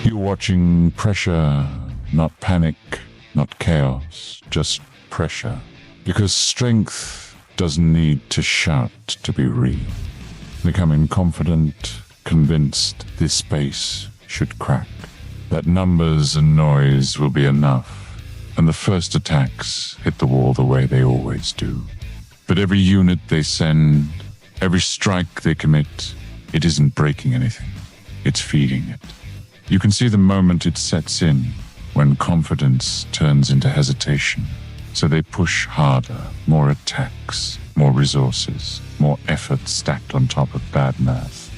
You're watching pressure, not panic, not chaos, just pressure. Because strength doesn't need to shout to be real. Becoming confident, convinced this space should crack. That numbers and noise will be enough, and the first attacks hit the wall the way they always do. But every unit they send, every strike they commit, it isn't breaking anything. It's feeding it. You can see the moment it sets in, when confidence turns into hesitation. So they push harder, more attacks, more resources, more effort stacked on top of bad math.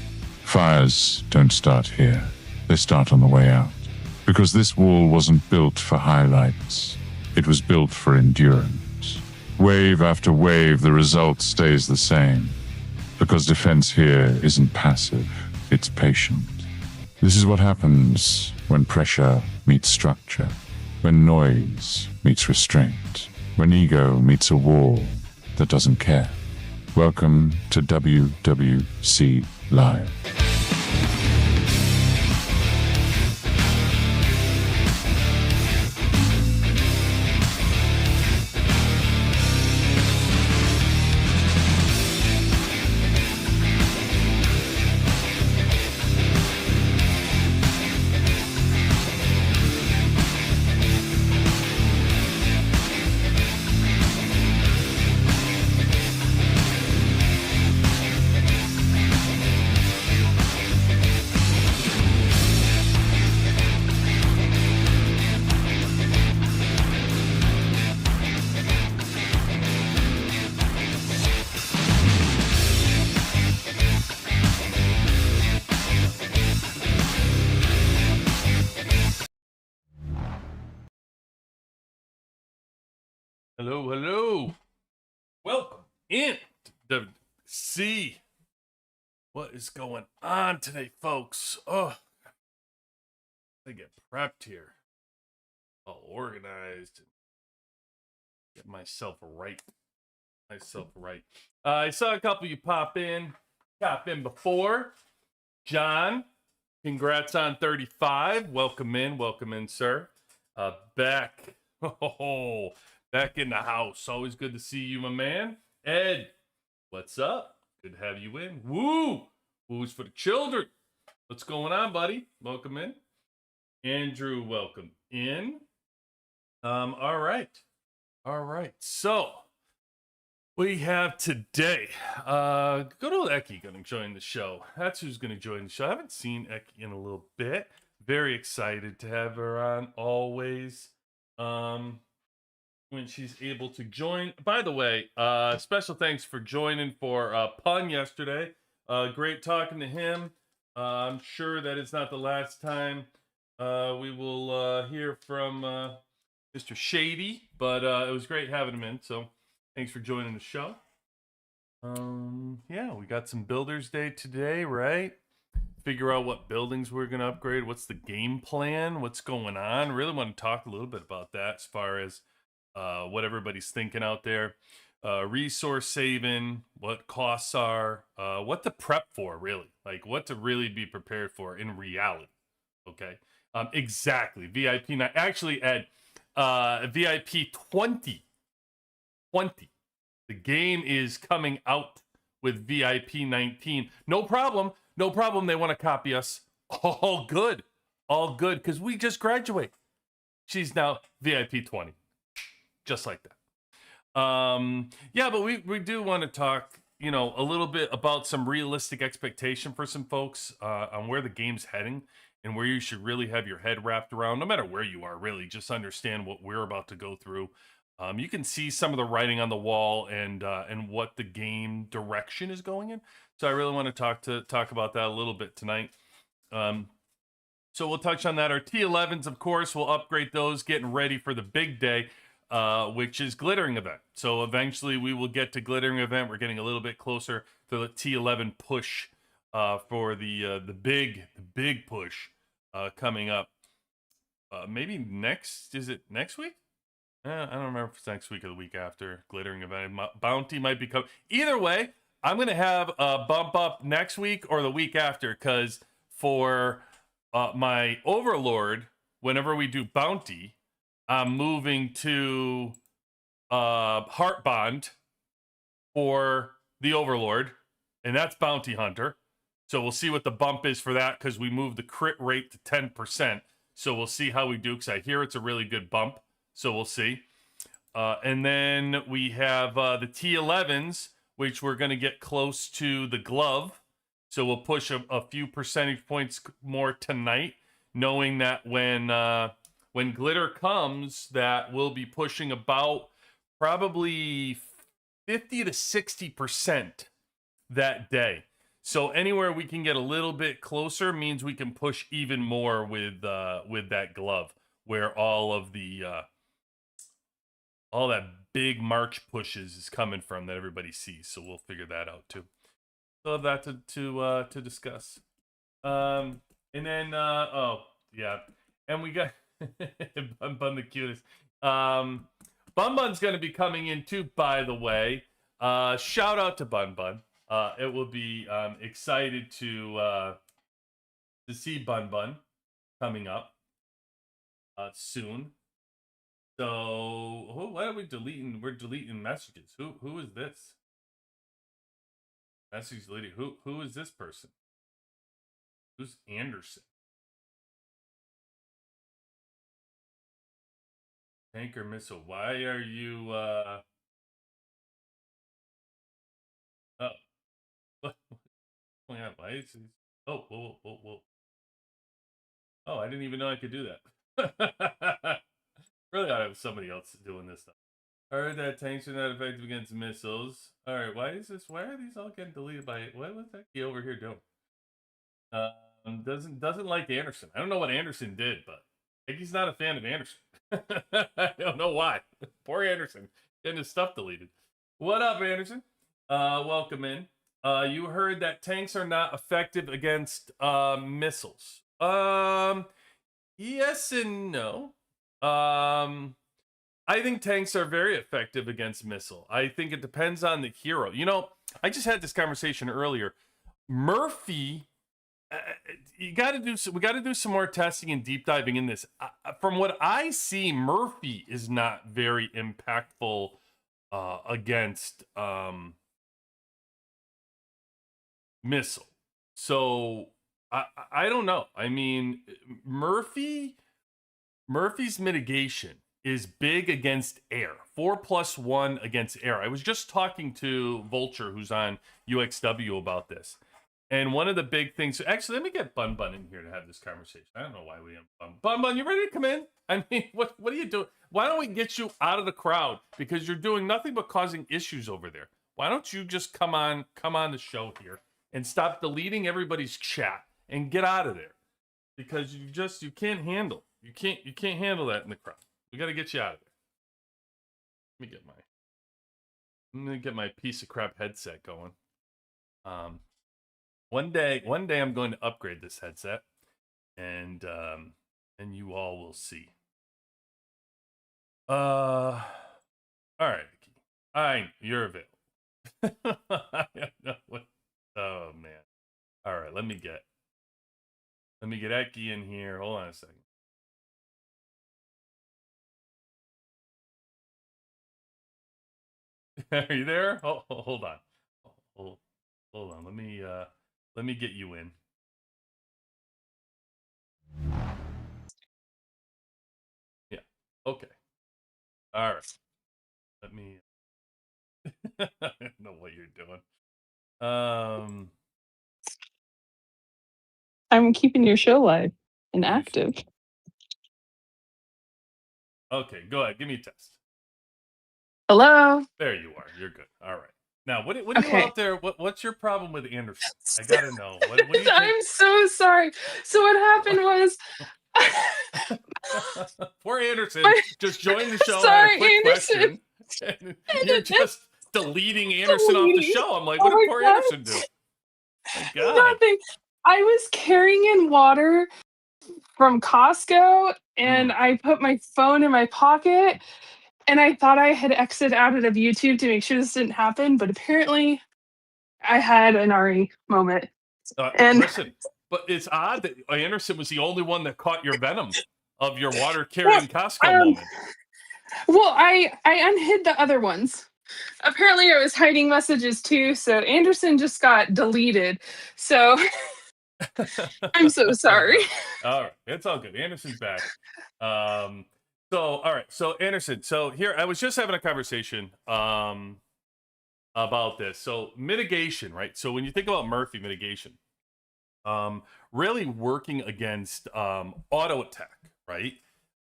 Fires don't start here. They start on the way out. Because this wall wasn't built for highlights. It was built for endurance. Wave after wave, the result stays the same. Because defense here isn't passive, it's patient. This is what happens when pressure meets structure, when noise meets restraint, when ego meets a wall that doesn't care. Welcome to WWC Live. Hello, hello. Welcome in to WC. What is going on today, folks? Oh, I get prepped here, all organized, get myself right. I saw a couple of you pop in before. John, congrats on 35. Welcome in, sir. Back. Oh. Back in the house. Always good to see you, my man. Ed, what's up? Good to have you in. Woo! Woo's for the children. What's going on, buddy? Welcome in. Andrew, welcome in. All right. So, we have today, go to Eki going to join the show. That's who's going to join the show. I haven't seen Eki in a little bit. Very excited to have her on always. When she's able to join. By the way, special thanks for joining for Pun yesterday. Great talking to him. I'm sure that it's not the last time we will hear from Mr. Shady, but it was great having him in, so thanks for joining the show. Yeah, we got some Builders Day today, right? Figure out what buildings we're going to upgrade. What's the game plan? What's going on? Really want to talk a little bit about that as far as what everybody's thinking out there, resource saving, what costs are, what to prep for, really, like what to really be prepared for in reality. Okay, exactly. VIP 9, actually at VIP 20. The game is coming out with VIP 19. No problem. They want to copy us. All good, because we just graduate. She's now VIP 20. Just like that. Yeah, but we do want to talk, a little bit about some realistic expectation for some folks on where the game's heading and where you should really have your head wrapped around, no matter where you are, really. Just understand what we're about to go through. You can see some of the writing on the wall and what the game direction is going in. So I really want to talk about that a little bit tonight. So we'll touch on that. Our T11s, of course, we'll upgrade those, getting ready for the big day. Which is Glittering Event. So eventually we will get to Glittering Event. We're getting a little bit closer to the T11 push for the big push coming up. Maybe is it next week? I don't remember if it's next week or the week after. Glittering Event. Bounty might be coming. Either way, I'm going to have a bump up next week or the week after, because for my overlord, whenever we do bounty, I'm moving to heart bond for the overlord, and that's bounty hunter. So we'll see what the bump is for that, because we moved the crit rate to 10%. So we'll see how we do, because I hear it's a really good bump. So we'll see. And then we have the T11s, which we're going to get close to the glove. So we'll push a few percentage points more tonight, knowing that when glitter comes, that we'll be pushing about probably 50 to 60% that day. So anywhere we can get a little bit closer means we can push even more with that glove, where all that big March pushes is coming from that everybody sees. So we'll figure that out too. So have that to discuss. And then oh yeah, and we got Bun Bun the cutest. Bun Bun's going to be coming in too, by the way. Shout out to Bun Bun. It will be excited to see Bun coming up soon. So why are we deleting? We're deleting messages. Who is this? Message deleted. Who is this person? Who's Anderson? Tanker missile. Why are you oh. Yeah, why is he... Oh, whoa. Oh, I didn't even know I could do that. Really ought to have somebody else doing this stuff. I heard that tanks are not effective against missiles. Alright, why are these all getting deleted by... What was that key over here doing? Doesn't like Anderson. I don't know what Anderson did, but I think he's not a fan of Anderson. I don't know why. Poor Anderson getting his stuff deleted. What up, Anderson? Welcome in. You heard that tanks are not effective against missiles. Yes and no. I think tanks are very effective against missile. I think it depends on the hero. You know, I just had this conversation earlier. Murphy, we got to do some more testing and deep diving in this. From what I see, Murphy is not very impactful against missile. So I don't know. I mean, Murphy's mitigation is big against air. 4+1 against air. I was just talking to Vulture, who's on UXW, about this. And one of the big things... Actually, let me get Bun Bun in here to have this conversation. I don't know why we have Bun Bun, you ready to come in? I mean, what are you doing? Why don't we get you out of the crowd? Because you're doing nothing but causing issues over there. Why don't you just come on the show here and stop deleting everybody's chat and get out of there? Because you can't handle. You can't handle that in the crowd. We got to get you out of there. Let me get my piece of crap headset going. One day I'm going to upgrade this headset, and you all will see. All right, you're available. I don't know what. Oh man. All right, let me get Eki in here. Hold on a second. Are you there? Oh, hold on. Hold on. Let me get you in. Yeah. Okay. All right. Let me... I don't know what you're doing. I'm keeping your show live and active. Okay, go ahead. Give me a test. Hello. There you are. You're good. All right. Now, what are you out there? What's your problem with Anderson? I gotta know. What do you think? I'm so sorry. So what happened was... Poor Anderson just joined the show. Sorry, had a quick Anderson. question. You're just deleting Anderson off the show. I'm like, what did poor Anderson do? My God. Nothing. I was carrying in water from Costco, and I put my phone in my pocket, and I thought I had exited out of YouTube to make sure this didn't happen, but apparently I had an RE moment. Listen, But it's odd that Anderson was the only one that caught your venom of your water Well, carrying Costco um, moment. well, I unhid the other ones. Apparently, I was hiding messages too, so Anderson just got deleted. So I'm so sorry. All right, it's all good. Anderson's back. So all right, so Anderson, so here I was just having a conversation about this. So mitigation, right? So when you think about Murphy mitigation, really working against auto attack, right?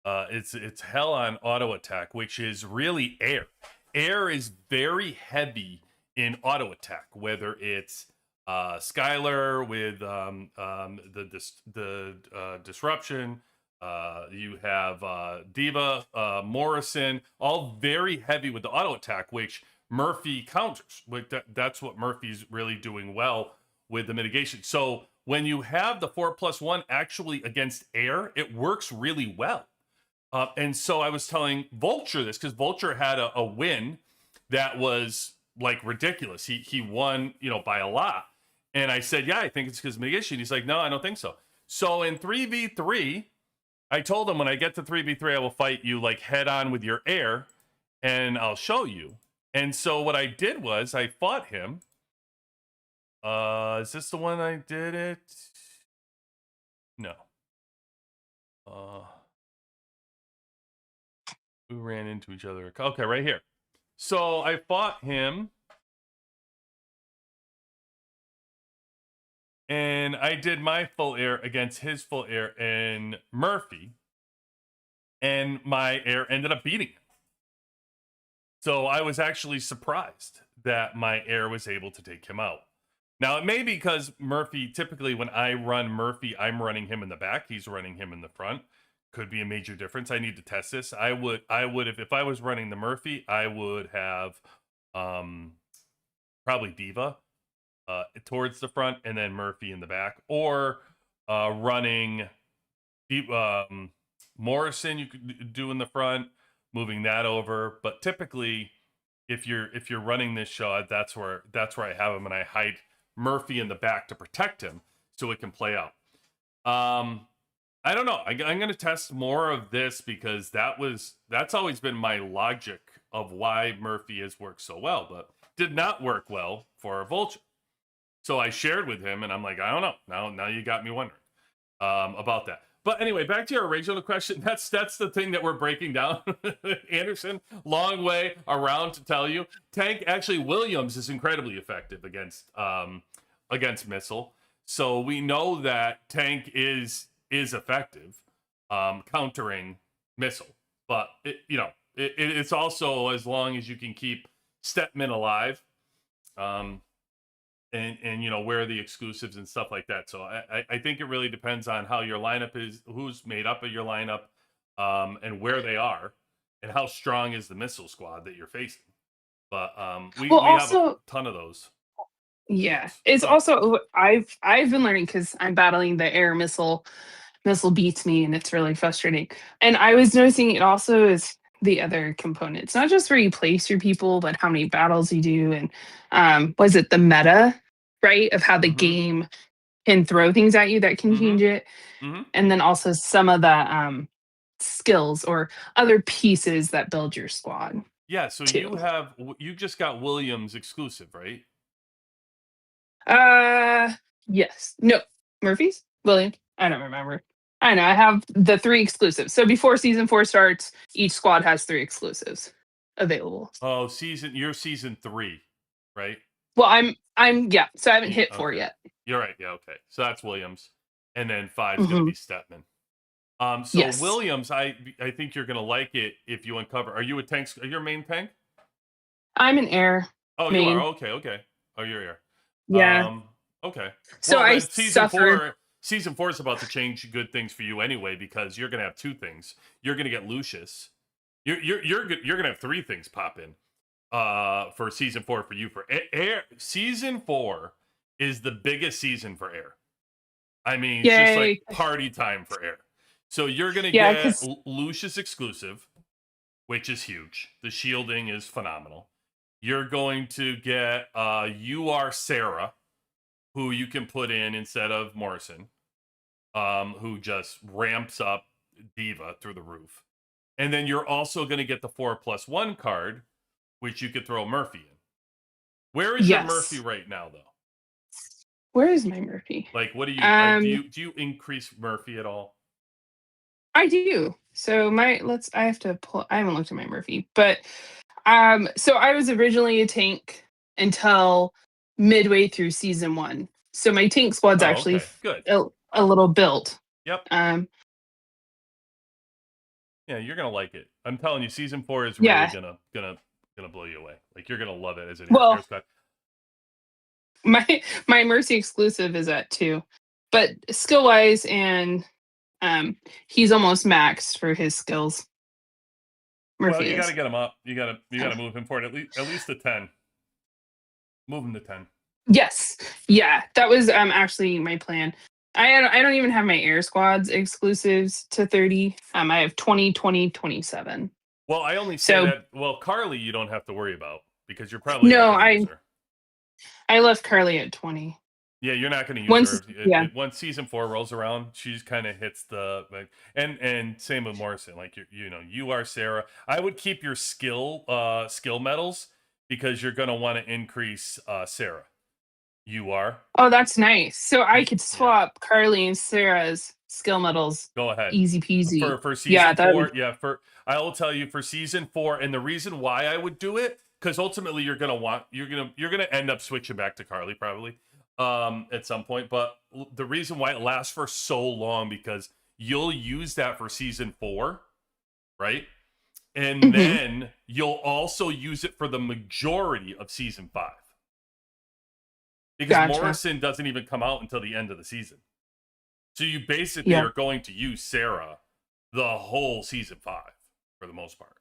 It's hell on auto attack, which is really air. Air is very heavy in auto attack, whether it's Skylar with the disruption. You have Diva, Morrison, all very heavy with the auto attack, which Murphy counters. That's what Murphy's really doing well with the mitigation. So when you have the 4+1 actually against air, it works really well. And so I was telling Vulture this because Vulture had a win that was like ridiculous. He won, by a lot. And I said, yeah, I think it's because mitigation. He's like, no, I don't think so. So in 3v3, I told him when I get to 3v3, I will fight you like head on with your air and I'll show you. And so what I did was I fought him. Is this the one I did it? No. We ran into each other. Okay, right here. So I fought him. And I did my full air against his full air and Murphy. And my air ended up beating him. So I was actually surprised that my air was able to take him out. Now, it may be because Murphy, typically when I run Murphy, I'm running him in the back. He's running him in the front. Could be a major difference. I need to test this. I would if I was running the Murphy, I would have probably Diva towards the front and then Murphy in the back, or running Morrison you could do in the front, moving that over. But typically if you're running this shot, that's where I have him, and I hide Murphy in the back to protect him so it can play out. I don't know. I'm going to test more of this because that's always been my logic of why Murphy has worked so well, but did not work well for a Vulture. So I shared with him, and I'm like, I don't know. Now you got me wondering about that. But anyway, back to your original question. That's the thing that we're breaking down, Anderson. Long way around to tell you. Tank, actually, Williams is incredibly effective against missile. So we know that Tank is effective countering missile. But it's also as long as you can keep Stepman alive. And where are the exclusives and stuff like that. So I think it really depends on how your lineup is, who's made up of your lineup, and where they are, and how strong is the missile squad that you're facing. But we have a ton of those. Yeah, it's also I've been learning because I'm battling the air missile. Missile beats me, and it's really frustrating. And I was noticing it also is the other components, not just where you place your people, but how many battles you do, and was it the meta, right, of how the game can throw things at you that can change it, and then also some of the skills or other pieces that build your squad. Yeah, so too. you just got Williams exclusive, right? Yes. No. Murphy's? William? I don't remember. I know. I have the 3 exclusives. So before season 4 starts, each squad has 3 exclusives available. Oh, you're season 3, right? Well, I'm yeah. So I haven't hit 4 okay. yet. You're right. Yeah. Okay. So that's Williams, and then 5 is going to be Stepman. So Yes. Williams, I think you're going to like it if you uncover. Are you a tank? Are you a main tank? I'm an air. Oh, main. you are. Okay. Oh, you're air. Yeah. Okay. So well, I then season suffered. 4 is about to change good things for you anyway, because you're going to have 2 things. You're going to get Lucius. You're going to have 3 things pop in for season 4 for you. For air, season 4 is the biggest season for air. I mean, it's just like party time for air. So you're going to get Lucius exclusive, which is huge. The shielding is phenomenal. You're going to get You Are Sarah, who you can put in instead of Morrison, who just ramps up Diva through the roof. And then you're also going to get the 4+1 card, which you could throw Murphy in. Where is your Murphy Yes. right now, though? Where is my Murphy? Like, what do you do? You increase Murphy at all? I do. So I have to pull. I haven't looked at my Murphy, but so I was originally a tank until midway through season 1. So my tank squad's Oh, actually okay, good. a little built. Yep. Um, Yeah, you're gonna like it. I'm telling you, season 4 is Yeah. really gonna blow you away. Like, you're gonna love it as an Well- air squad. my Mercy exclusive is at 2, but skill wise and he's almost maxed for his skills. Murphy Well, you is. got to get him up. You got to move him forward at least to 10. Move him to 10. Yes. Yeah, that was actually my plan. I don't even have my air squads exclusives to 30. I have 20, 20, 27. Well, I only say So- that. Well, Carly, you don't have to worry about because you're probably No, not going to use her. I left Carly at 20. Yeah, you're not going to use Once- her. yeah. Once season 4 rolls around, she kind of hits the and same with Morrison. Like, you are Sarah. I would keep your skill medals because you're going to want to increase Sarah. You are. Oh, that's nice. So I could swap Carly and Sarah's skill medals. Go ahead. Easy peasy. For season Yeah, 4, would- I will tell you for season 4, and the reason why I would do it, because ultimately you're gonna end up switching back to Carly probably at some point. But the reason why it lasts for so long because you'll use that for season 4, right? And Mhm. then you'll also use it for the majority of season 5. Because Gotcha. Morrison doesn't even come out until the end of the season. So you basically Yeah. are going to use Sarah the whole season 5 for the most part.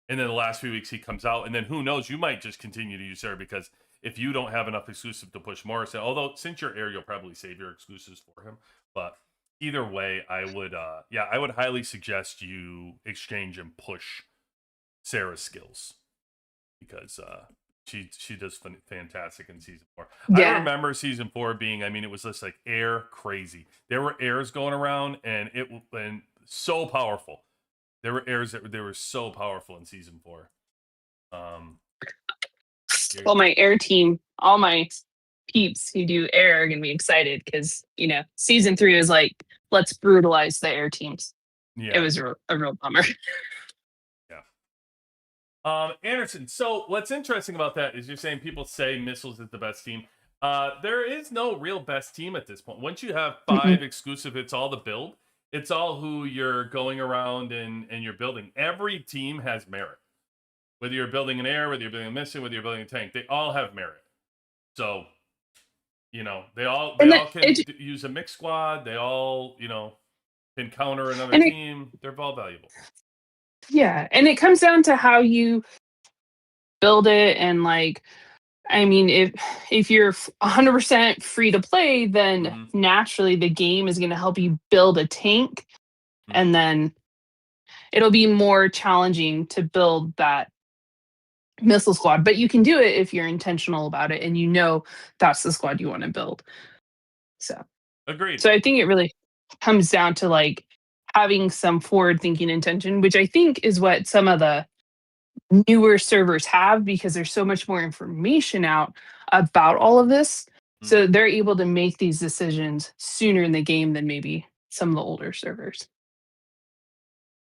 And then the last few weeks he comes out, and then who knows, you might just continue to use Sarah because if you don't have enough exclusive to push Morrison, although since you're air, you'll probably save your exclusives for him. But either way, I would highly suggest you exchange and push Sarah's skills because she does fantastic in season 4. Yeah. I remember season 4 being, it was just like air crazy. There were airs going around and so powerful. There were airs that they were so powerful in season 4. Well, my air team, all my peeps who do air are gonna be excited because season 3 is like, let's brutalize the air teams. Yeah. It was a real bummer. Anderson, so what's interesting about that is you're saying people say Missiles is the best team. There is no real best team at this point. Once you have 5 exclusive, it's all the build. It's all who you're going around and you're building. Every team has merit. Whether you're building an air, whether you're building a mission, whether you're building a tank, they all have merit. So, they all can use a mixed squad. They all, can counter another team. They're all valuable. Yeah, and it comes down to how you build it, and if you're 100% free to play, then naturally the game is going to help you build a tank, and then it'll be more challenging to build that missile squad. But you can do it if you're intentional about it and that's the squad you want to build. So agreed. So I think it really comes down to having some forward thinking intention, which I think is what some of the newer servers have because there's so much more information out about all of this. So they're able to make these decisions sooner in the game than maybe some of the older servers.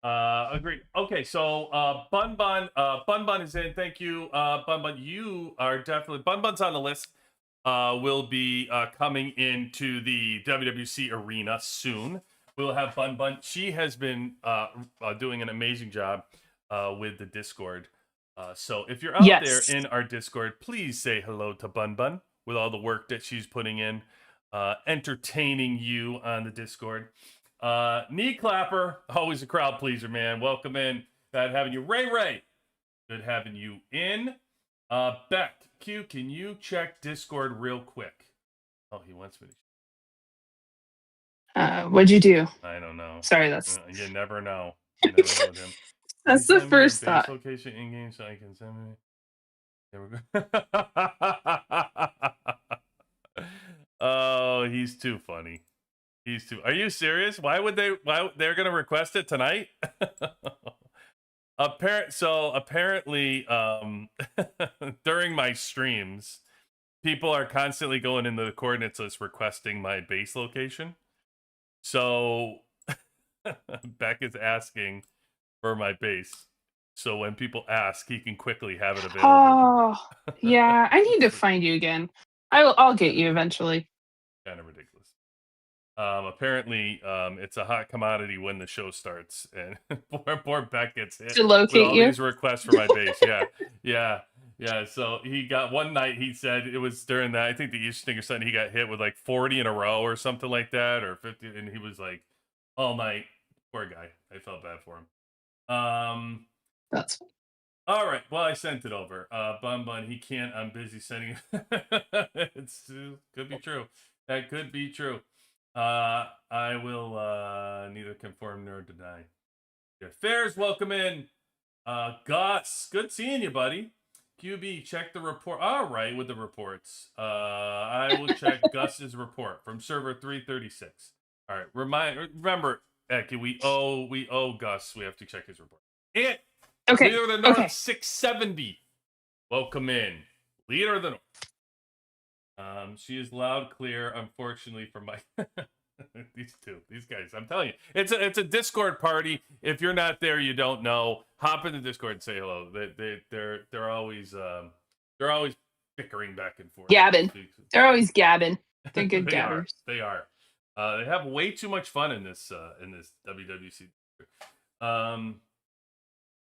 Agreed. Okay, so Bun Bun is in. Thank you, Bun Bun. You are definitely Bun Bun's on the list. Will be coming into the WWC arena soon. We'll have Bun Bun. She has been doing an amazing job with the Discord. So if you're out there in our Discord, please say hello to Bun Bun with all the work that she's putting in, entertaining you on the Discord. Knee Clapper, always a crowd pleaser, man. Welcome in. Glad having you. Ray, good having you in. Beck, Q, can you check Discord real quick? Oh, he wants me to. What'd you do? I don't know. Sorry, that's. You never know. You never know with him. That's the first thought. Location in game, so I can send me. There we go. he's too funny. He's too. Are you serious? Why would they? Why they're gonna request it tonight? Apparently, during my streams, people are constantly going into the coordinates list requesting my base location. So Beck is asking for my base. So when people ask, he can quickly have it available. Oh, yeah. I need to find you again. I'll get you eventually. Kind of ridiculous. Apparently, it's a hot commodity when the show starts, and poor Beck gets hit To with locate all you. these requests for my base. Yeah. So he got one night. He said it was during that. I think the Easter thing or something. He got hit with like 40 in a row or something like that, or 50, and he was like all night. Poor guy. I felt bad for him. That's All right. Well, I sent it over. Bun, he can't. I'm busy sending it. Could be true. That could be true. I will neither confirm nor deny. Yeah, Fairs, welcome in. Gus, good seeing you, buddy. QB, check the report. All right, with the reports. I will check Gus's report from server 336. All right, remember, Eki, we owe Gus. We have to check his report. And okay. Leader of the North Okay. 670. Welcome in. Leader of the North. She is loud, clear, unfortunately, for my these guys. I'm telling you, it's a Discord party. If you're not there, you don't know. Hop in the Discord and say hello. They're always bickering back and forth. Gabbing. They're always gabbing. They're good They gabbers. They are. They have way too much fun in this WWC.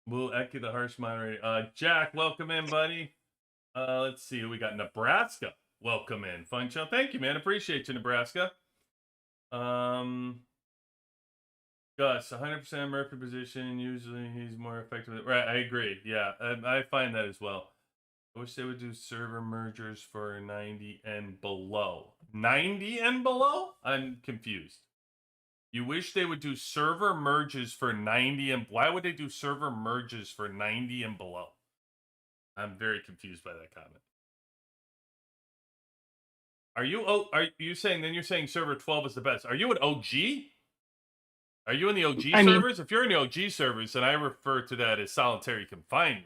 Will Eki the harsh moderator. Jack, welcome in, buddy. Let's see who we got. Nebraska. Welcome in. Fun show. Thank you, man. Appreciate you, Nebraska. Gus, 100% Murphy position. Usually he's more effective. Right, I agree. Yeah, I find that as well. I wish they would do server mergers for 90 and below. 90 and below? I'm confused. You wish they would do server merges for 90 and... Why would they do server merges for 90 and below? I'm very confused by that comment. Are you saying, then you're saying server 12 is the best? Are you an OG? Are you in the OG servers? If you're in the OG servers, then I refer to that as solitary confinement.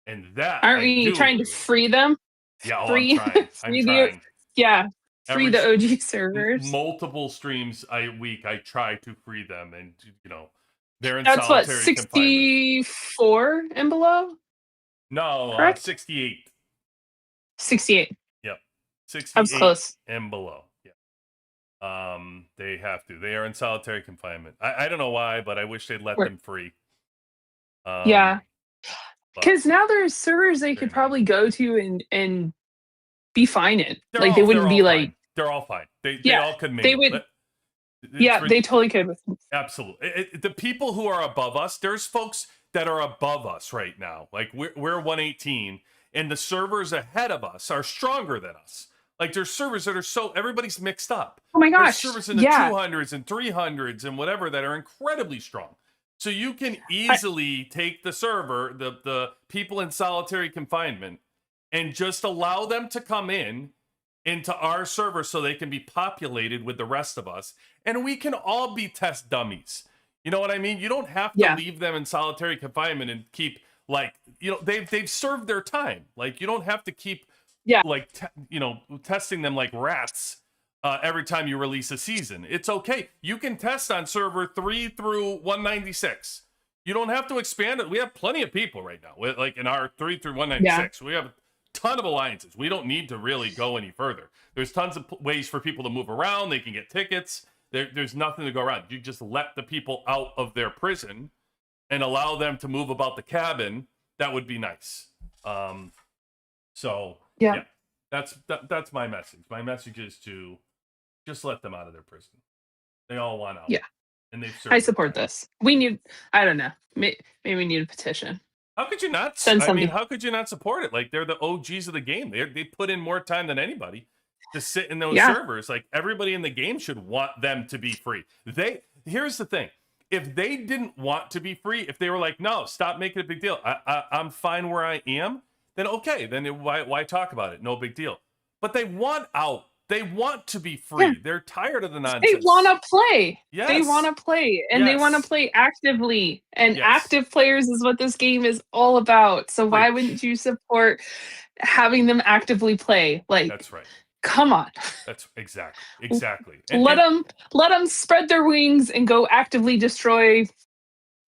And that aren't we trying to free them? Yeah, I'm trying. Free the OG servers. Multiple streams a week, I try to free them, and they're in That's solitary what, 64 and below? No, 68. 68. Yep, 68. I was close. And below. Yeah. They have to. They are in solitary confinement. I don't know why, but I wish they'd let them free. Yeah. Because now there's servers they could probably go to and be fine in. Like they wouldn't be like... They're all fine. They all could make they would. They totally could. Absolutely. The people who are above us, there's folks that are above us right now. Like we're 118, and the servers ahead of us are stronger than us. Like there's servers that are everybody's mixed up. Oh my gosh. There's servers in the 200s and 300s and whatever that are incredibly strong. So you can easily take the server, the people in solitary confinement, and just allow them to come into our server so they can be populated with the rest of us, and we can all be test dummies. You know what I mean? You don't have to leave them in solitary confinement and keep they've served their time. Like you don't have to keep testing them like rats every time you release a season. It's okay. You can test on server 3 through 196. You don't have to expand it. We have plenty of people right now. Like in our 3 through 196, we have ton of alliances. We don't need to really go any further. There's tons of ways for people to move around. They can get tickets. There's nothing to go around. You just let the people out of their prison and allow them to move about the cabin. That would be nice. That's my message. My message is to just let them out of their prison. They all want out. Yeah. And they've I support this. We need, I don't know, maybe we need a petition. How could you not? How could you not support it? Like they're the OGs of the game. They put in more time than anybody to sit in those servers. Like everybody in the game should want them to be free. Here's the thing: if they didn't want to be free, if they were like, no, stop making a big deal. I'm fine where I am. Then okay. Then why talk about it? No big deal. But they want out. They want to be free. Yeah. They're tired of the They nonsense. want to play. Yes. They want to play, and they want to Yes. play actively. And Yes. active players is what this game is all about. So why Preach. wouldn't you support having them actively play? Like, That's right. come on. That's exactly. Let them spread their wings and go actively destroy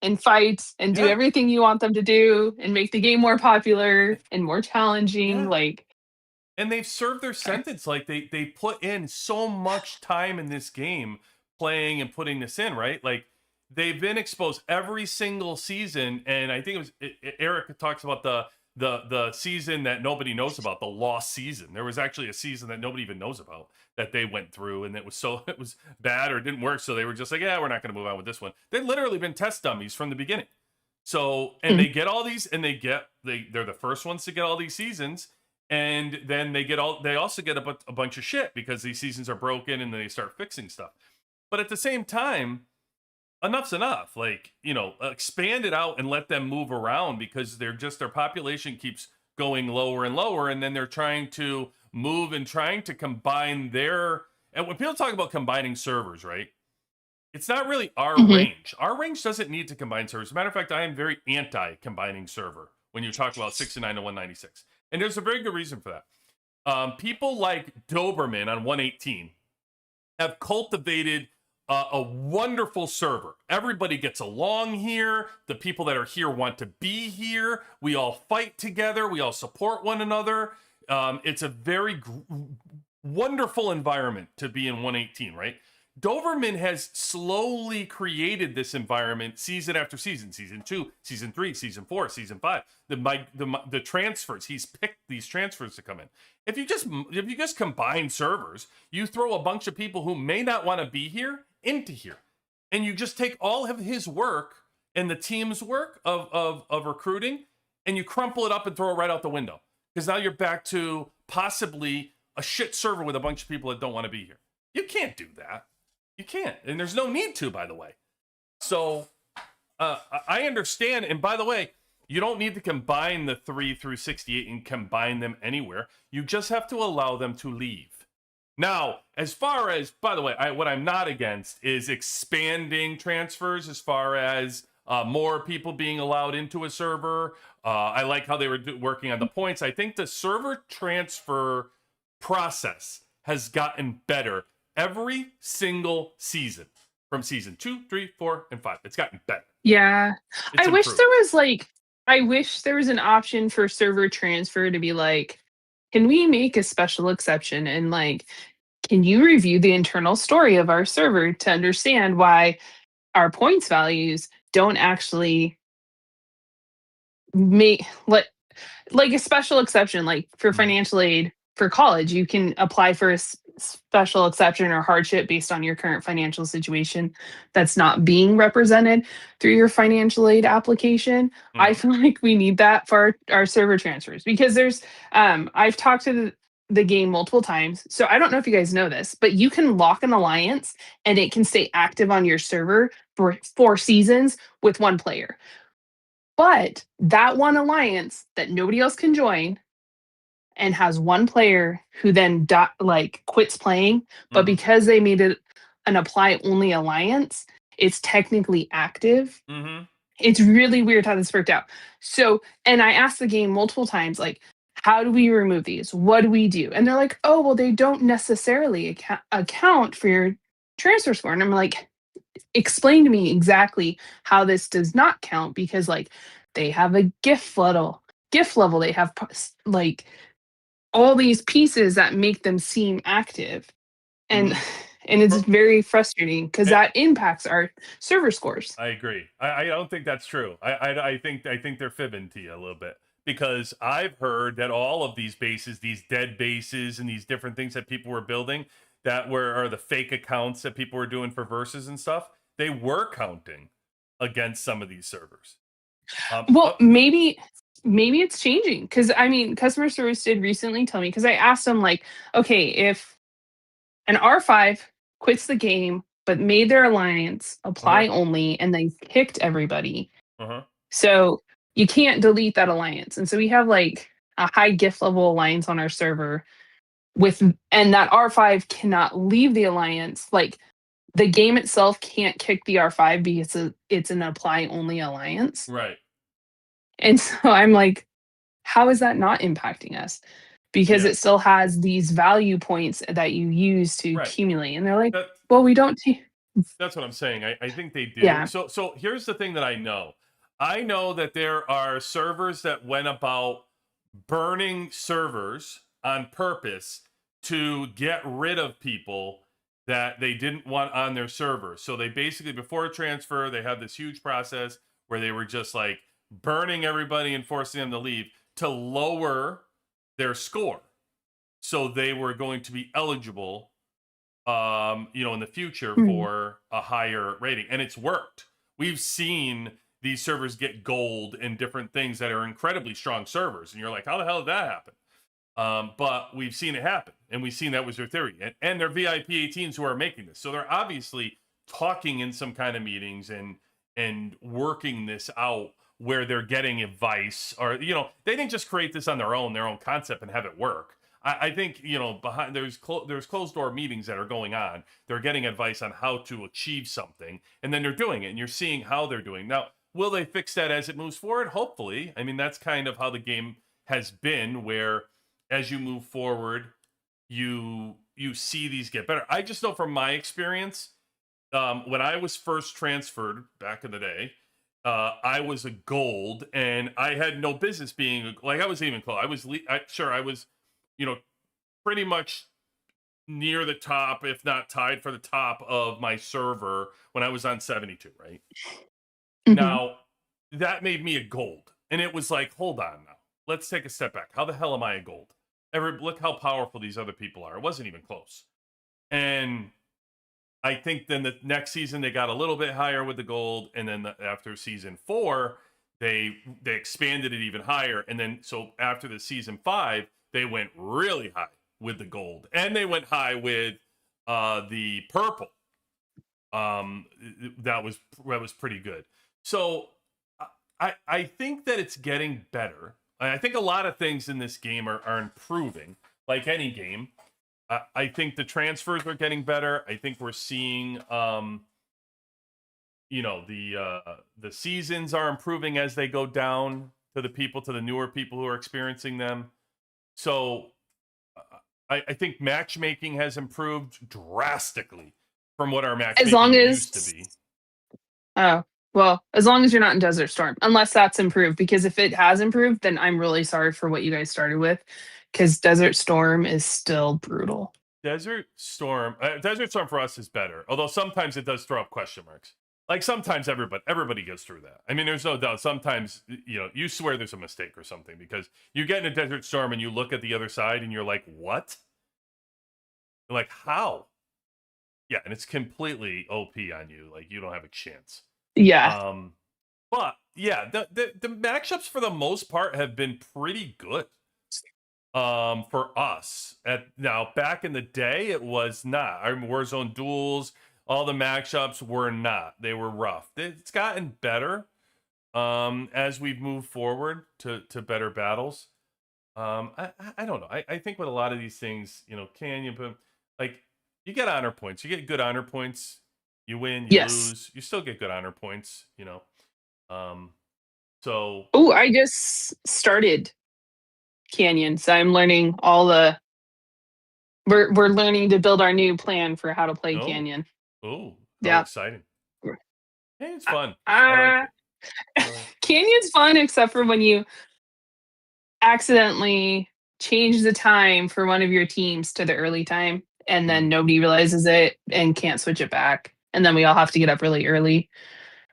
and fight and do Yeah. everything you want them to do and make the game more popular and more challenging. Yeah. Like, And they've served their sentence. Like they put in so much time in this game playing and putting this in, right? Like they've been exposed every single season. And I think it was Eric talks about the season that nobody knows about, the lost season. There was actually a season that nobody even knows about that they went through, and it was bad or it didn't work. So they were just like, yeah, we're not going to move on with this one. They've literally been test dummies from the beginning. So, and they get all these, and they're the first ones to get all these seasons. And then they also get a bunch of shit because these seasons are broken and they start fixing stuff. But at the same time, enough's enough. Like, expand it out and let them move around, because their population keeps going lower and lower. And then they're trying to move and trying to combine and when people talk about combining servers, right? It's not really our range. Our range doesn't need to combine servers. As a matter of fact, I am very anti combining server when you talk about 69 to 196. And there's a very good reason for that. People like Doberman on 118 have cultivated a wonderful server. Everybody gets along here. The people that are here want to be here. We all fight together. We all support one another. It's a very wonderful environment to be in 118, right? Doberman has slowly created this environment season after season 2, season 3, season 4, season 5. The transfers, he's picked these transfers to come in. If you just combine servers, you throw a bunch of people who may not want to be here into here, and you just take all of his work and the team's work of recruiting, and you crumple it up and throw it right out the window, because now you're back to possibly a shit server with a bunch of people that don't want to be here. You can't do that. You can't. And there's no need to, by the way. So I understand. And by the way, you don't need to combine the 3 through 68 and combine them anywhere. You just have to allow them to leave. Now, as far as, by the way, what I'm not against is expanding transfers as far as more people being allowed into a server. I like how they were working on the points. I think the server transfer process has gotten better every single season, from season 2, 3, 4, and 5. It's gotten better. yeah. It's I wish improved. there was an option for server transfer to be like, can we make a special exception and like, can you review the internal story of our server to understand why our points values don't actually make like a special exception, like for financial aid for college, you can apply for a special exception or hardship based on your current financial situation that's not being represented through your financial aid application. I feel like we need that for our server transfers, because I've talked to the game multiple times. So I don't know if you guys know this, but you can lock an alliance and it can stay active on your server for 4 seasons with one player. But that one alliance that nobody else can join and has one player who then quits playing, but because they made it an apply only alliance, it's technically active. It's really weird how this worked out. So, and I asked the game multiple times, like, how do we remove these? What do we do? And they're like, oh, well, they don't necessarily account for your transfer score. And I'm like, explain to me exactly how this does not count, because like they have a gift level, they have like all these pieces that make them seem active, and and it's very frustrating because that impacts our server scores. I agree. I don't think that's true. I think they're fibbing to you a little bit, because I've heard that all of these bases, these dead bases, and these different things that people were building that are the fake accounts that people were doing for verses and stuff, they were counting against some of these servers. Maybe it's changing, because I mean, customer service did recently tell me, because I asked them like, okay, if an R5 quits the game but made their alliance apply only and then kicked everybody, so you can't delete that alliance, and so we have like a high gift level alliance on our server and that R5 cannot leave the alliance. Like the game itself can't kick the R5 because it's an apply only alliance. Right. And so I'm like, how is that not impacting us? Because Yeah. it still has these value points that you use to Right. accumulate. And they're like, That, well, we don't. that's what I'm saying. I think they do. Yeah. So here's the thing that I know. I know that there are servers that went about burning servers on purpose to get rid of people that they didn't want on their server. So they basically, before a transfer, they had this huge process where they were just like burning everybody and forcing them to leave to lower their score. So they were going to be eligible, in the future for a higher rating. And it's worked. We've seen these servers get gold and different things that are incredibly strong servers. And you're like, how the hell did that happen? But we've seen it happen, and we've seen that was their theory. And they're VIP18s who are making this. So they're obviously talking in some kind of meetings and working this out where they're getting advice, or they didn't just create this on their own concept and have it work. I think behind there's closed door meetings that are going on. They're getting advice on how to achieve something, and then they're doing it, and you're seeing how they're doing. Now, will they fix that as it moves forward? Hopefully. I mean, that's kind of how the game has been, where as you move forward, you see these get better. I just know from my experience, when I was first transferred back in the day, I was a gold, and I had no business being like, I wasn't even close. I was, pretty much near the top, if not tied for the top of my server when I was on 72, right? Mhm. Now, that made me a gold. And it was like, hold on now. Let's take a step back. How the hell am I a gold? Look how powerful these other people are. It wasn't even close. And I think then the next season they got a little bit higher with the gold, and then after season 4, they expanded it even higher. And then so after the season 5, they went really high with the gold, and they went high with the purple. That was pretty good. So I think that it's getting better. I think a lot of things in this game are improving, like any game. I think the transfers are getting better. I think we're seeing, the seasons are improving as they go down to the newer people who are experiencing them. So I think matchmaking has improved drastically from what our matchmaking used to be. Oh, well, as long as you're not in Desert Storm, unless that's improved. Because if it has improved, then I'm really sorry for what you guys started with, because Desert Storm is still brutal. Desert Storm for us is better, although sometimes it does throw up question marks. Like sometimes everybody goes through that. I mean, there's no doubt. Sometimes you swear there's a mistake or something, because you get in a Desert Storm and you look at the other side and you're like, what? You're like, how? Yeah, and it's completely OP on you. Like you don't have a chance. Yeah. But yeah, the matchups for the most part have been pretty good. For us. Now, back in the day, it was not. Our Warzone duels, all the matchups were not. They were rough. It's gotten better as we've moved forward to better battles. I don't know. I think with a lot of these things, Canyon, like you get honor points. You get good honor points. You win, you lose. You still get good honor points, So. Oh, I just started Canyon, so I'm learning we're learning to build our new plan for how to play Canyon. Oh, yeah, exciting! Hey, it's fun. I like it. Canyon's fun, except for when you accidentally change the time for one of your teams to the early time, and then nobody realizes it and can't switch it back, and then we all have to get up really early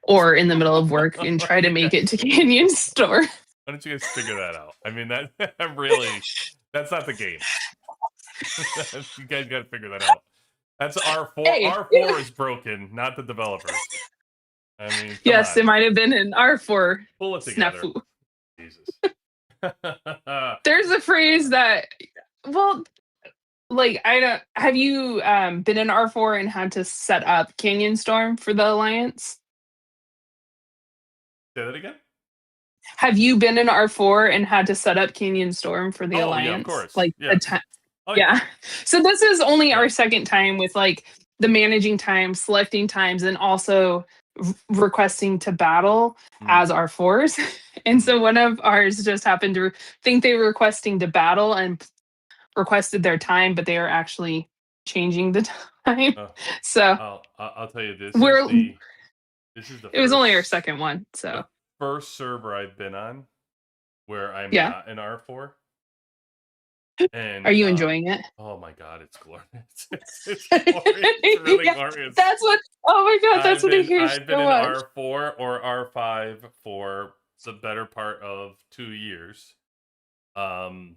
or in the middle of work and try to make it to Canyon Store. Why don't you guys figure that out? I mean, that's not the game. You guys got to figure that out. That's R4. Hey. R4 is broken, not the developers. I mean, yes, it might have been an R4 pull it together. snafu. Jesus. There's a phrase that, have you been in R4 and had to set up Canyon Storm for the Alliance? Say that again? Have you been in R4 and had to set up Canyon Storm for the Alliance? Yeah, of course. Like yeah. Oh yeah. Yeah. So this is only Yeah. our second time with like the managing times, selecting times, and also requesting to battle Mm, as our fours. And mm. so one of ours just happened to think they were requesting to battle and requested their time, but they are actually changing the time. Uh, So I'll tell you, we're this is it was only our second one. the So first server I've been on where I'm yeah. not an R4. Are And you enjoying it? oh my god, it's glorious. It's glorious. It's really Yeah, glorious. that's what. Oh my god, that's what I hear I've been so in much. R4 or R5 for the better part of 2 years, um,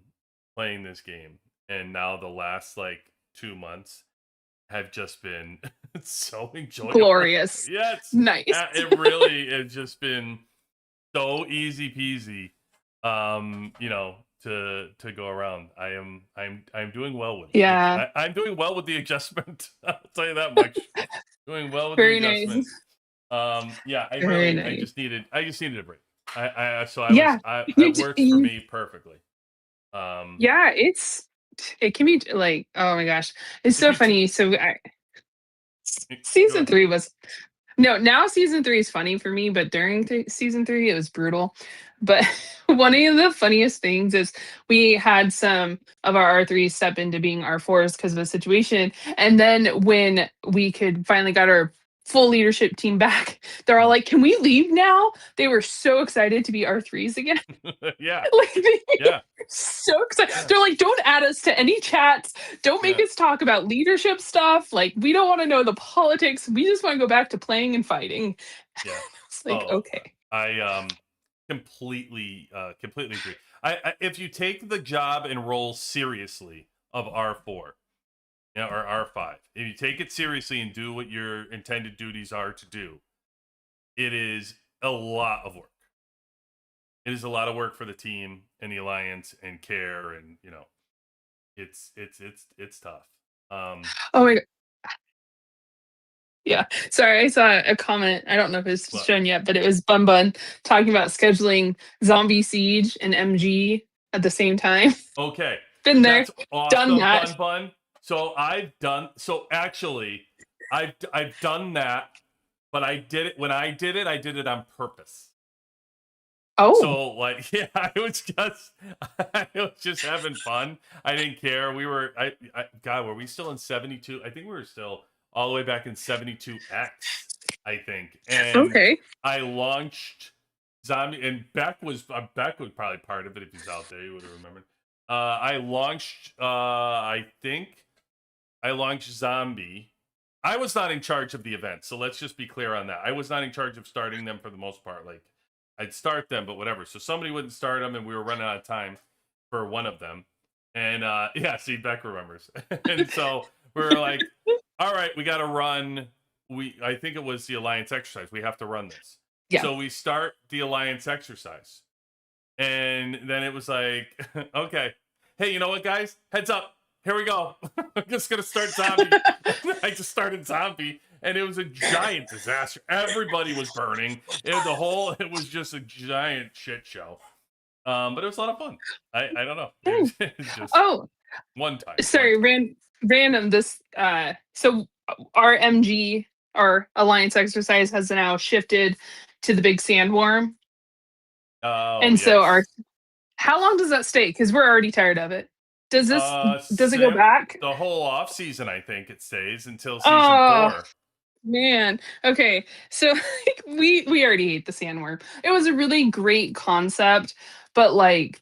playing this game, and now the last like 2 months have just been so enjoyable. Glorious. Yes, Nice. it really has just been so easy peasy. To go around. I'm doing well with it. Yeah. I'm doing well with the adjustment. I'll tell you that much. Doing well with the Very nice. adjustment. Yeah, Very I nice. just needed a break. Yeah. It works for me perfectly. Um, Yeah, it can be like, oh my gosh. It's if so you t- funny. So go season ahead. 3 was no, now season 3 is funny for me, but during season 3 it was brutal. But one of the funniest things is we had some of our R3s step into being R4s because of the situation. And then when we could finally got our full leadership team back, they're all Mm. like, "Can we leave now?" They were so excited to be R3s again. Yeah, Like they yeah, were so excited. yeah, They're like, "Don't add us to any chats. Don't make yeah, us talk about leadership stuff. Like we don't want to know the politics. We just want to go back to playing and fighting." yeah. It's like, Oh, okay. I completely agree. If you take the job and role seriously of R4, or R5, if you take it seriously and do what your intended duties are to do, it is a lot of work. It is a lot of work for the team and the alliance and care, and it's tough. Um, Oh my god. Yeah. Sorry, I saw a comment. I don't know if it's but shown yet, but it was Bun Bun talking about scheduling Zombie Siege and MG at the same time. okay, Been there, that's done awesome, that. Bun Bun. So actually, I've done that, but I did it when I did it on purpose. Oh, So like, yeah, I was just having fun. I didn't care. God, were we still in 72? I think we were still all the way back in 72X, I think. And okay. I launched Zombie, and Beck was probably part of it. If he's out there, he would have remembered. I think I launched Zombie. I was not in charge of the event, so let's just be clear on that. I was not in charge of starting them for the most part. Like, I'd start them, but whatever. So somebody wouldn't start them, and we were running out of time for one of them. And yeah, see, Beck remembers. And so we were like, all right, we got to run. I think it was the alliance exercise. We have to run this. Yeah. So we start the alliance exercise, and then it was like, okay, hey, you know what, guys? Heads up. Here we go. I'm just gonna start zombie. I just started zombie, and it was a giant disaster. Everybody was burning. It was just a giant shit show. But it was a lot of fun. I don't know. It's just Oh, one time. sorry, random. This so our MG, our alliance exercise, has now shifted to the big sandworm, Oh and so our yes. how long does that stay? Because we're already tired of it. Does it go Sam, back? the whole off season, I think it stays until season Oh 4. man. Okay. So like, we already hate the sandworm. It was a really great concept, but like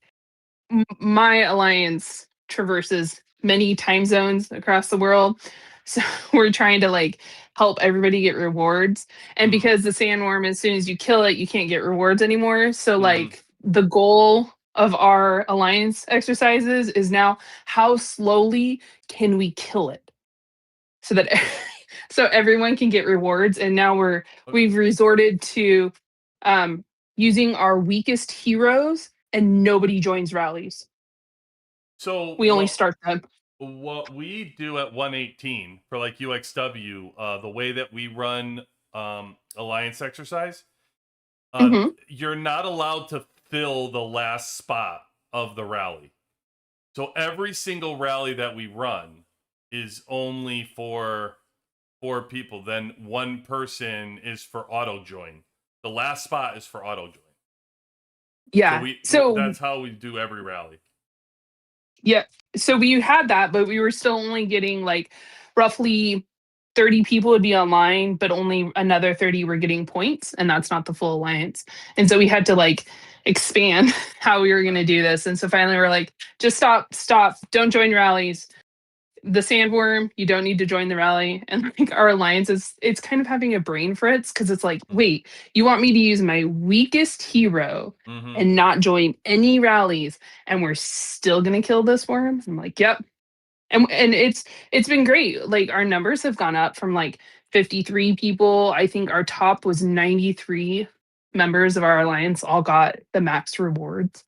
my alliance traverses many time zones across the world. So we're trying to like help everybody get rewards. And Mm-hmm. because the sandworm, as soon as you kill it, you can't get rewards anymore. So Mm-hmm. like the goal of our alliance exercises is now how slowly can we kill it so that so everyone can get rewards. And now Okay. we've resorted to um using our weakest heroes and nobody joins rallies. So We only start them. what we do at 118 for like UXW, the way that we run alliance exercise, Mhm. you're not allowed to fill the last spot of the rally. So every single rally that we run is only for 4 people. Then one person is for auto join. The last spot is for auto join. So Yeah. So that's how we do every rally. yeah. So we had that, but we were still only getting like roughly 30 people would be online, but only another 30 were getting points, and that's not the full alliance. And so we had to like expand how we were going to do this. And so finally we're like, just stop, don't join rallies. The sandworm, you don't need to join the rally. And like our alliance is, it's kind of having a brain fritz because it's like, wait, you want me to use my weakest hero Mm-hmm. and not join any rallies, and we're still gonna kill this worm? I'm like, yep. And it's been great. Like our numbers have gone up from like 53 people. I think our top was 93 members of our alliance all got the max rewards.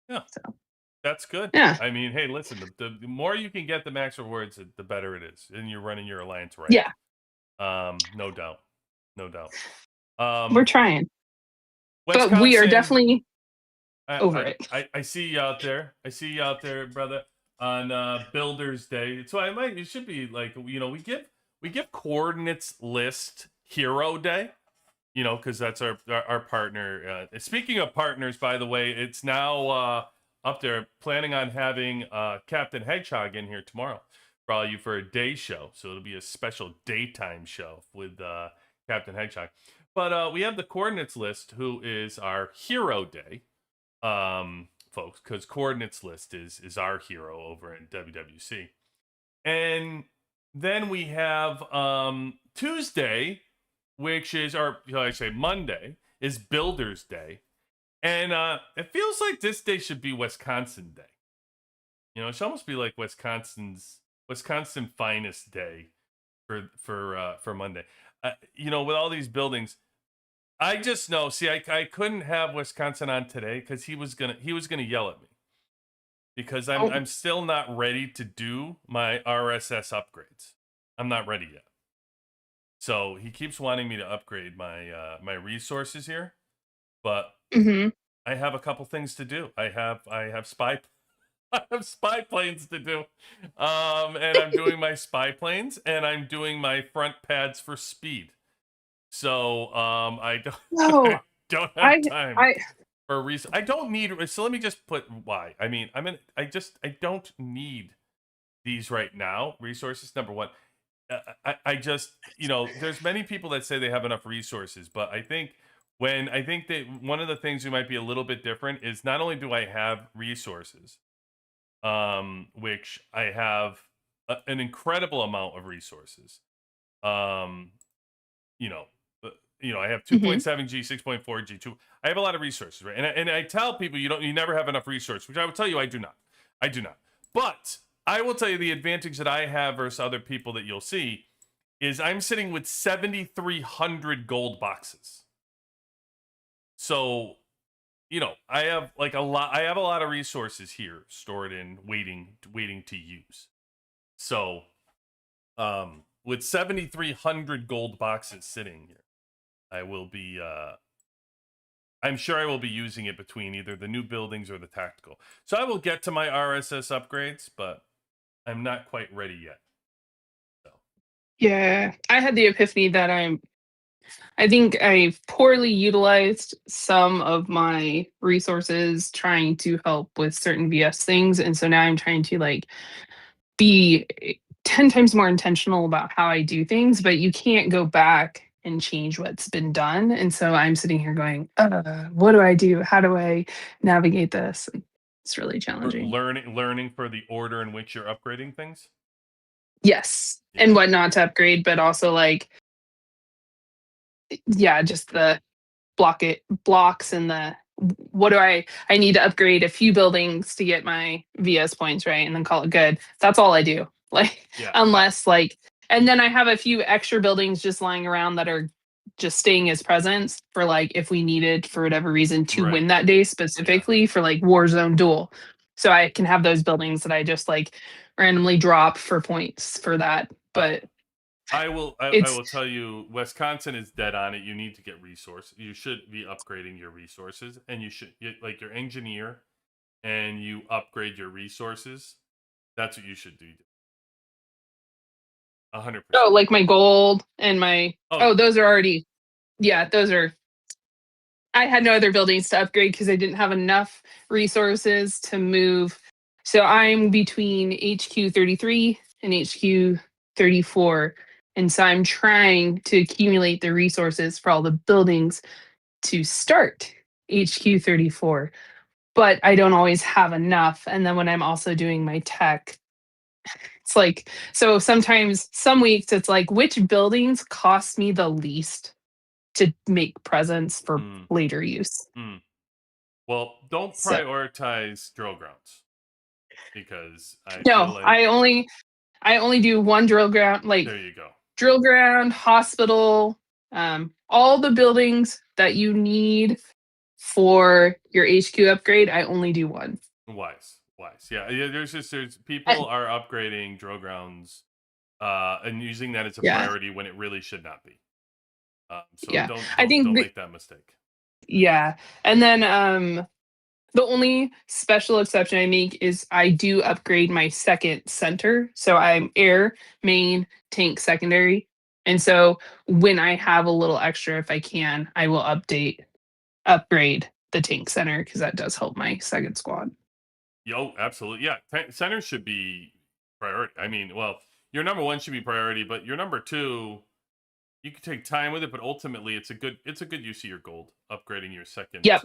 Yeah. So That's good. yeah. I mean, hey, listen, the more you can get the max rewards, the better it is. And you're running your alliance right. Yeah. No doubt. No doubt. We're trying. Wisconsin, But we are definitely over I, it. I see you out there. I see you out there, brother, on Builders Day. So it should be like, we give coordinates list Hero Day, because that's our partner. Speaking of partners, by the way, it's now up there, planning on having Captain Hedgehog in here tomorrow for all you for a day show. So it'll be a special daytime show with Captain Hedgehog. But we have the coordinates list, who is our Hero Day, folks, because coordinates list is our hero over in WWC. And then we have Tuesday, which is, or I say Monday, is Builders Day. And it feels like this day should be Wisconsin Day. It should almost be like Wisconsin finest day for Monday. With all these buildings, I just know. See, I couldn't have Wisconsin on today because he was gonna yell at me because I'm still not ready to do my RSS upgrades. I'm not ready yet. So he keeps wanting me to upgrade my resources here, but I have a couple things to do. I have spy planes to do, and I'm doing my spy planes, and I'm doing my front pads for speed. So I don't No, don't have time I for a reason. I don't need. So let me just put why. I mean, I don't need these right now. Resources, number one. I just, there's many people that say they have enough resources, but I think that one of the things we might be a little bit different is not only do I have resources, which I have an incredible amount of resources. You know, I have 2.7 G, 6.4 G, 2. I have a lot of resources, right? And I tell people you never have enough resources, which I will tell you I do not. But I will tell you the advantage that I have versus other people that you'll see is I'm sitting with 7,300 gold boxes. So, I have like a lot. I have a lot of resources here stored in waiting to use. So, with 7,300 gold boxes sitting here, I will be. I'm sure I will be using it between either the new buildings or the tactical. So I will get to my RSS upgrades, but I'm not quite ready yet. So. Yeah, I had the epiphany that I think I've poorly utilized some of my resources trying to help with certain VS things. And so now I'm trying to like be 10 times more intentional about how I do things, but you can't go back and change what's been done. And so I'm sitting here going, what do I do? How do I navigate this? And it's really challenging. Learning for the order in which you're upgrading things. Yes. Yeah. And what not to upgrade, but also like, yeah, just the blocks and the what do I need to upgrade a few buildings to get my VS points, right? And then call it good. That's all I do. Like unless like, and then I have a few extra buildings just lying around that are just staying as presents for like if we needed for whatever reason to win that day specifically for like Warzone duel. So I can have those buildings that I just like randomly drop for points for that. But I will tell you, Wisconsin is dead on it. You need to get resources. You should be upgrading your resources, and you should like your engineer and you upgrade your resources, that's what you should do. 100%. Oh, like my gold and my those are already those are I had no other buildings to upgrade because I didn't have enough resources to move. So I'm between HQ 33 and HQ 34. And so I'm trying to accumulate the resources for all the buildings to start HQ 34. But I don't always have enough. And then when I'm also doing my tech, it's like, so sometimes, some weeks, it's like, which buildings cost me the least to make presents for later use? Well, don't So, prioritize drill grounds because I feel no, like I only do one drill ground, like there you go. drill ground, hospital, all the buildings that you need for your HQ upgrade. I only do one. Wise. Yeah. There's people And- are upgrading drill grounds and using that as a yeah, priority when it really should not be. So yeah. don't I don't think don't the, make that mistake. yeah, and then the only special exception I make is I do upgrade my second center. So I'm air, main, tank, secondary. And so when I have a little extra, if I can, I will upgrade the tank center because that does help my second squad. Yo, absolutely. Yeah, center should be priority. I mean, well, your number one should be priority, but your number two, you can take time with it, but ultimately it's a good use of your gold, upgrading your second. Yep.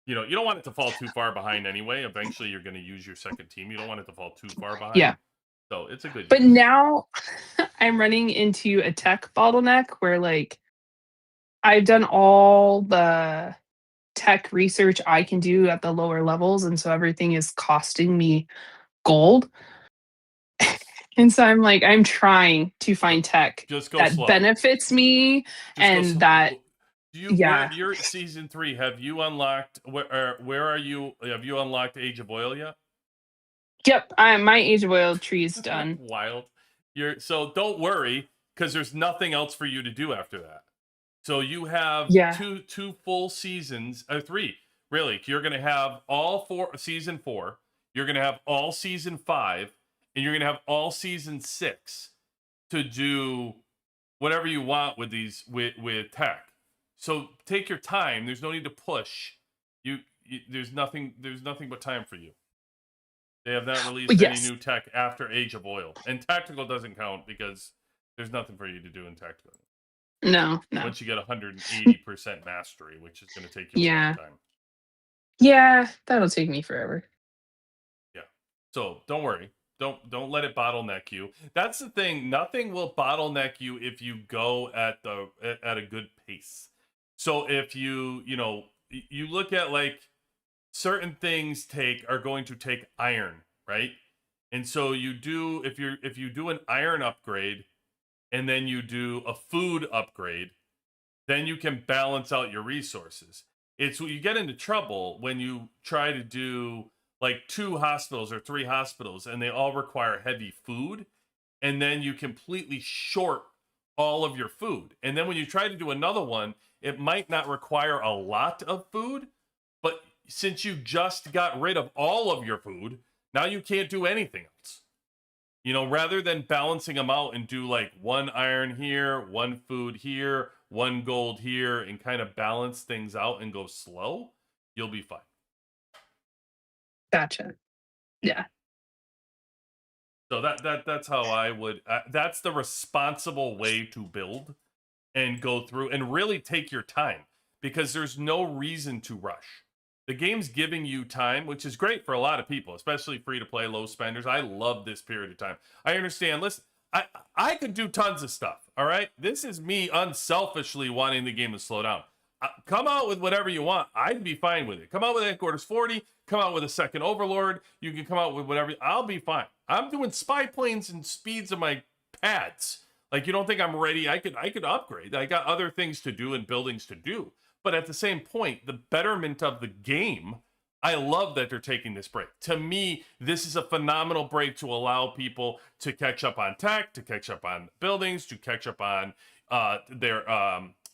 You don't want it to fall too far behind anyway. Eventually you're going to use your second team. You don't want it to fall too far behind. Yeah. So it's a good But use. now I'm running into a tech bottleneck where like I've done all the tech research I can do at the lower levels. And so everything is costing me gold. And so I'm like, I'm trying to find tech Just go that slow. benefits me and that, where yeah. you're season 3, have you unlocked where are you, have you unlocked Age of Oil yet? Yep, my Age of Oil tree is done. Wild. So don't worry because there's nothing else for you to do after that. So you have Yeah. two full seasons, or 3 really. You're going to have all season 4. You're going to have all season 5, and you're going to have all season 6 to do whatever you want with these with tech. So take your time. There's no need to push. There's nothing but time for you. They have not released any Yes. new tech after Age of Oil. And tactical doesn't count because there's nothing for you to do in tactical. No. Once you get 180% mastery, which is going to take you a long time. Yeah, that'll take me forever. Yeah. So don't worry. Don't let it bottleneck you. That's the thing. Nothing will bottleneck you if you go at a good pace. So if you look at like certain things are going to take iron, right? And so you do if you do an iron upgrade and then you do a food upgrade, then you can balance out your resources. It's you get into trouble when you try to do like 2 hospitals or 3 hospitals and they all require heavy food, and then you completely short all of your food. And then when you try to do another one, it might not require a lot of food, but since you just got rid of all of your food, now you can't do anything else. Rather than balancing them out and do like 1 iron here, 1 food here, 1 gold here, and kind of balance things out and go slow, you'll be fine. Gotcha. Yeah. So that's how I would. That's the responsible way to build and go through and really take your time because there's no reason to rush. The game's giving you time, which is great for a lot of people, especially free to play, low spenders. I love this period of time. I understand. Listen, I could do tons of stuff. All right. This is me unselfishly wanting the game to slow down. Come out with whatever you want. I'd be fine with it. Come out with Headquarters 40. Come out with a second Overlord. You can come out with whatever. I'll be fine. I'm doing spy planes and speeds of my pads. Like, you don't think I'm ready? I could upgrade. I got other things to do and buildings to do. But at the same point, the betterment of the game, I love that they're taking this break. To me, this is a phenomenal break to allow people to catch up on tech, to catch up on buildings, to catch up on their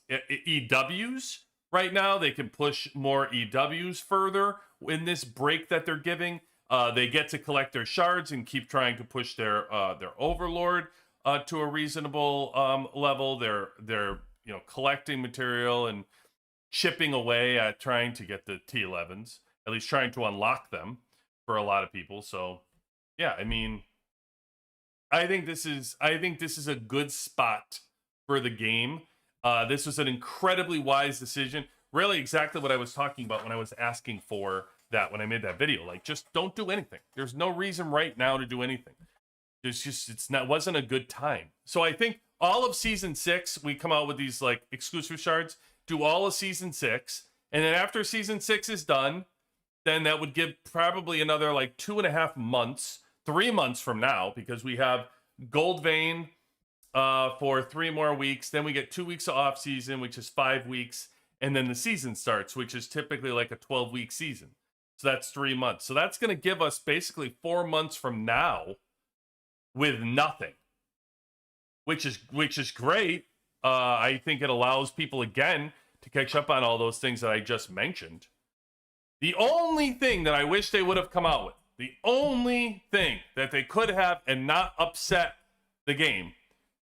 EWs. Right now, they can push more EWs further in this break that they're giving, they get to collect their shards and keep trying to push their overlord to a reasonable level. They're collecting material and chipping away at trying to get the T11s, at least trying to unlock them for a lot of people. So yeah, I mean, I think this is a good spot for the game. This was an incredibly wise decision. Really exactly what I was talking about when I was asking for that when I made that video. Like, just don't do anything. There's no reason right now to do anything. Wasn't a good time. So I think all of season 6, we come out with these like exclusive shards, do all of season 6, and then after season 6 is done, then that would give probably another like 2.5 months, 3 months from now, because we have Gold Vein for 3 more weeks. Then we get 2 weeks of off season, which is 5 weeks. And then the season starts, which is typically like a 12-week season. So that's 3 months. So that's going to give us basically 4 months from now with nothing, which is great. I think it allows people again to catch up on all those things that I just mentioned. The only thing that I wish they would have come out with, the only thing that they could have and not upset the game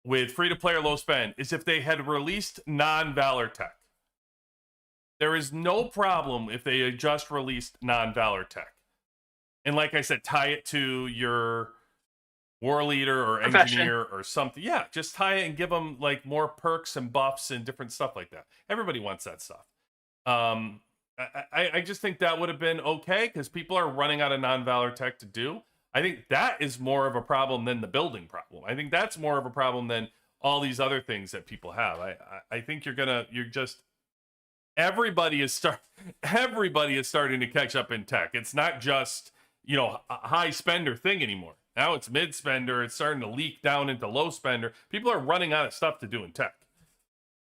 with free-to-play or low spend, is if they had released non-Valor tech. There is no problem if they had just released non-Valor tech. And like I said, tie it to your war leader or engineer or something. Yeah, just tie it and give them like more perks and buffs and different stuff like that. Everybody wants that stuff. I just think that would have been okay, because people are running out of non-Valor tech to do. I think that is more of a problem than the building problem. I think that's more of a problem than all these other things that people have. I think everybody is starting to catch up in tech. It's not just, a high spender thing anymore. Now it's mid spender. It's starting to leak down into low spender. People are running out of stuff to do in tech.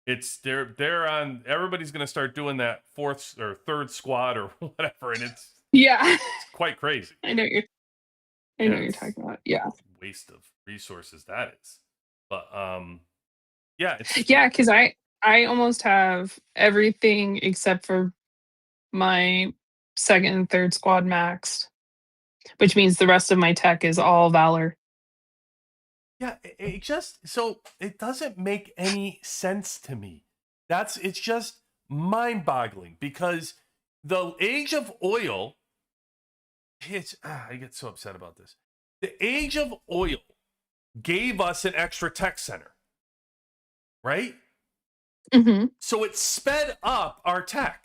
Everybody's going to start doing that 4th or 3rd squad or whatever, and it's quite crazy. I know what you're talking about. Yeah. Waste of resources that is. But yeah, because I almost have everything except for my 2nd and 3rd squad maxed, which means the rest of my tech is all Valor. Yeah, it doesn't make any sense to me. It's just mind-boggling, because the Age of Oil, I get so upset about this. The Age of Oil gave us an extra tech center, right? Mm-hmm. So it sped up our tech.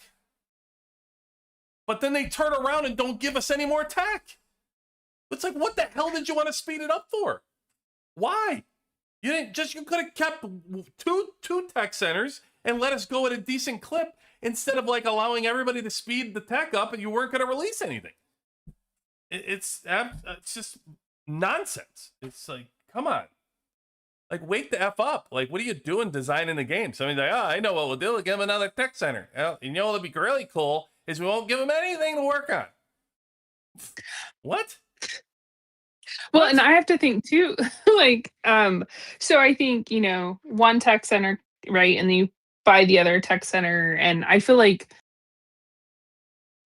But then they turn around and don't give us any more tech. It's like, what the hell did you want to speed it up for? Why? You could have kept two tech centers and let us go at a decent clip, instead of like allowing everybody to speed the tech up, and you weren't going to release anything. It's just nonsense. It's like, come on. Like, wake the F up. Like, what are you doing designing the game? Somebody's like, I know what we'll do. We'll give them another tech center. What'll be really cool is we won't give them anything to work on. What? Well, and I have to think too, like, so I think, one tech center, right? And then you buy the other tech center. And I feel like,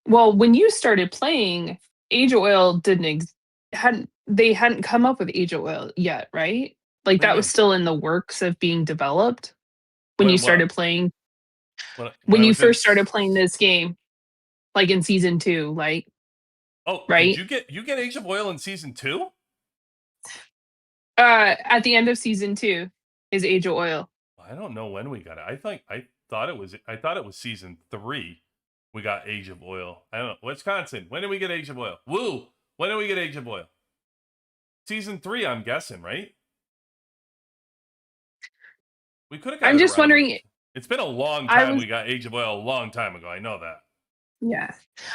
well, when you started playing, Age of Oil hadn't come up with Age of Oil yet, right? Like, that was still in the works of being developed when you started playing. When you first started playing this game, like in season 2, like. Oh, right? Did you get Age of Oil in season 2? At the end of season 2 is Age of Oil. I don't know when we got it. I thought it was season 3. We got Age of Oil. I don't know. Wisconsin. When did we get Age of Oil? Woo! When did we get Age of Oil? Season 3, I'm guessing, right? We could have got. I'm just wondering. It's been a long time. We got Age of Oil a long time ago. I know that. Yeah,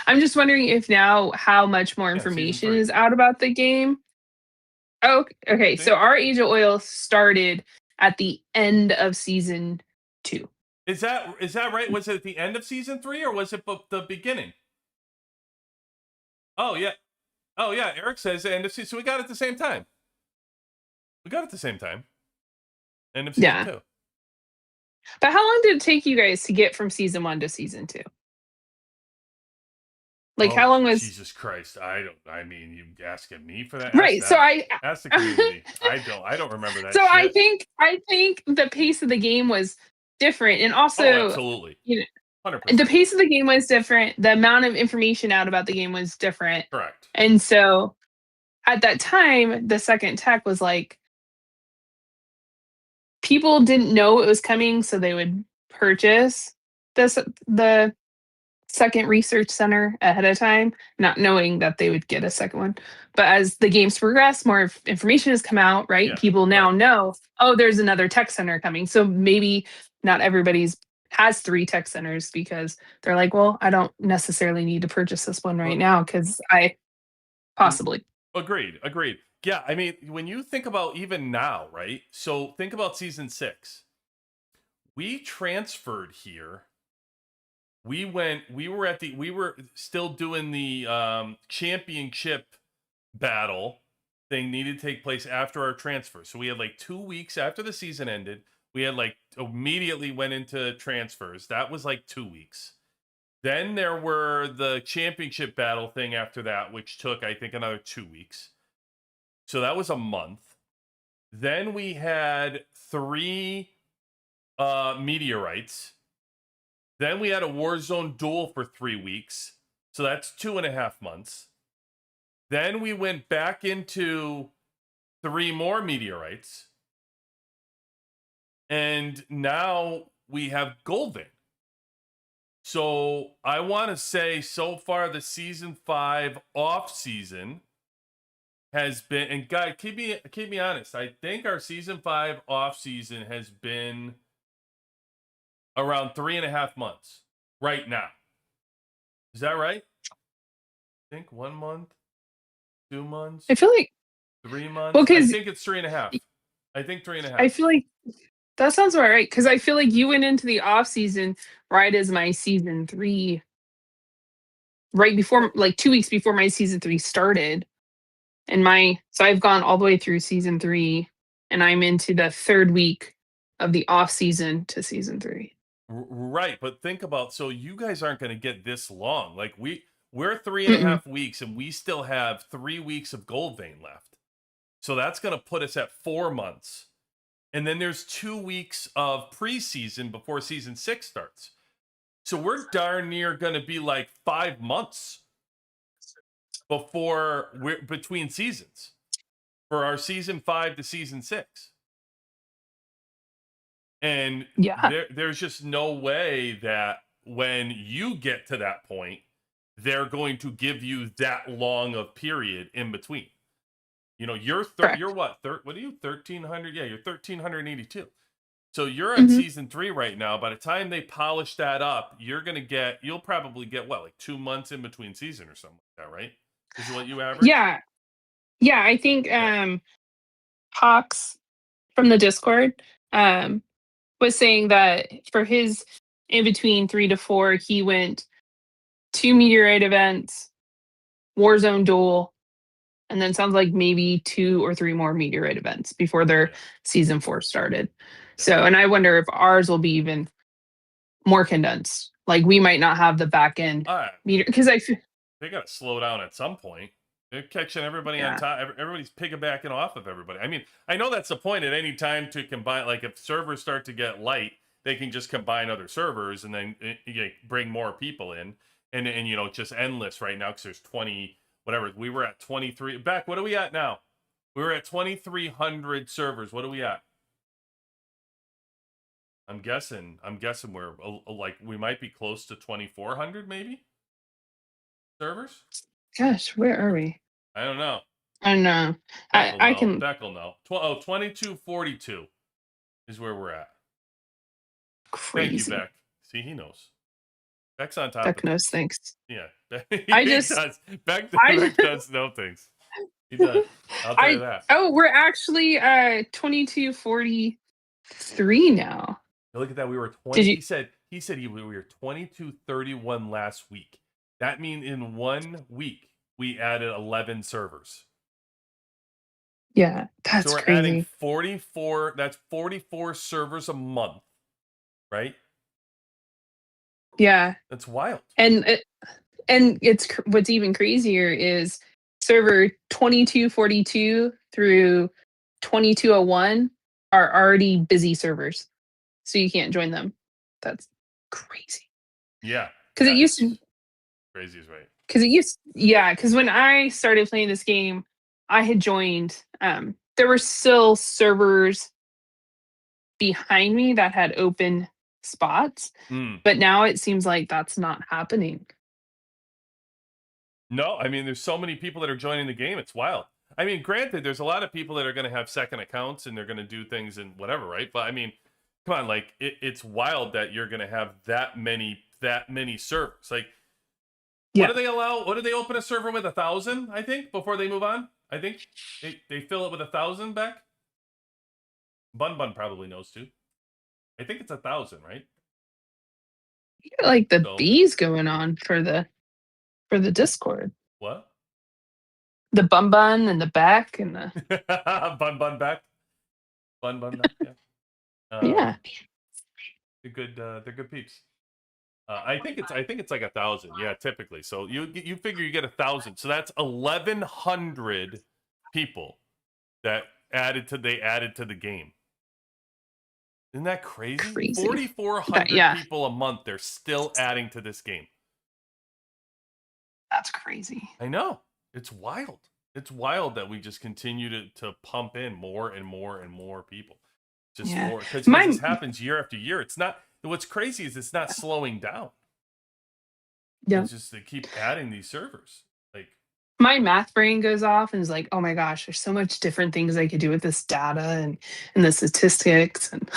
I'm just wondering if now how much more information is out about the game. Oh, okay. So our Age of Oil started at the end of season 2. Is that right? Was it at the end of season 3, or was it the beginning? Oh yeah, Eric says the end of season. So we got it at the same time. End of season 2. But how long did it take you guys to get from season 1 to season 2? Like, how long was Jesus Christ? I mean, you asking me for that? right? So Ask the community. I don't remember that so shit. I think the pace of the game was different, and Oh, also, absolutely. you know, 100%. the pace of the game was different. The amount of information out about the game was different. Correct. And so at that time, the second tech was like, people didn't know it was coming, so they would purchase the second research center ahead of time, not knowing that they would get a second one. But as the games progress, more information has come out, right? Yeah, People now right. know, oh, there's another tech center coming. So maybe not everybody's has 3 tech centers because they're like, well, I don't necessarily need to purchase this one right Well, now because I possibly. Agreed. Yeah, I mean, when you think about even now, right? So think about season 6. We transferred here. We were still doing the championship battle thing needed to take place after our transfer. So we had like 2 weeks after the season ended. We had like immediately went into transfers. That was like 2 weeks. Then there were the championship battle thing after that, which took, I think, another 2 weeks. So that was a month. Then we had 3 meteorites. Then we had a Warzone duel for 3 weeks. So that's 2.5 months. Then we went back into 3 more meteorites. And now we have Golden. So I want to say so far the season 5 off season has been, and guys, keep me honest. I think our season 5 off season has been around 3.5 months right now. Is that right? I think 1 month, 2 months, I feel like 3 months. well, I because think it's 3.5. I think 3.5. I feel like that sounds about right. Because I feel like you went into the off season right as my season 3, right before, like 2 weeks before my season 3 started. And so I've gone all the way through season 3, and I'm into the 3rd week of the off season to season 3. Right, but think about, so you guys aren't going to get this long. Like we're three and a Mm-mm. half weeks, and we still have 3 weeks of Gold Vein left. So that's going to put us at 4 months. And then there's 2 weeks of preseason before season 6 starts. So we're darn near going to be like 5 months before we're between seasons for our season 5 to season 6. And Yeah, there's just no way that when you get to that point, they're going to give you that long of period in between. You know, you're correct. what? What are you? 1300? Yeah, you're 1382. So you're at Hmm. season 3 right now. By the time they polish that up, you'll probably get what, like 2 months in between season or something like that, right? Is what you average? Yeah, yeah. I think Yeah. Hawks from the Discord was saying that for his in between 3 to 4, he went 2 meteorite events, Warzone duel, and then sounds like maybe 2 or 3 more meteorite events before their Yeah. season 4 started. Yeah. So, and I wonder if ours will be even more condensed. Like we might not have the back end All right. meter because I feel They got to slow down at some point. They're catching everybody on yeah. top. Everybody's piggybacking off of everybody. I mean, I know that's the point at any time to combine. Like if servers start to get light, they can just combine other servers and then bring more people in, and just endless right now because there's 20 whatever. We were at 23. Beck, what are we at now? We were at 2,300 servers. What are we at? I'm guessing we're like we might be close to 2,400 maybe servers. Gosh, where are we? I don't know. I don't know. Beck will I know. can Beck will know. 2242 is where we're at. Thank you, crazy. Beck. See, he knows. Beck's on top Tech of knows things. things. Yeah, I he just does. Beck I does know things. He does. I'll tell you that. we're actually 2243 now. Look at that. We were 20. Did you We were 2231 last week. That means in 1 week we added 11 servers. yeah, So that's we're adding crazy. 44. That's 44 servers a month, right? Yeah. That's wild. And And what's even crazier is server 2242 through 2201 are already busy servers, so you can't join them. That's crazy. Yeah. Because Yeah, it used to. crazy is right. Because when I started playing this game, I had joined. There were still servers behind me that had open spots, Mm. but now it seems like that's not happening. No, I mean, there's so many people that are joining the game. It's wild. I mean, granted, there's a lot of people that are going to have second accounts and they're going to do things and whatever, right? But I mean, come on, like it's wild that you're going to have that many servers. Like, what Yeah. do they allow? What do they open a server with? 1,000, I think, before they move on. I think they fill it with 1,000 back. Bun probably knows too. I think it's 1,000, right? You got, like the So bees going on for the Discord. what? The bun and the back and the Bun back. Bun back. Yeah. yeah. They're good. They're good peeps. I think it's like 1,000. Yeah, typically. So you figure you get 1,000. So that's 1,100 people that added to the game. Isn't that crazy? Crazy. 4,400 Yeah. people a month. They're still adding to this game. That's crazy. I know. It's wild. It's wild that we just continue to pump in more and more and more people. Just Yeah. more because this happens year after year. It's not. What's crazy is it's not slowing down. Yeah. It's just they keep adding these servers. Like My math brain goes off and is like, oh my gosh, there's so much different things I could do with this data and the statistics and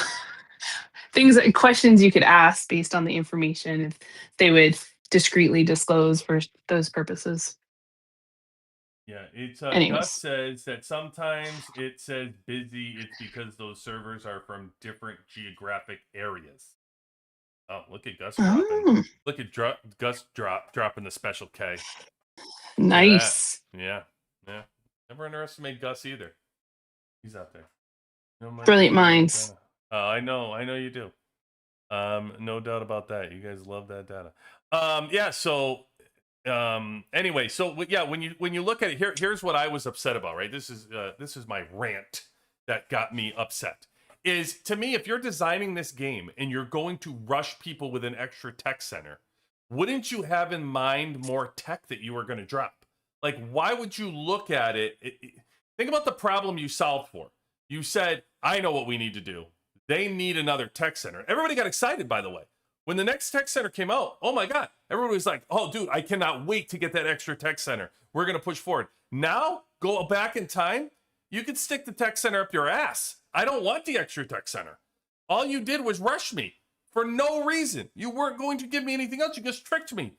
questions you could ask based on the information if they would discreetly disclose for those purposes. yeah, it's Gus Anyways. says that sometimes it says busy. It's because those servers are from different geographic areas. Oh, look at Gus dropping. Oh, Look at Gus dropping the special K. nice. Yeah. Never underestimate Gus either. He's out there. Brilliant minds. I know you do. No doubt about that. You guys love that data. Yeah. So, anyway, so yeah, when you look at it, here's what I was upset about. Right. This is my rant that got me upset. Is to me, if you're designing this game and you're going to rush people with an extra tech center, wouldn't you have in mind more tech that you were going to drop? Like, why would you look at it? Think about the problem you solved for. You said, I know what we need to do. They need another tech center. Everybody got excited, by the way. When the next tech center came out, oh my God, everybody was like, oh, dude, I cannot wait to get that extra tech center. We're going to push forward. Now, go back in time. You could stick the tech center up your ass. I don't want the extra tech center. All you did was rush me for no reason. You weren't going to give me anything else. You just tricked me.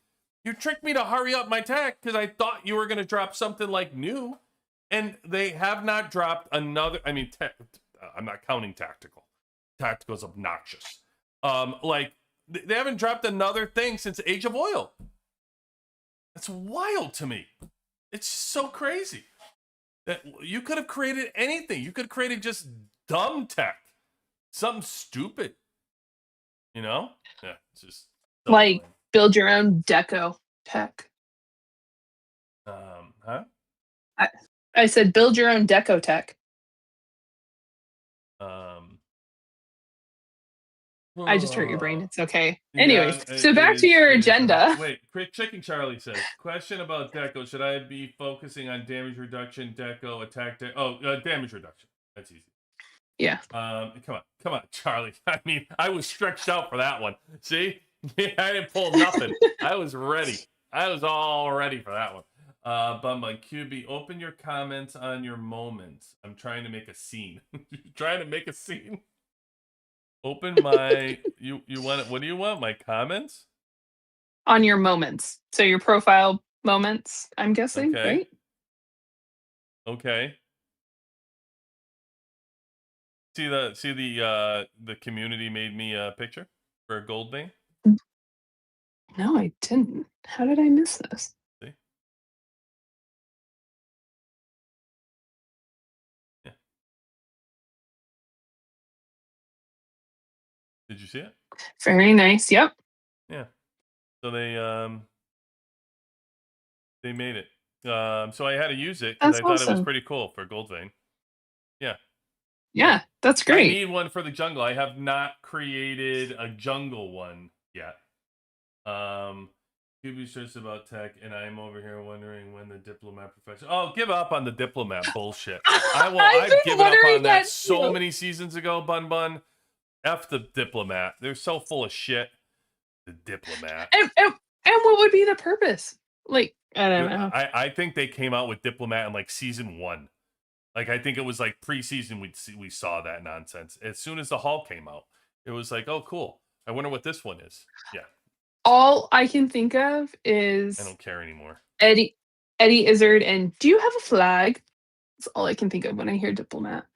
You tricked me to hurry up my tech because I thought you were going to drop something like new. And they have not dropped another. I mean, I'm not counting tactical. Tactical's obnoxious. Like, they haven't dropped another thing since Age of Oil. That's wild to me. It's so crazy. That you could have created anything. You could have created just dumb tech. Something stupid. You know? Yeah, it's just so Like, annoying. build your own deco tech. Huh? I said build your own deco tech. I just hurt your brain. It's okay. Anyways, so back to your agenda. Wait, quick checking. Charlie says, question about deco. Should I be focusing on damage reduction, deco, attack damage reduction. That's easy. Yeah. Come on, Charlie. I mean, I was stretched out for that one. See? I didn't pull nothing. I was ready. I was all ready for that one. Bumba, QB, open your comments on your moments. I'm trying to make a scene. Trying to make a scene? Open my you want it? What do you want? My comments? On your moments. So your profile moments, I'm guessing, Okay. right? Okay. See the community made me a picture for a gold vein? No, I didn't. How did I miss this? See? Yeah. Did you see it? Very nice. Yep. Yeah. So they They made it. So I had to use it because That's I thought it was awesome. pretty cool for Gold Vein. Yeah. Yeah, that's I great. need one for the jungle. I have not created a jungle one yet. QB stressed about tech, and I'm over here wondering when the diplomat profession. Oh, give up on the diplomat bullshit. I've I've been given up wondering on that that so too. many seasons ago, Bun Bun. F the diplomat. They're so full of shit. The diplomat. And what would be the purpose? Like, I don't Dude, know. I think they came out with diplomat in like season 1. Like I think it was like preseason we saw that nonsense. As soon as the Hall came out, it was like, oh cool. I wonder what this one is. Yeah, All I can think of I is don't care anymore. Eddie Izzard and do you have a flag? That's all I can think of when I hear diplomat.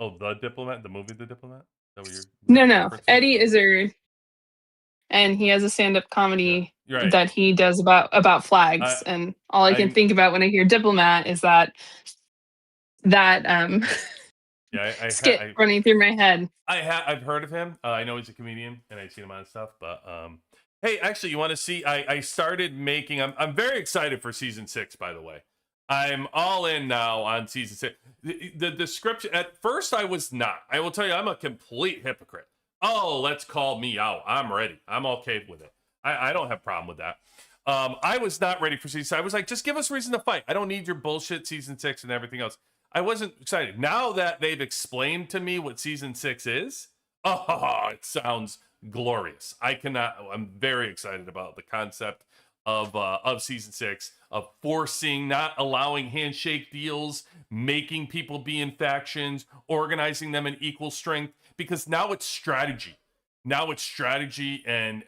Oh, the diplomat, the movie, The Diplomat. Is that what you're No, referencing? Eddie Oh, Izzard, and he has a stand-up yeah, comedy you're right. that he does about I flags, and all I can I think about when I hear diplomat is that yeah skit running through my head. I've heard of him. I know he's a comedian, and I've seen him on stuff. But hey, actually, you want to see? I started making. I'm very excited for season 6. By the way, I'm all in now on season 6. The description. At first, I was not. I will tell you, I'm a complete hypocrite. Oh, let's call me out. I'm ready. I'm okay with it. I don't have a problem with that. I was not ready for season 6. I was like, just give us reason to fight. I don't need your bullshit season 6 and everything else. I wasn't excited. Now that they've explained to me what season 6 is, oh, it sounds glorious. I'm very excited about the concept of season 6, of forcing, not allowing handshake deals, making people be in factions, organizing them in equal strength, because now it's strategy. Now it's strategy and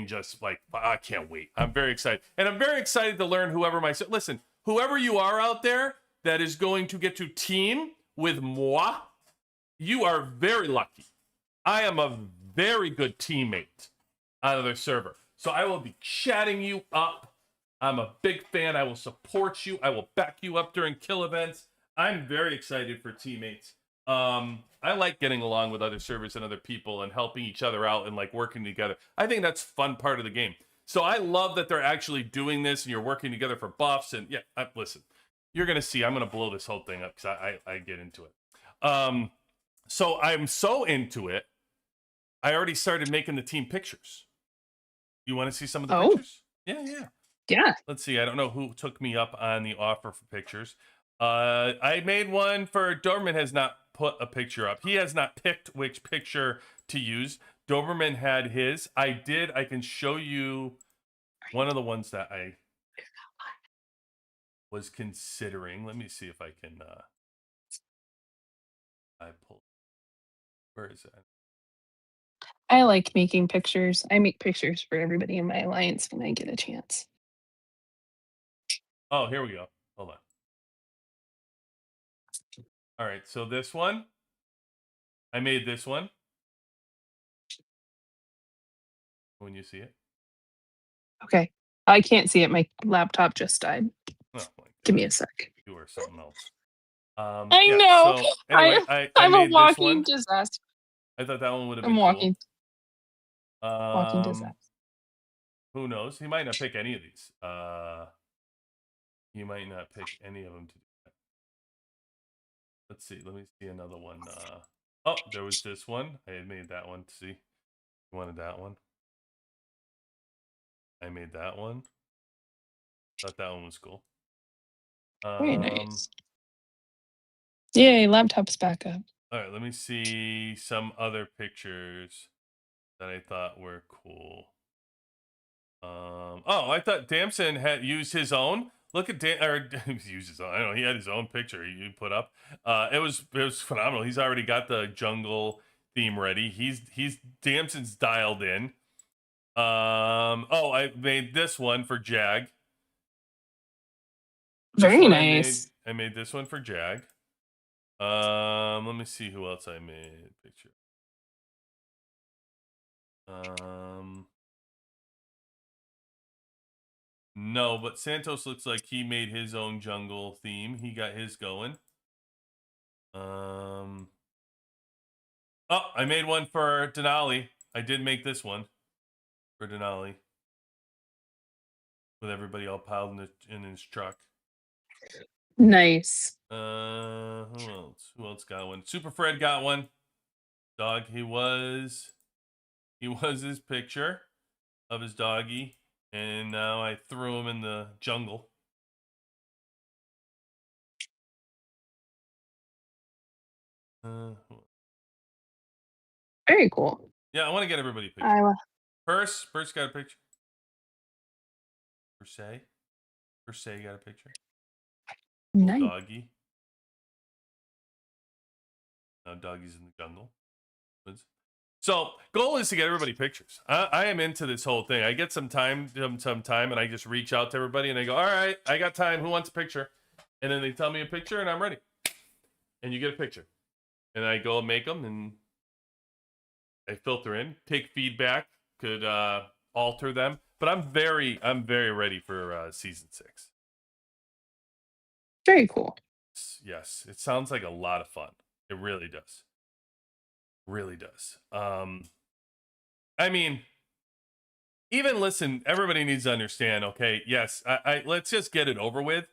just like I can't wait. I'm very excited. And I'm very excited to learn listen, whoever you are out there that is going to get to team with moi, you are very lucky. I am a very good teammate on the server. So I will be chatting you up. I'm a big fan. I will support you. I will back you up during kill events. I'm very excited for teammates. I like getting along with other servers and other people and helping each other out and like working together. I think that's fun part of the game. So I love that they're actually doing this and you're working together for buffs. And yeah, listen, you're gonna see. I'm gonna blow this whole thing up because I get into it. So I'm so into it. I already started making the team pictures. You want to see some of the Oh, pictures? Yeah. yeah. Let's see. I don't know who took me up on the offer for pictures. I made one for Doberman has not put a picture up. He has not picked which picture to use. Doberman had his. I did. I can show you one of the ones that I was considering. Let me see if I can. I pull. Where is it? I like making pictures. I make pictures for everybody in my alliance when I get a chance. Oh, here we go. Hold on. All right. So this one, I made this one. When you see it. Okay. I can't see it. My laptop just died. Oh my Give God. me a sec. You are something else. I Yeah. know. So anyway, I I'm a made this walking one. disaster. I thought that one would have I'm been cool. walking disaster. Who knows? He might not pick any of these. He might not pick any of them to do that. Let's see. Let me see another one. Oh, there was this one. I had made that one. See, you wanted that one. I made that one. Thought that one was cool. Very nice. Yay, laptop's back up. All right, let me see some other pictures that I thought were cool. Oh, I thought Damson had used his own. Look at used his own. I don't know. He had his own picture he put up. It was phenomenal. He's already got the jungle theme ready. He's Damson's dialed in. Oh, I made this one for Jag. Very nice. I made this one for Jag. Let me see who else I made picture. No, but Santos looks like he made his own jungle theme. He got his going. Oh, I made one for Denali. I did make this one for Denali with everybody all piled in his truck. Nice. Who else? Who else got one? Super Fred got one. Dog. He was his picture of his doggy, and now I threw him in the jungle. Very cool. Yeah, I want to get everybody a picture. Purse got a picture. Per se got a picture. Nice. Little doggy. Now doggy's in the jungle. So goal is to get everybody pictures. I am into this whole thing. I get some time, and I just reach out to everybody and I go, all right, I got time. Who wants a picture? And then they tell me a picture and I'm ready. And you get a picture. And I go and make them and I filter in, take feedback, could alter them. But I'm very ready for season 6. Very cool. Yes, it sounds like a lot of fun. It really does. Really does. I mean, even listen, everybody needs to understand, okay, yes, I let's just get it over with.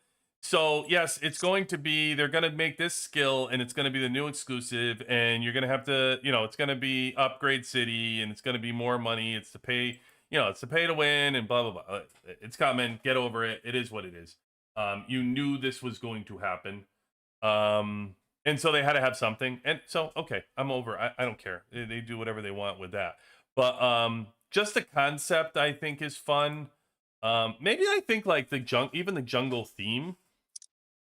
So yes, it's going to be, they're going to make this skill and it's going to be the new exclusive and you're going to have to, it's going to be upgrade city and it's going to be more money. It's to pay, it's to pay to win and blah, blah, blah. It's coming. Get over it. It is what it is. You knew this was going to happen. And so they had to have something. And so, okay, I'm over. I don't care. They do whatever they want with that. But just the concept, I think, is fun. Maybe I think like even the jungle theme,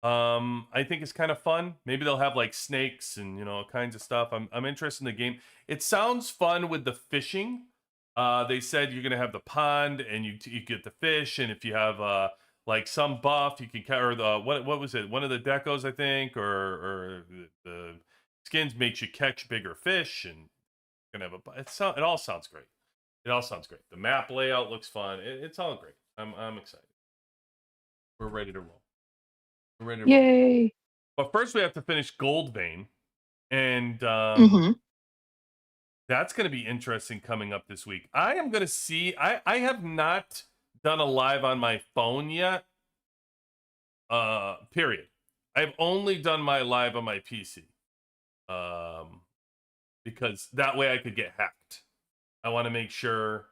I think is kind of fun. Maybe they'll have like snakes and, all kinds of stuff. I'm interested in the game. It sounds fun with the fishing. They said you're going to have the pond and you get the fish. And if you have like some buff, you can carry the what was it? One of the decos, I think, or the skins makes you catch bigger fish, and you're gonna have it all sounds great. It all sounds great. The map layout looks fun. It's all great. I'm excited. We're ready to roll. We're ready to roll. Yay! But first, we have to finish Gold Vein, and that's going to be interesting coming up this week. I am going to see. I have not done a live on my phone yet. Period. I've only done my live on my PC. Because that way I could get hacked. I want to make sure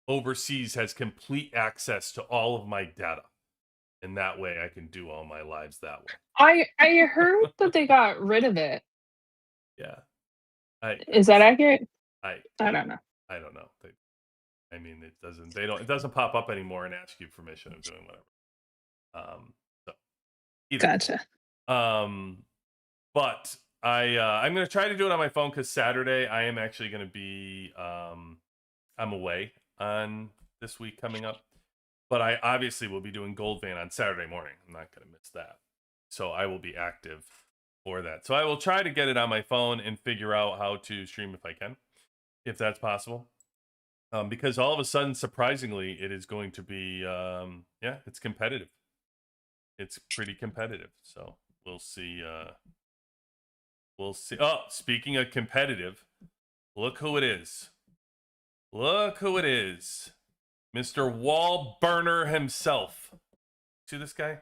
overseas has complete access to all of my data. And that way I can do all my lives that way. I heard that they got rid of it. Yeah. Is that accurate? I don't know. I don't know. It doesn't pop up anymore and ask you permission of doing whatever. So either. Gotcha. But I'm gonna try to do it on my phone because Saturday I am actually gonna be I'm away on this week coming up. But I obviously will be doing Gold Vein on Saturday morning. I'm not gonna miss that. So I will be active for that. So I will try to get it on my phone and figure out how to stream if I can, if that's possible. Because all of a sudden, surprisingly, it is going to be, it's competitive. It's pretty competitive. So we'll see. We'll see. Oh, speaking of competitive, look who it is. Look who it is. Mr. Wall Burner himself. See this guy?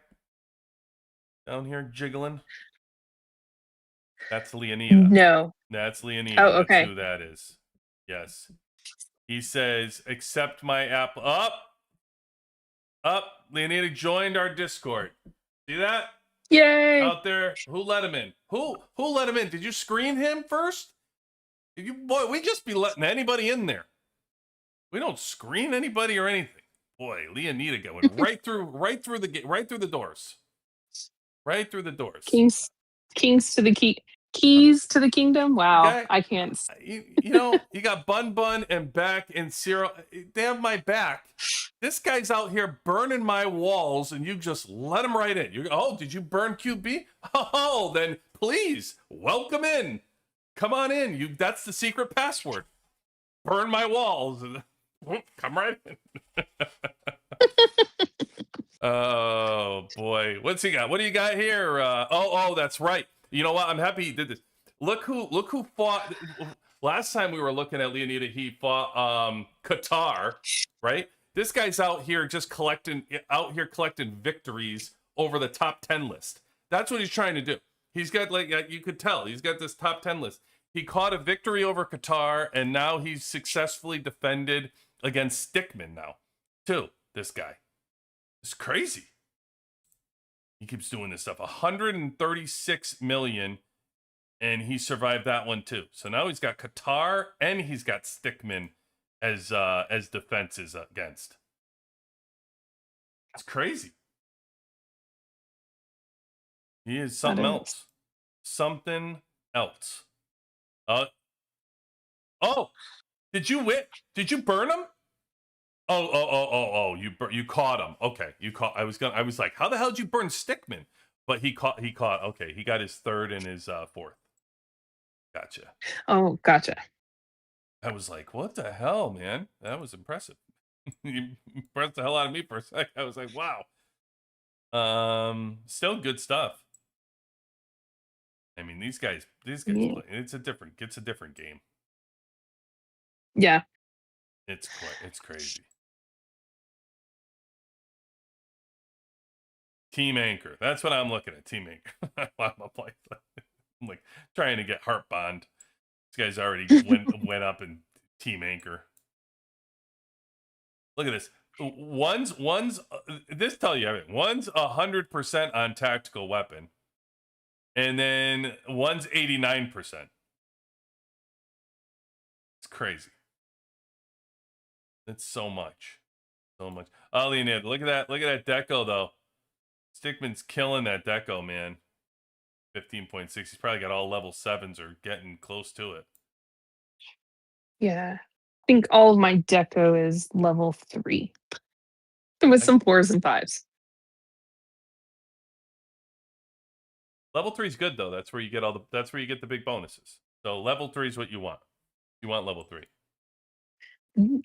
Down here jiggling? That's Leonita. No. That's Leonita. Oh, okay. That's who that is. Yes. He says, accept my app. Up. Leonita joined our Discord. See that? Yay! Out there. Who let him in? Who let him in? Did you screen him first? Boy, we just be letting anybody in there. We don't screen anybody or anything. Boy, Leonita going right through the doors. Right through the doors. Kings to the key. Keys to the kingdom. Wow, Okay. I can't. You got Bun and Beck and Cyril. They have my back. This guy's out here burning my walls, and you just let him right in. Did you burn QB? Oh, then please welcome in. Come on in. That's the secret password. Burn my walls and come right in. Oh boy, what's he got? What do you got here? That's right. You know what? I'm happy he did this. Look who fought. Last time we were looking at Leonita, he fought Qatar, right? This guy's out here collecting victories over the top 10 list. That's what he's trying to do. He's got you could tell he's got this top 10 list. He caught a victory over Qatar, and now he's successfully defended against Stickman now, too. This guy. It's crazy. He keeps doing this stuff. 136 million, and he survived that one too. So now he's got Qatar and he's got Stickman as defenses against. It's crazy. He is something else. Something else. Oh, did you win? Did you burn him? Oh! You caught him. Okay, you caught. I was like, how the hell did you burn Stickman? But he caught. Okay, he got his third and his fourth. Gotcha. Oh, gotcha. I was like, what the hell, man? That was impressive. You impressed the hell out of me for a sec. I was like, wow. Still good stuff. I mean, these guys Yeah. play. It's a different game. Yeah. It's crazy. Team Anchor. That's what I'm looking at. Team Anchor. I'm like trying to get Heart Bond. This guy's already went up in Team Anchor. Look at this. One's this tell you everything. One's 100% on tactical weapon, and then one's 89%. It's crazy. It's so much. Oh, Leonita, look at that. Look at that deco, though. Stickman's killing that deco, man. 15.6. He's probably got all level 7s or getting close to it. Yeah. I think all of my deco is level 3. With some 4s and 5s. Level 3 is good, though. That's where you get the big bonuses. So level 3 is what you want. You want level 3. Mm.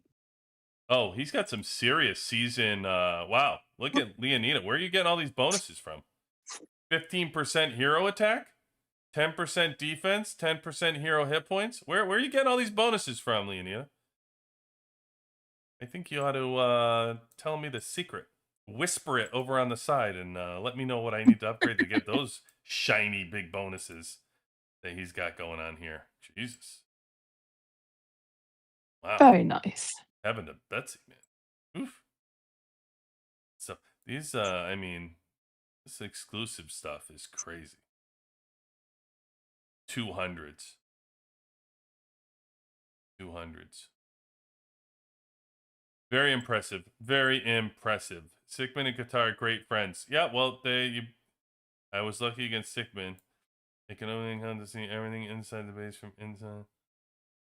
Oh, he's got some serious season. Wow. Look at Leonita. Where are you getting all these bonuses from? 15% hero attack, 10% defense, 10% hero hit points. Where are you getting all these bonuses from, Leonita? I think you ought to tell me the secret. Whisper it over on the side and let me know what I need to upgrade to get those shiny big bonuses that he's got going on here. Jesus. Wow. Very nice. Heaven to Betsy, man. Oof. So these, I mean, this exclusive stuff is crazy. 200s. Very impressive. Very impressive. Stickman and Qatar, great friends. Yeah, well, I was lucky against Stickman. They can only come to see everything inside the base from inside.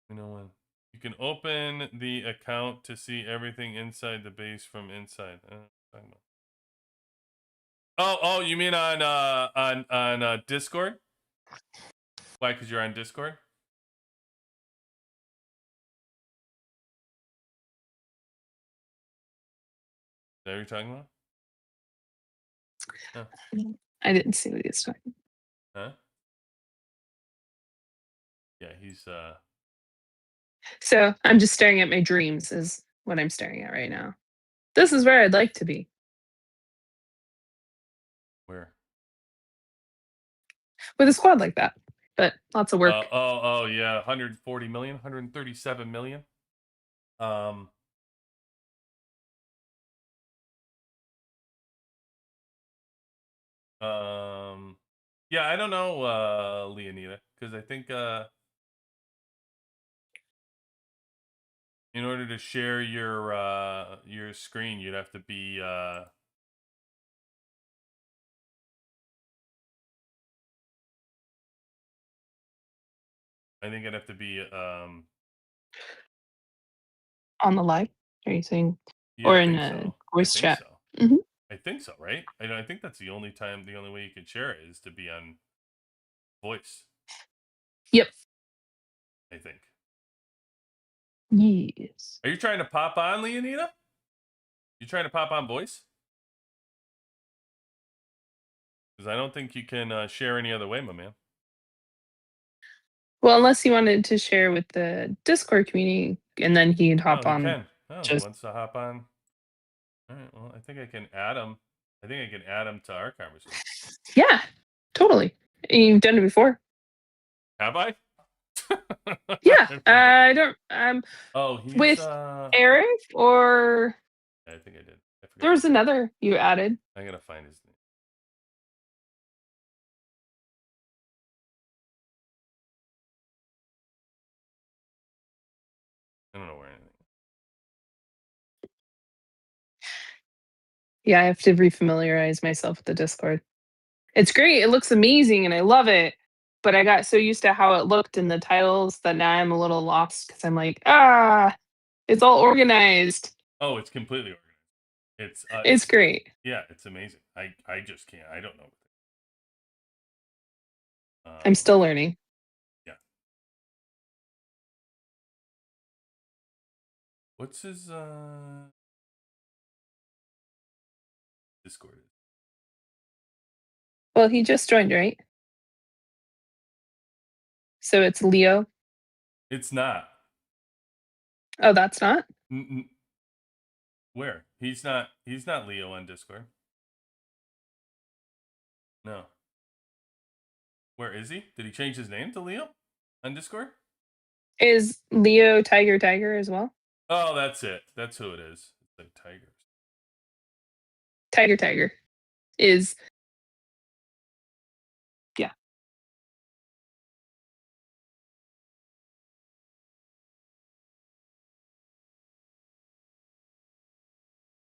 You know what? You can open the account to see everything inside the base from inside. Oh, you mean on Discord? Why? Because you're on Discord? Is that what you're talking about? Huh? I didn't see what he was talking. Huh? Yeah, he's So I'm just staring at my dreams is what I'm staring at right now. This is where I'd like to be. Where? With a squad like that. But lots of work. Oh yeah, 140 million, 137 million. Yeah, I don't know, Leonita, because I think in order to share your screen, you'd have to be I think it'd have to be On the live? Are you saying? yeah, Or I in think a so. voice I chat? think so. Mhm. I think so, right? I think that's the only way you can share it is to be on voice. Yep. I think. Yes. Are you trying to pop on, Leonita? You trying to pop on voice? Because I don't think you can share any other way, my man. Well, unless you wanted to share with the Discord community, and then he'd hop he on. can. Oh, he just wants to hop on. All right. Well, I think I can add them. I think I can add them to our conversation. Yeah, totally. You've done it before. Have I? Yeah. I I don't. Oh, he's With Eric, or I think I did. I forgot. there was another you added. I gotta find his name. I don't know where anything. Yeah, I have to refamiliarize myself with the Discord. It's great. It looks amazing, and I love it. But I got so used to how it looked in the titles that now I'm a little lost because I'm like, it's all organized. Oh, it's completely organized. It's great. Yeah, it's amazing. I just can't. I don't know. I'm still learning. Yeah. What's his Discord? Well, he just joined, right? So it's Leo. It's not. Oh, that's not? Where? He's not Leo on Discord. No. Where is he? Did he change his name to Leo on Discord? Is Leo Tiger as well? Oh, that's it. That's who it is. It's like Tigers. Tiger is, yeah.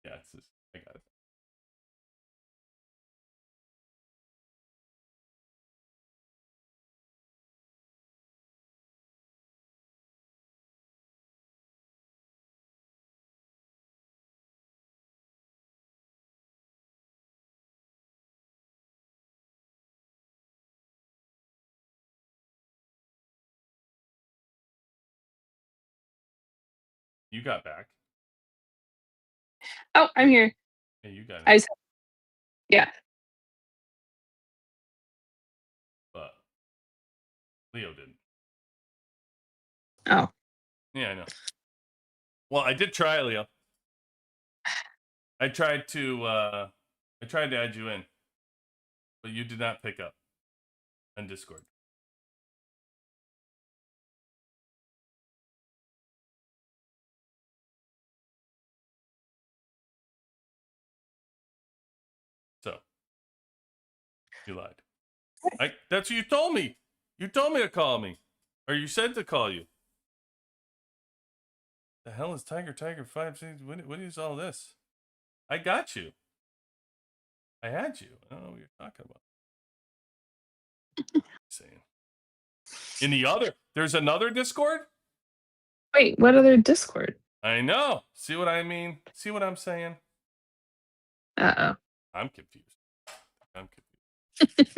Yeah, it's just, I got it. You got back. Oh, I'm here. Yeah, you got it. Yeah. But Leo didn't. Oh. Yeah, I know. Well, I did try, Leo. I tried to add you in, but you did not pick up on Discord. So you lied. That's what you told me. You told me to call me. Or you said to call you. The hell is Tiger 5? What is all this? I got you. I had you. I don't know what you're talking about. Saying. There's another Discord? Wait, what other Discord? I know. See what I mean? See what I'm saying? Uh-oh. I'm confused.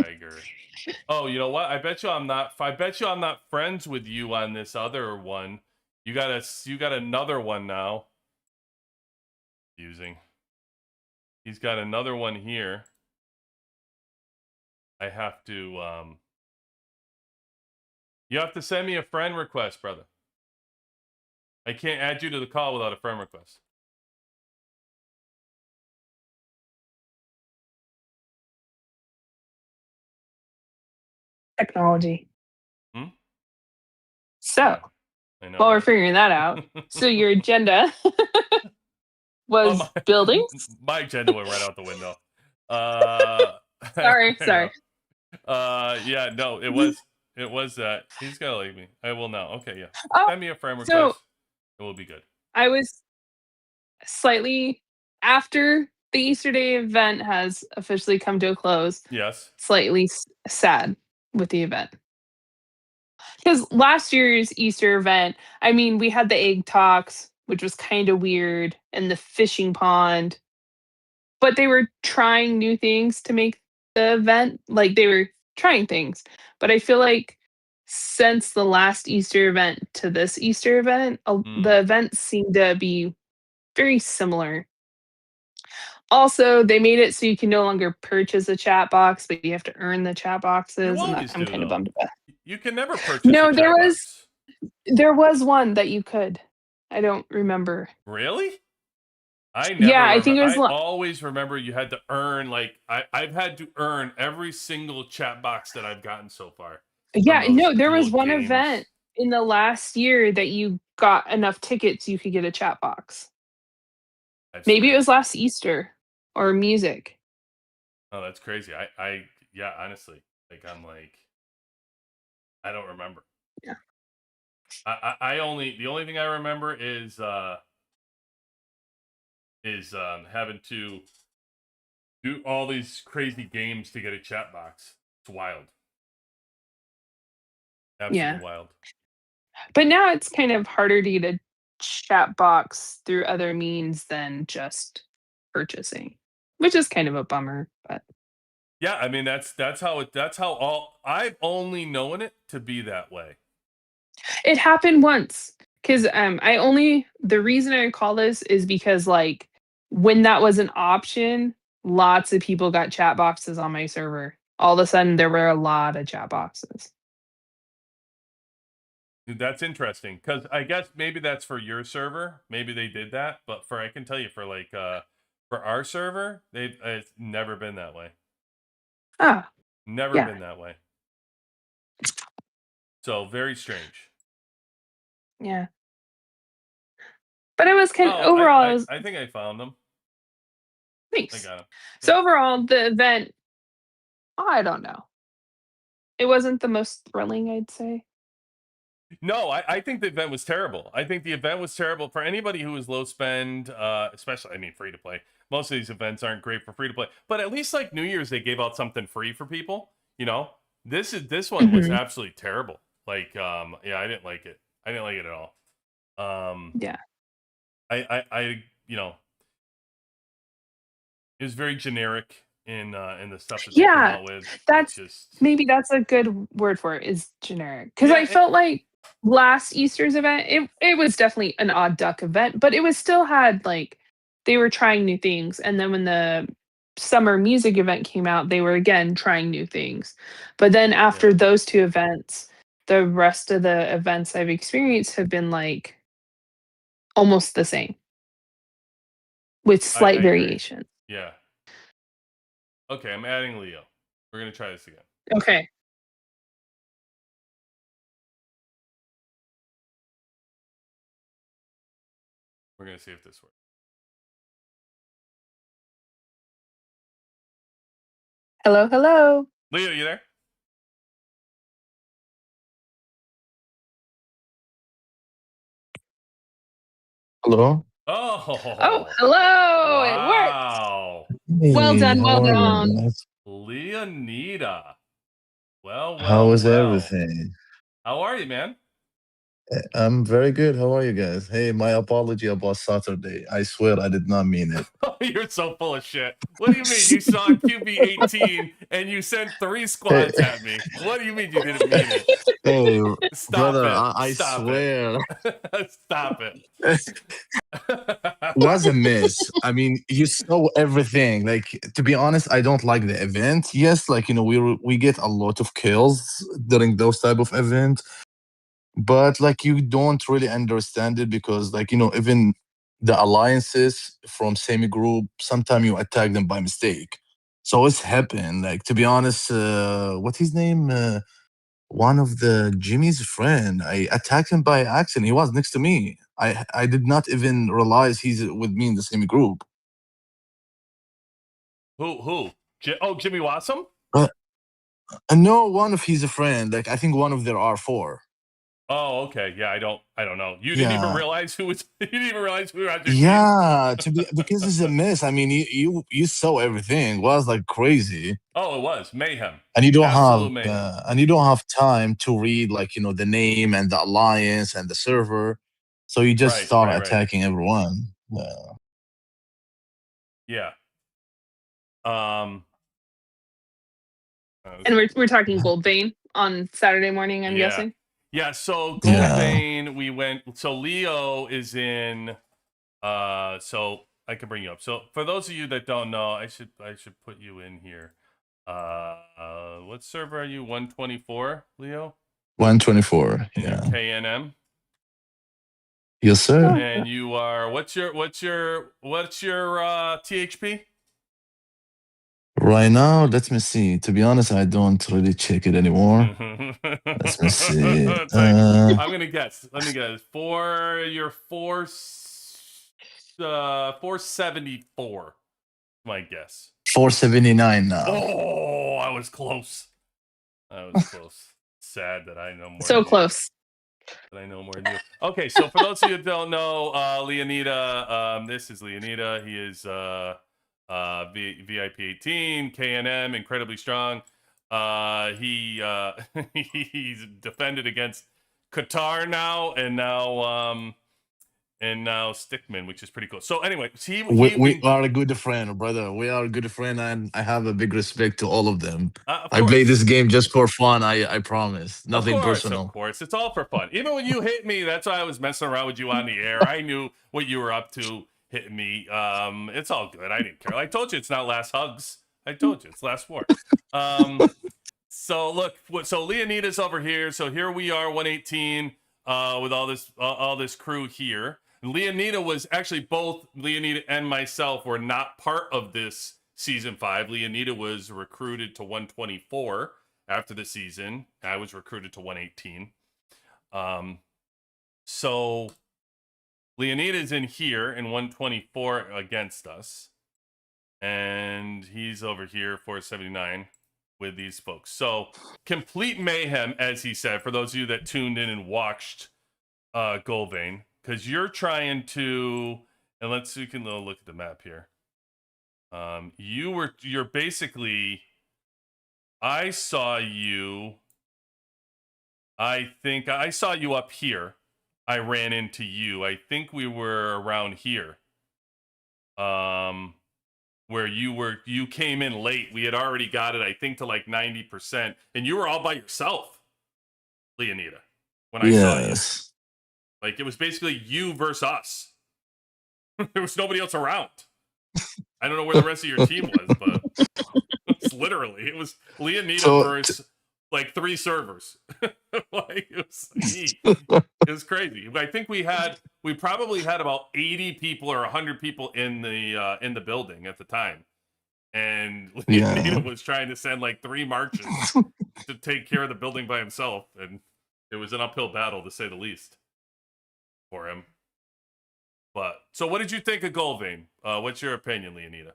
Tiger. Oh, you know what? I bet you I'm not friends with you on this other one. You got another one now. He's got another one here. I have to you have to send me a friend request, brother. I can't add you to the call without a friend request. Technology. So, I know, while we're right? figuring that out, so your agenda was building? My agenda went right out the window. Sorry. Yeah, no, it was that. He's gotta leave me. I will now. Okay, yeah. Oh, Send me a friend request. It will be good. I was slightly, after the Easter Day event has officially come to a close. Yes. Slightly sad with the event. Because last year's Easter event, I mean, we had the egg talks, which was kind of weird, and the fishing pond, but they were trying new things to make the event. Like, they were trying things. But I feel like since the last Easter event to this Easter event, the events seem to be very similar. Also, they made it so you can no longer purchase a chat box, but you have to earn the chat boxes, and I'm kind of bummed about. You can never purchase No, a chat box. there was one that you could. I don't remember. Really? I never Yeah, I remember. think it was. I always remember you had to earn, like, I've had to earn every single chat box that I've gotten so far from Yeah, those no, there cool was one games. event in the last year that you got enough tickets you could get a chat box. That's Maybe it crazy. was last Easter or music. Oh, that's crazy. Yeah, honestly, like, I'm like, I don't remember. Yeah. The only thing I remember is having to do all these crazy games to get a chat box. It's wild. Yeah. Absolutely wild. But now it's kind of harder to get a chat box through other means than just purchasing, which is kind of a bummer, but Yeah, I mean that's how all I've only known it to be that way. it happened once. Cause the reason I call this is because like when that was an option, lots of people got chat boxes on my server. All of a sudden there were a lot of chat boxes. That's interesting because I guess maybe that's for your server. Maybe they did that, but for I can tell you for like for our server, it's never been that way. Ah, Never yeah, been that way. So very strange. yeah. But it was kind of Oh, overall it was I think I found them. I thanks. got them. Yeah. So overall the event, I don't know. It wasn't the most thrilling, I'd say. No, I think the event was terrible. I think the event was terrible for anybody who was low spend, especially, I mean, free to play. Most of these events aren't great for free to play, but at least like New Year's, they gave out something free for people. You know, this one was Mhm. absolutely terrible. Like, yeah, I didn't like it. I didn't like it at all. Um, Yeah. you know, it was very generic in the stuff that they came Yeah, out with. It's that's just, maybe that's a good word for it, is generic. Because yeah, I felt like last Easter's event, it was definitely an odd duck event, but it was still had, like they were trying new things, and then when the summer music event came out, they were again trying new things. But then after yeah. those 2 events, the rest of the events I've experienced have been, like, almost the same, with I slight agree. variation. Yeah. Okay, I'm adding Leo. We're gonna try this again. Okay. We're gonna see if this works. Hello, hello. Leo, you there? Hello. Oh, Oh, hello, it worked. wow. Well Hey, done, how well are you done. guys? Leonita. Well, How well, is well. everything? How are you, man? I'm very good. How are you guys? Hey, my apology about Saturday. I swear I did not mean it. Oh, you're so full of shit. What do you mean? You saw QB18 and you sent 3 Hey, squads at me. What do you mean you didn't mean it? hey, Stop brother, it. I Stop it. swear. Stop it. Was a miss. I mean, you saw everything. Like, to be honest, I don't like the event. Yes, like, we get a lot of kills during those type of events, but like you don't really understand it because like even the alliances from same group sometimes you attack them by mistake, so it's happened. Like, to be honest, what's his name, one of the Jimmy's friend, I attacked him by accident. He was next to me. I did not even realize he's with me in the same group. Who? Oh, Jimmy Wassam? But no, one of his friend, like I think one of their R4. Oh, okay. Yeah, I don't know. You didn't even Yeah. realize who was you didn't even realize who was your team? Yeah, to be because it's a mess. I mean, you saw everything. It was like crazy, Oh, it was mayhem. and Absolute mayhem. you don't have time to read like the name and the alliance and the server, so you just Right, start right, right. attacking everyone. Yeah. Yeah. Um And we're talking Gold Vein on Saturday morning, I'm yeah. guessing. Yeah, so Gold Yeah. Vein, we went so Leo is in so I can bring you up. So for those of you that don't know, I should put you in here. What server are you? 124, Leo? 124. And you're Yeah. KNM? Yes, sir. And you are what's your THP? Right now, let me see. To be honest, I don't really check it anymore. Let me see. It's like, I'm gonna guess. Let me guess. You're 474. My guess. 479 now. Oh, I was close. I was close. Sad that I know more. So than you. close. But I know more than you. Okay, so for those of you who don't know, Leonita, this is Leonita. He is VIP18, K&M, incredibly strong. He he's defended against Qatar now, and now Stickman, which is pretty cool. So anyway, We are a good friend, brother. We are a good friend, and I have a big respect to all of them. I play this game just for fun. I promise. Nothing personal. Of course, it's all for fun. Even when you hit me, that's why I was messing around with you on the air. I knew what you were up to hitting me. It's all good. I didn't care. I told you it's not last hugs. I told you it's last war. So look, so Leonita's over here. So here we are, 118, with all this crew here. Leonita was actually both Leonita and myself were not part of this season 5. Leonita was recruited to 124 after the season. I was recruited to 118. So Leonita's in here in 124 against us, and he's over here 479 with these folks. So complete mayhem, as he said, for those of you that tuned in and watched Golvane, because you're trying to, and we can look at the map here. You're basically, I saw you, I think I saw you up here. I ran into you. I think we were around here. Where you came in late. We had already got it, I think, to like 90%. And you were all by yourself, Leonita, when I saw you. Like, it was basically you versus us. There was nobody else around. I don't know where the rest of your team was, but it was Leonita versus like 3 servers. Like, it was crazy. I think we probably had about 80 people or 100 people in the building at the time. And Leonita was trying to send like 3 marches to take care of the building by himself. And it was an uphill battle, to say the least, for him. But so what did you think of Golvane? What's your opinion, Leonita?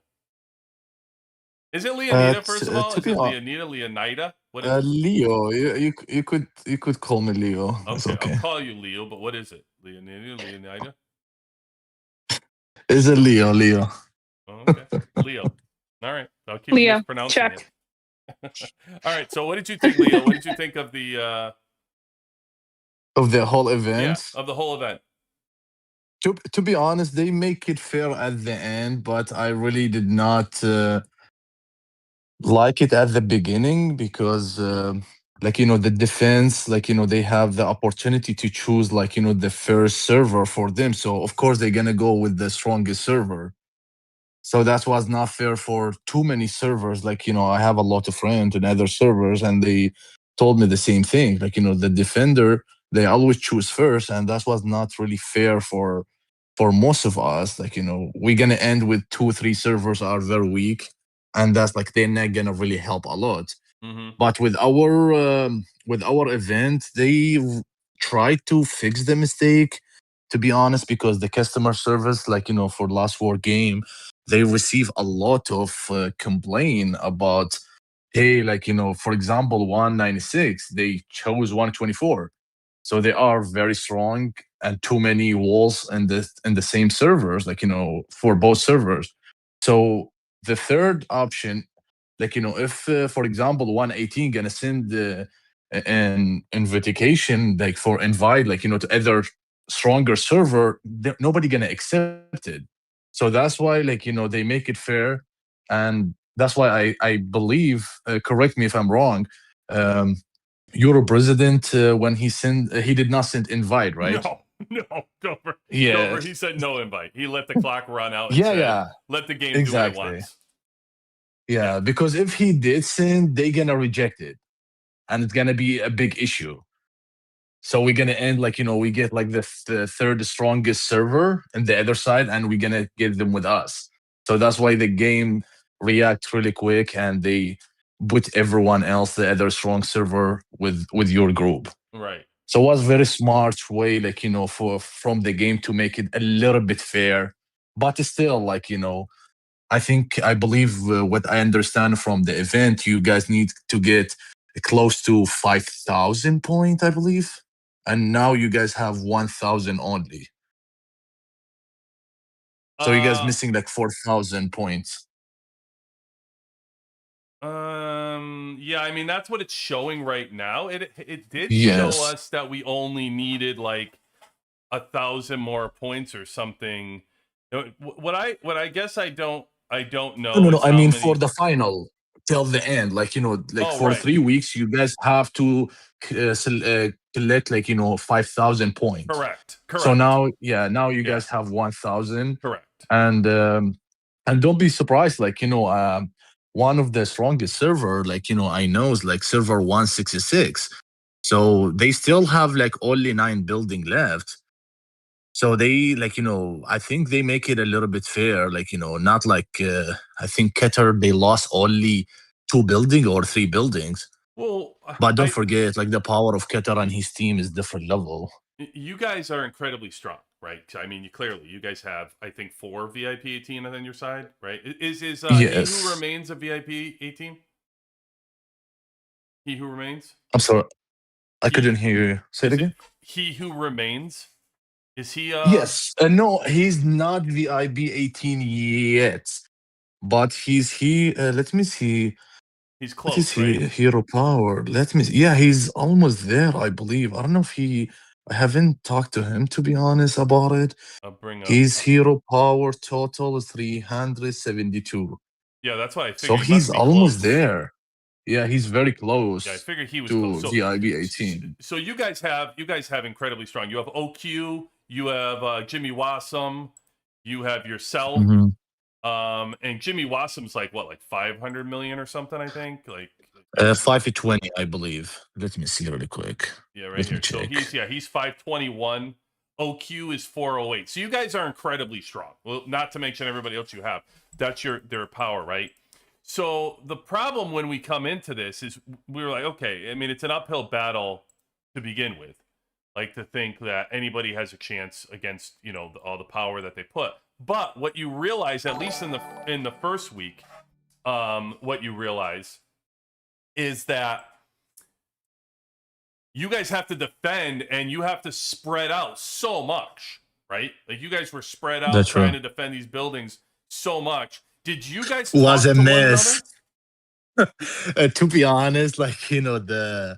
Is it Leonita, first of all? Is it Leonita? What is it? Leo. You could call me Leo. Okay, I'll call you Leo, but what is it? Leonita? Is it Leo? Oh, okay. Leo. All right. I'll keep mispronouncing it. All right. So what did you think, Leo? What did you think of the whole event? Yeah, of the whole event. To be honest, they make it fair at the end, but I really did not like it at the beginning because the defense, they have the opportunity to choose the first server for them. So of course they're gonna go with the strongest server. So that was not fair for too many servers. I have a lot of friends in other servers, and they told me the same thing. The defender, they always choose first, and that was not really fair for most of us. We're gonna end with 2-3 servers are very weak, and that's they're not gonna really help a lot. Mm-hmm. But with our event, they tried to fix the mistake, to be honest, because the customer service, for last war game, they receive a lot of complaint about, hey, for example, 196, they chose 124. So they are very strong and too many walls in the same servers, for both servers. So the third option, if for example 118 gonna send an invitation for invite, to other stronger server, nobody gonna accept it. So that's why they make it fair, and that's why I believe, correct me if I'm wrong, Euro president, when he did not send invite, right? No, Dover. Yeah. Dover, he said no invite. He let the clock run out and said, let the game do what it wants. Yeah, because if he did send, they're gonna reject it, and it's gonna be a big issue. So we're gonna end like we get like the third strongest server in the other side, and we're gonna get them with us. So that's why the game react really quick, and they put everyone else, the other strong server, with your group. Right. So it was very smart way, like for from the game to make it a little bit fair, but still, like I believe what I understand from the event, you guys need to get close to 5,000 point, I believe, and now you guys have 1,000 only. So you guys missing like 4,000 points. Yeah, I mean that's what it's showing right now. It did show Yes. us that we only needed like 1,000 more points or something. What I guess I don't No, know no, no. is I how mean for many. the final till the end, like like Oh, for right. 3 weeks, you guys have to collect like 5,000 points. Correct. So Correct. now, yeah, now you Yeah. guys have 1,000, Correct. and don't be surprised, like one of the strongest server, like I know is like server 166. So they still have like only 9 building left. So they like I think they make it a little bit fair, like not like I think Qatar they lost only 2 building or 3 buildings. Well, But don't forget, like the power of Qatar and his team is different level. you guys are incredibly strong, right? I mean, you guys have, I think, 4 VIP 18 on your side, right? Is he who Yes. remains a VIP 18? He who remains. I'm sorry, I couldn't He hear you. Say it is it. again. He who remains. Is he? Yes. No, he's not VIB 18 yet, but he's he. Let me see. He's What is close, right? he? Hero power. Let me see. Yeah, he's almost there, I believe. I don't know if he. I haven't talked to him to be honest about it. I'll bring up. His hero power total is 372. Yeah, that's why I So figured he he's must be almost close. there. Yeah, he's very Yeah, I close figured he was close. to So, VIB 18. so you guys have incredibly strong. You have OQ, you have Jimmy Wassam, you have yourself, Mhm. and Jimmy Wassom's like what, like 500 million or something, I think. Like 520, I believe. Let me see really quick. yeah, right Let me here. So check. he's 521. OQ is 408. So you guys are incredibly strong. Well, not to mention everybody else you have. That's their power, right? So the problem when we come into this is we were like, okay, I mean, it's an uphill battle to begin with. Like to think that anybody has a chance against, all the power that they put. But what you realize, at least in the first week, what you realize is that you guys have to defend and you have to spread out so much, right? Like you guys were spread out That's trying true. to defend these buildings so much. Did you guys Was talk a to one mess. another? To be honest, like the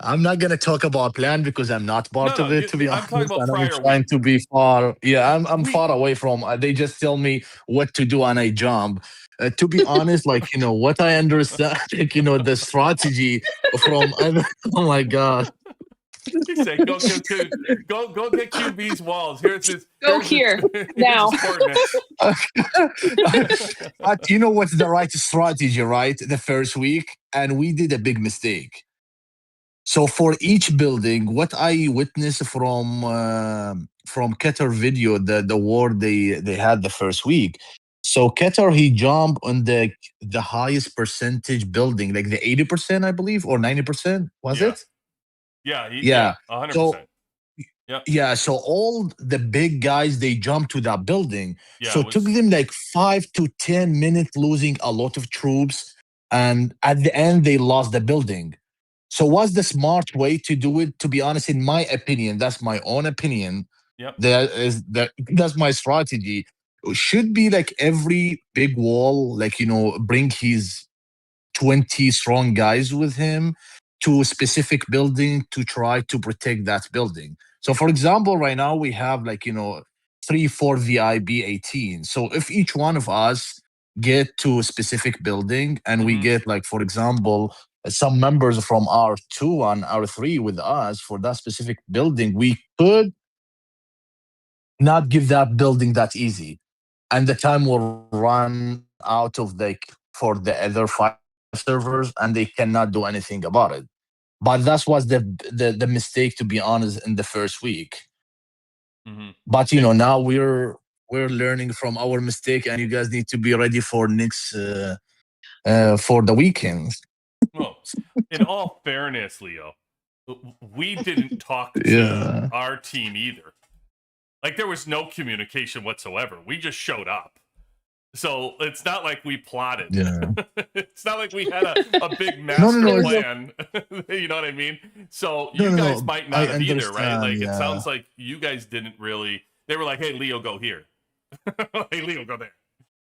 I'm not gonna talk about plan because I'm not No, part no. of it. To be I'm talking honest, about and I'm prior trying week. to be far. Yeah, I'm We far away from. They just tell me what to do and I jump. To be honest, like what I understand, like the strategy from. Oh my god. He said, go get QB's walls. Here's his Go here here's his now. coordinates. But you know what's the right strategy, right? The first week, and we did a big mistake. So for each building, what I witnessed from Keter video, the war they had the first week. So Keter he jumped on the highest percentage building, like the 80%, I believe, or 90%, was Yeah. it? Yeah, Yeah. 100%. So Yep. yeah, so all the big guys they jumped to that building. Yeah, So it it took was them like 5 to 10 minutes losing a lot of troops, and at the end they lost the building. So what's the smart way to do it? To be honest, in my opinion, that's my own opinion. yep. That's my strategy. It should be like every big wall, like bring his 20 strong guys with him to a specific building to try to protect that building. So, for example, right now we have like, 3, 4 VIB 18. So, if each one of us get to a specific building and we Mm-hmm. get, like, for example, some members from R2 and R3 with us for that specific building, we could not give that building that easy. And the time will run out of for the other 5 servers and they cannot do anything about it. But that was the mistake, to be honest, in the first week. Mhm. But now we're learning from our mistake, and you guys need to be ready for next for the weekends. Well, in all fairness, Leo, we didn't talk to Yeah, our team either. Like there was no communication whatsoever. We just showed up. So it's not like we plotted. yeah. It's not like we had a big No, no, master no. There's a plan. You know what I mean? So No, you no, guys no. might I not have either, right? understand. Like it Yeah. sounds like you guys didn't really. They were like, "Hey, Leo, go here." Hey, Leo, go there.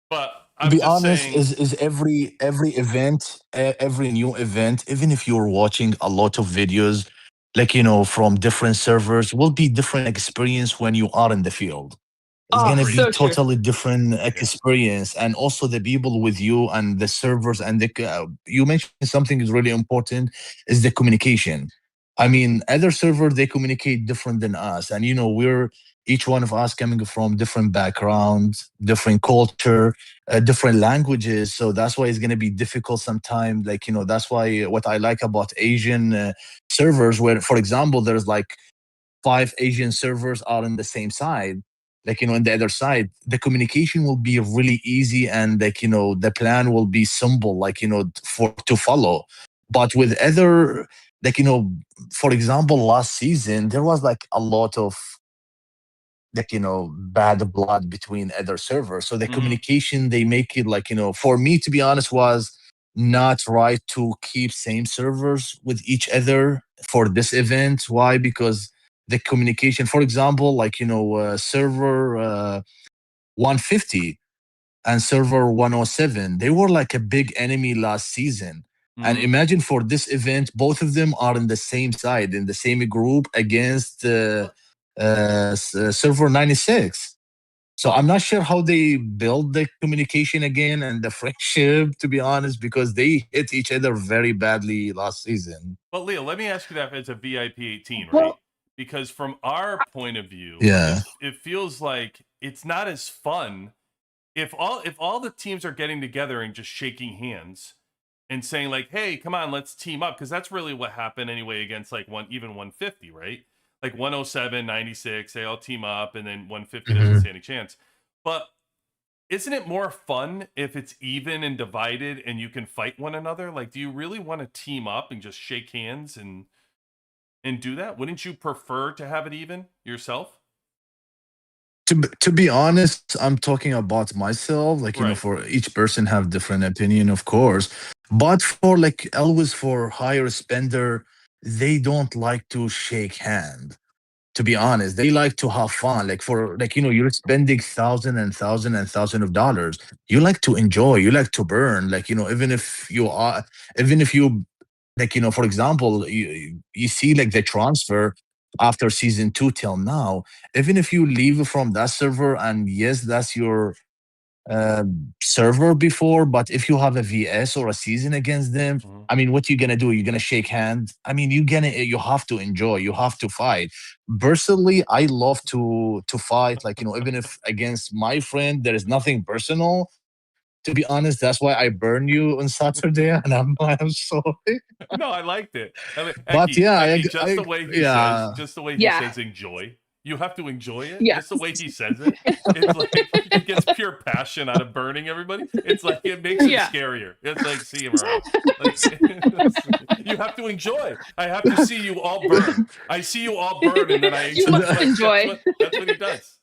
But To I'm be just honest, saying, is every event, every new event, even if you're watching a lot of videos, like from different servers, will be different experience when you are in the field. It's oh, gonna be agreed. so true. totally different Yeah. experience, and also the people with you and the servers and you mentioned something is really important is the communication. I mean, other server they communicate different than us, and we're each one of us coming from different backgrounds, different culture, different languages. So that's why it's gonna be difficult sometimes. Like that's why what I like about Asian servers, where for example there's like five Asian servers are on the same side, like on the other side, the communication will be really easy, and like the plan will be simple, like for to follow. But with other, like for example, last season there was like a lot of like bad blood between other servers, so the Hmm. communication they make it like for me, to be honest, was not right to keep same servers with each other for this event. Why? Because the communication, for example, like server 150 and server 107, they were like a big enemy last season. And Hmm. imagine for this event, both of them are in the same side, in the same group against server 96. So I'm Well, not sure how they build the communication again and the friendship, to be honest, because they hit each other very badly last season. Well, Leo, let me ask you that as a VIP 18, right? Well, Because from our point of view, Yeah. it feels like it's not as fun if all the teams are getting together and just shaking hands and saying like, "Hey, come on, let's team up," because that's really what happened anyway against like even 150, right? Like 107, 96, they all team up, and then 150 doesn't Mhm. stand a chance. But isn't it more fun if it's even and divided and you can fight one another? Like, do you really want to team up and just shake hands and do that? Wouldn't you prefer to have it even yourself? To be honest, I'm talking about myself. Like Right. for each person have different opinion, of course. But for like always for higher spender, they don't like to shake hand. To be honest, they like to have fun. Like for like you're spending thousand of dollars. You like to enjoy. You like to burn. Like even if you like for example, you see like the transfer after season 2 till now. Even if you leave from that server, and yes, that's your uh, server before, but if you have a VS or a season against them, Mhm. I mean, what you gonna do? You're gonna shake hands. I mean, you have to enjoy. You have to fight. Personally, I love to fight. Like even if against my friend, there is nothing personal. To be honest, that's why I burn you on Saturday, and I'm sorry. No, I liked it. I mean, But Eki, yeah, Eki, just the way he says, yeah, just the way he yeah, says enjoy. You have to enjoy it. yeah. Just the way he says it. It's like he gets pure passion out of burning everybody. It's like it makes it Yeah. scarier. It's like see him around. Like you have to enjoy. I have to see you all burn. I see you all burn, and then I You enjoy. must Like enjoy. that's what he does.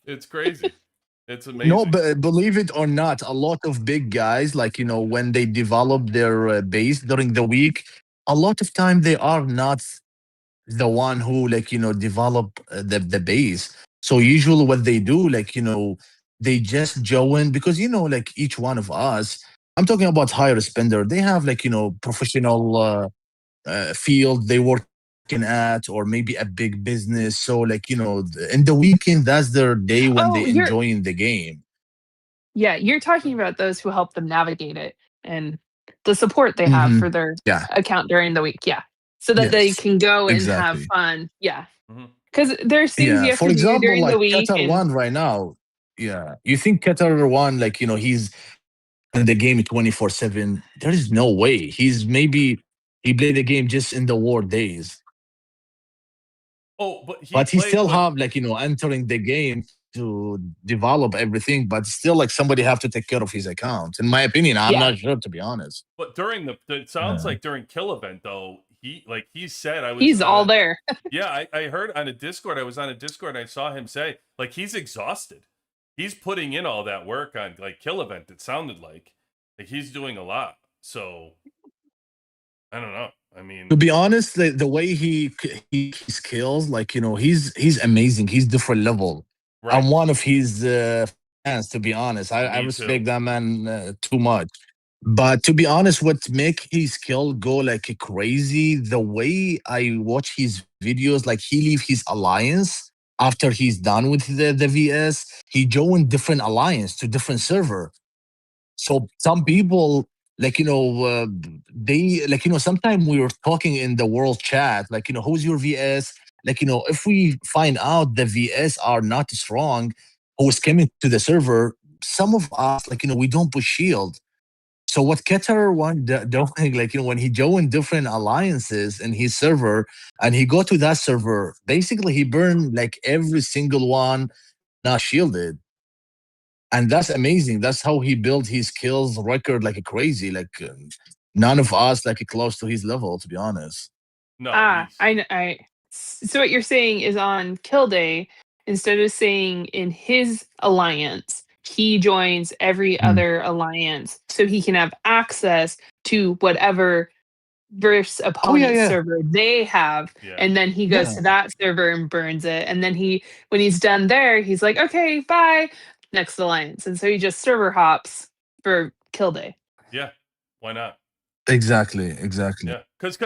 It's crazy. It's no, amazing. but believe it or not, a lot of big guys, like when they develop their base during the week, a lot of time they are not the one who like develop the base. So usually what they do, like they just join, because like each one of us, I'm talking about higher spender, they have like professional field they working at, or maybe a big business. So like in the weekend, that's their day when Oh, they enjoying the game. you're talking about those who help them navigate it and the support they have Hmm. for their Yeah. account during the week. Yeah. So that they Yes. can go and have Exactly. fun. Yeah. Mhm. Because there's things Yeah. you have For to do example, during the like week. Qatar And won right now. Yeah. You think Qatar won? Like he's in the game 24/7. There is no way. He's maybe. He played the game just in the war days. Oh, but he But he played, still but have like, entering the game to develop everything, but still like somebody have to take care of his account. In my opinion, I'm Yeah. not sure, to be honest. but during it sounds Yeah. like during Kill Event though, he said He's all there. Yeah, I heard on a Discord. I was on a Discord and I saw him say like he's exhausted. He's putting in all that work on like Kill Event. It sounded like he's doing a lot. So I don't know. I mean, To be honest, the way he skills, like he's amazing. He's different level. right? I'm one of his fans. To be honest, I Me respect too. that man too much. But to be honest, what make his skill go like crazy? The way I watch his videos, like he leave his alliance after he's done with the VS, he join different alliance to different server. So some people, like they like sometimes we were talking in the world chat, like who's your VS, like if we find out the VS are not strong, who's coming to the server, some of us, like we don't push shield. So what Keter doing, like when he joined different alliances in his server and he go to that server, basically he burned like every single one not shielded, and that's amazing. That's how he built his kills record like a crazy. Like none of us like close to his level, to be honest. No, he's So what you're saying is on kill day, instead of saying in his alliance, he joins every Mm. other alliance so he can have access to whatever verse Oh opponent yeah, server they have, yeah. and then he goes yeah, to that server and burns it, and then when he's done there, he's like, okay, bye, next alliance, and so he just server hops for kill day. Yeah. Why not? exactly. Yeah, because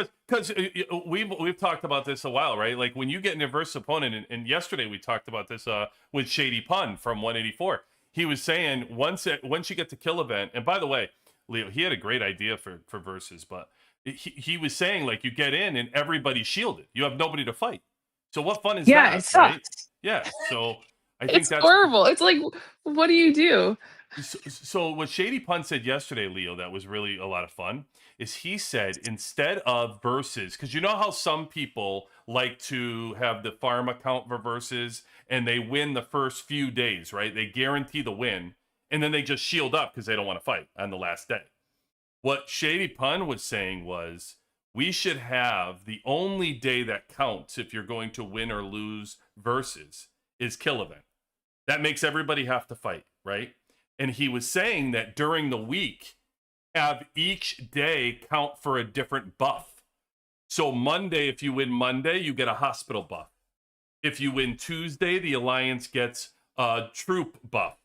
we've talked about this a while, right? Like when you get an adverse opponent, and yesterday we talked about this with Shady Pun from 184. He was saying once you get to Kill Event, and by the way, Leo, he had a great idea for verses, but he was saying like you get in and everybody's shielded, you have nobody to fight. So what fun is Yeah, it that, right? sucks. Yeah. So I think It's that's horrible. It's like, what do you do? so what Shady Pun said yesterday, Leo, that was really a lot of fun, is he said instead of verses, because you know how some people like to have the farm account for verses and they win the first few days, right? They guarantee the win and then they just shield up because they don't want to fight on the last day. What Shady Pun was saying was we should have the only day that counts if you're going to win or lose verses is Kill Event. That makes everybody have to fight, right? And he was saying that during the week, have each day count for a different buff. So Monday, if you win Monday, you get a hospital buff. If you win Tuesday, the Alliance gets a troop buff.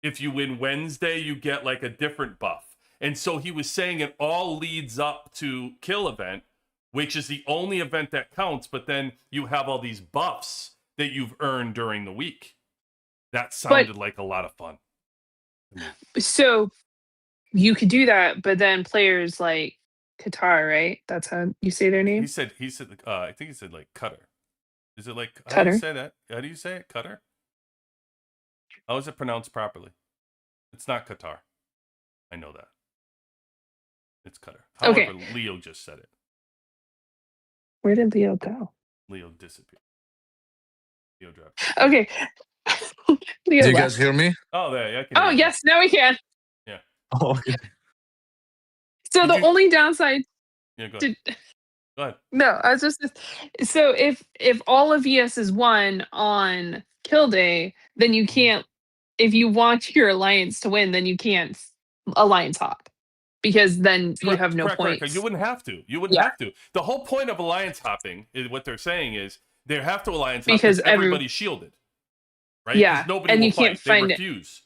If you win Wednesday, you get like a different buff. And so he was saying it all leads up to Kill Event, which is the only event that counts, but then you have all these buffs that you've earned during the week. That sounded like a lot of fun to me. So you could do that, but then players like Qatar, right? That's how you say their He name? said, I think he said like Cutter. Is it like, how do you Qatar. say that? How do you say it? Cutter? How is it pronounced properly? It's not Qatar. I know that. It's Cutter. However, Okay. Leo just said it. Where did Leo go? Leo disappeared. Leo dropped. Okay. Leo Do you left. guys hear me? Oh, there. I can Oh, hear you. yes, now we can. Yeah. Oh, okay. So Did the you- only downside Yeah, go to ahead. Go ahead. no, I was just so if all of ES is won on kill day, then you can't, if you want your alliance to win, then you can't alliance hop, because then you have no Correct. points. You wouldn't have to. Yeah. have to. The whole point of alliance hopping is what they're saying is they have to alliance hop Because because everybody's shielded, right? Yeah, Because nobody and will you can't fight. They find it. refuse.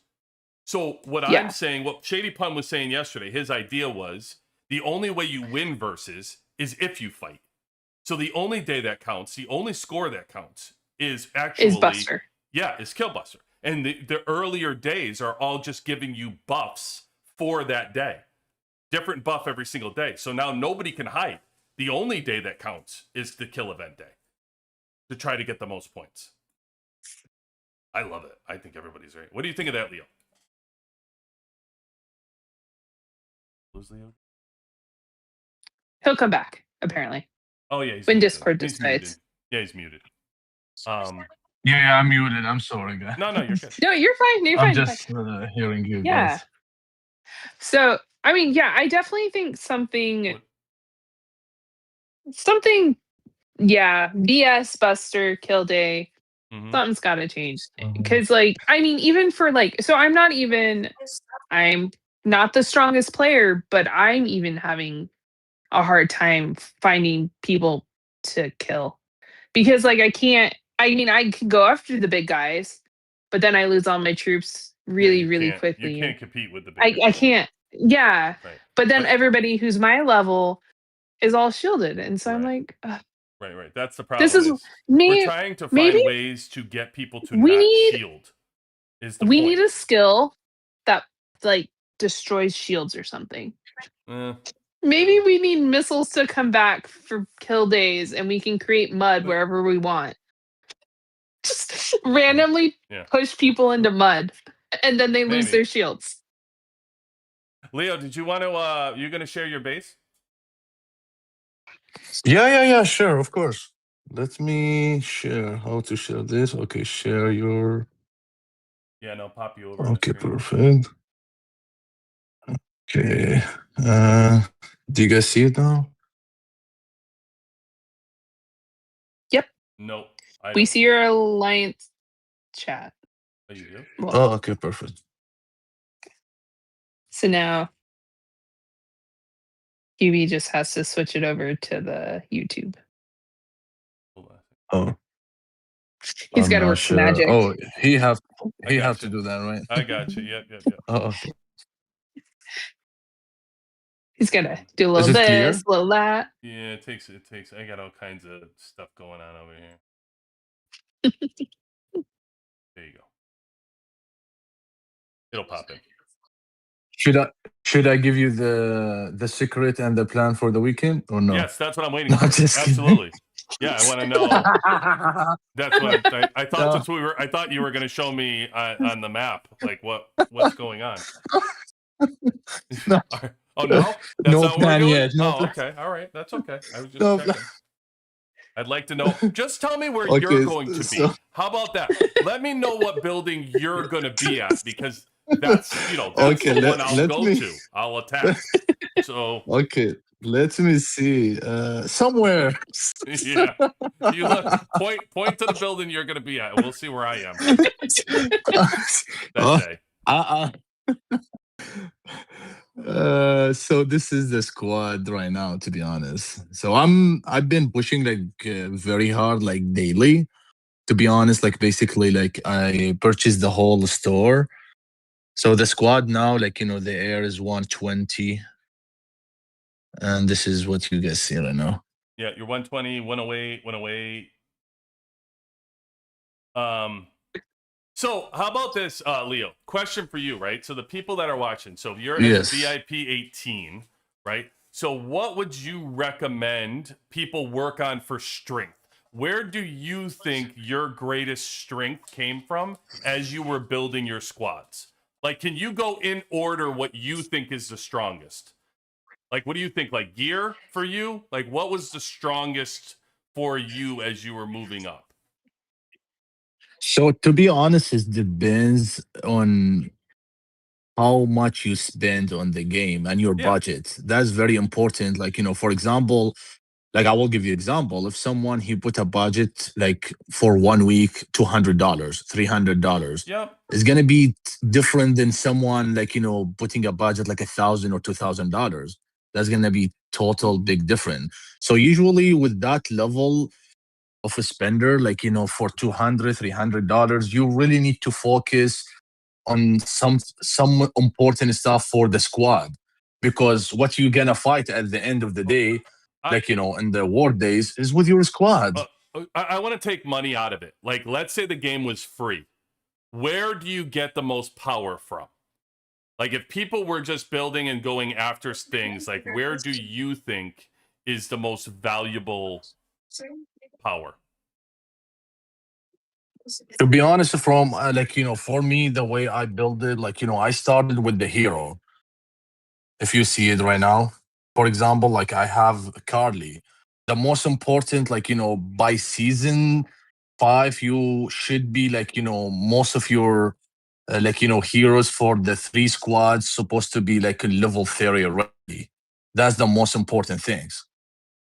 So what Yeah. I'm saying, what Shady Pun was saying yesterday, his idea was the only way you win versus is if you fight. So the only day that counts, the only score that counts is actually Is Buster. Yeah, is Killbuster. And the earlier days are all just giving you buffs for that day. Different buff every single day. So now nobody can hide. The only day that counts is the kill event day to try to get the most points. I love it. I think everybody's right. What do you think of that, Leo? Leo? He'll come back, apparently. Oh yeah, he's When muted. Discord He's decides. muted. Yeah, he's muted. Yeah, I'm muted. I'm sorry, guys. No, you're good. No, you're fine. You're I'm fine. just hearing you Yeah. guys. So, I mean, yeah, I definitely think something, yeah, BS Buster Kill Day. Mhm. Something's got to change because, like, I mean, even for like, so I'm not the strongest player, but I'm even having a hard time finding people to kill because, like, I can't. I mean, I can go after the big guys, but then I lose all my troops really, really quickly. You can't compete with the big. I can't. Yeah. Right. But then everybody who's my level is all shielded, and so I'm Right. like, ugh. Right. That's the problem. This is we're trying to find maybe ways to get people to we not need- shield. Is the we point. need a skill that like destroys shields or something. Maybe we need missiles to come back for kill days, and we can create mud wherever we want. Just randomly push people into mud, and then they lose their shields. Leo, did you want to? You going to share your base? Yeah, sure, of course. Let me share. How to share this? Okay, share your. Yeah, no, pop you over. Okay, perfect. Okay. Do you guys see it now? Yep. Nope. We see your alliance chat. Oh, you do? Oh, okay, perfect. So now QB just has to switch it over to the YouTube. Oh. He's got to work some magic. Oh, he have to do that, right? I got you. Yep. Oh, okay. He's got to do a little this, a little that. Yeah, it takes. I got all kinds of stuff going on over here. There you go. It'll pop in. Should I give you the secret and the plan for the weekend or no? Yes, that's what I'm waiting for. Absolutely. Yeah, I want to know. That's what I thought. Since I thought you were going to show me on the map, like what's going on. No. Oh no, that's no not plan what we're yet. No plan. Okay, all right, that's okay. I was just checking. I'd like to know. Just tell me where you're going to be. How about that? Let me know what building you're going to be at, because that's that's the one I'll go to. I'll attack. So okay, let me see. Somewhere. Yeah, you point to the building you're going to be at. We'll see where I am that day. So this is the squad right now, to be honest. So I've been pushing like very hard, like daily, to be honest. Like basically, like I purchased the whole store. So the squad now, like the air is 120, and this is what you guys see right now. Yeah, you're 120, 108, 108. So how about this, Leo? Question for you, right? So the people that are watching, so you're at VIP 18, right? So what would you recommend people work on for strength? Where do you think your greatest strength came from as you were building your squads? Like, can you go in order what you think is the strongest? Like, what do you think? Like gear for you? Like, what was the strongest for you as you were moving up? So to be honest, it depends on how much you spend on the game and your budget. That's very important. Like, for example, like I will give you example. If someone he put a budget like for 1 week, $200, $300, it's gonna be different than someone like putting a budget like $1,000 or $2,000. That's gonna be total big different. So usually with that level of a spender, like for $200, $300, you really need to focus on some important stuff for the squad, because what you're gonna fight at the end of the day, like in the war days, is with your squad. I want to take money out of it. Like, let's say the game was free. Where do you get the most power from? Like, if people were just building and going after things, like, where do you think is the most valuable power? To be honest, from for me, the way I build it, like I started with the hero. If you see it right now, for example, like I have Carly. The most important, like, by season 5, you should be like, most of your heroes for the 3 squads supposed to be like a level 30 already. That's the most important things.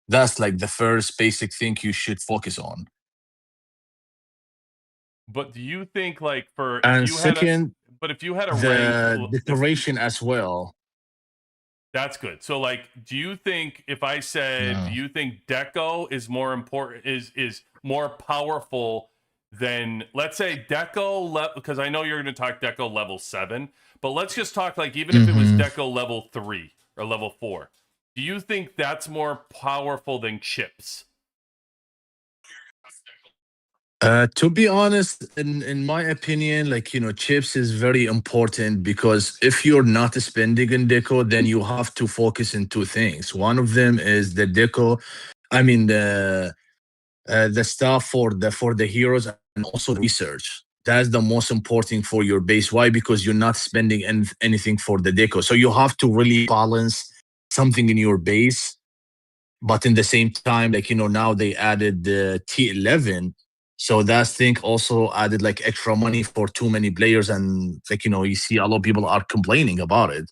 That's like the first basic thing you should focus on. But do you think like for And if you had second, if you had a the rank, decoration as well. that's good. So like, do you think if I said, do Yeah. you think Deco is more important, is more powerful than, let's say, Deco because I know you're going to talk Deco level 7, but let's just talk like even if it was Mhm. Deco level 3 or level 4. Do you think that's more powerful than chips? To be honest, in my opinion, like, chips is very important because if you're not spending in deco, then you have to focus in 2 things. One of them is the deco, I mean the stuff for the heroes, and also research. That's the most important for your base. Why? Because you're not spending anything for the deco, so you have to really balance something in your base. But in the same time, like, now they added the T11, so that thing also added like extra money for too many players, and like, you see a lot of people are complaining about it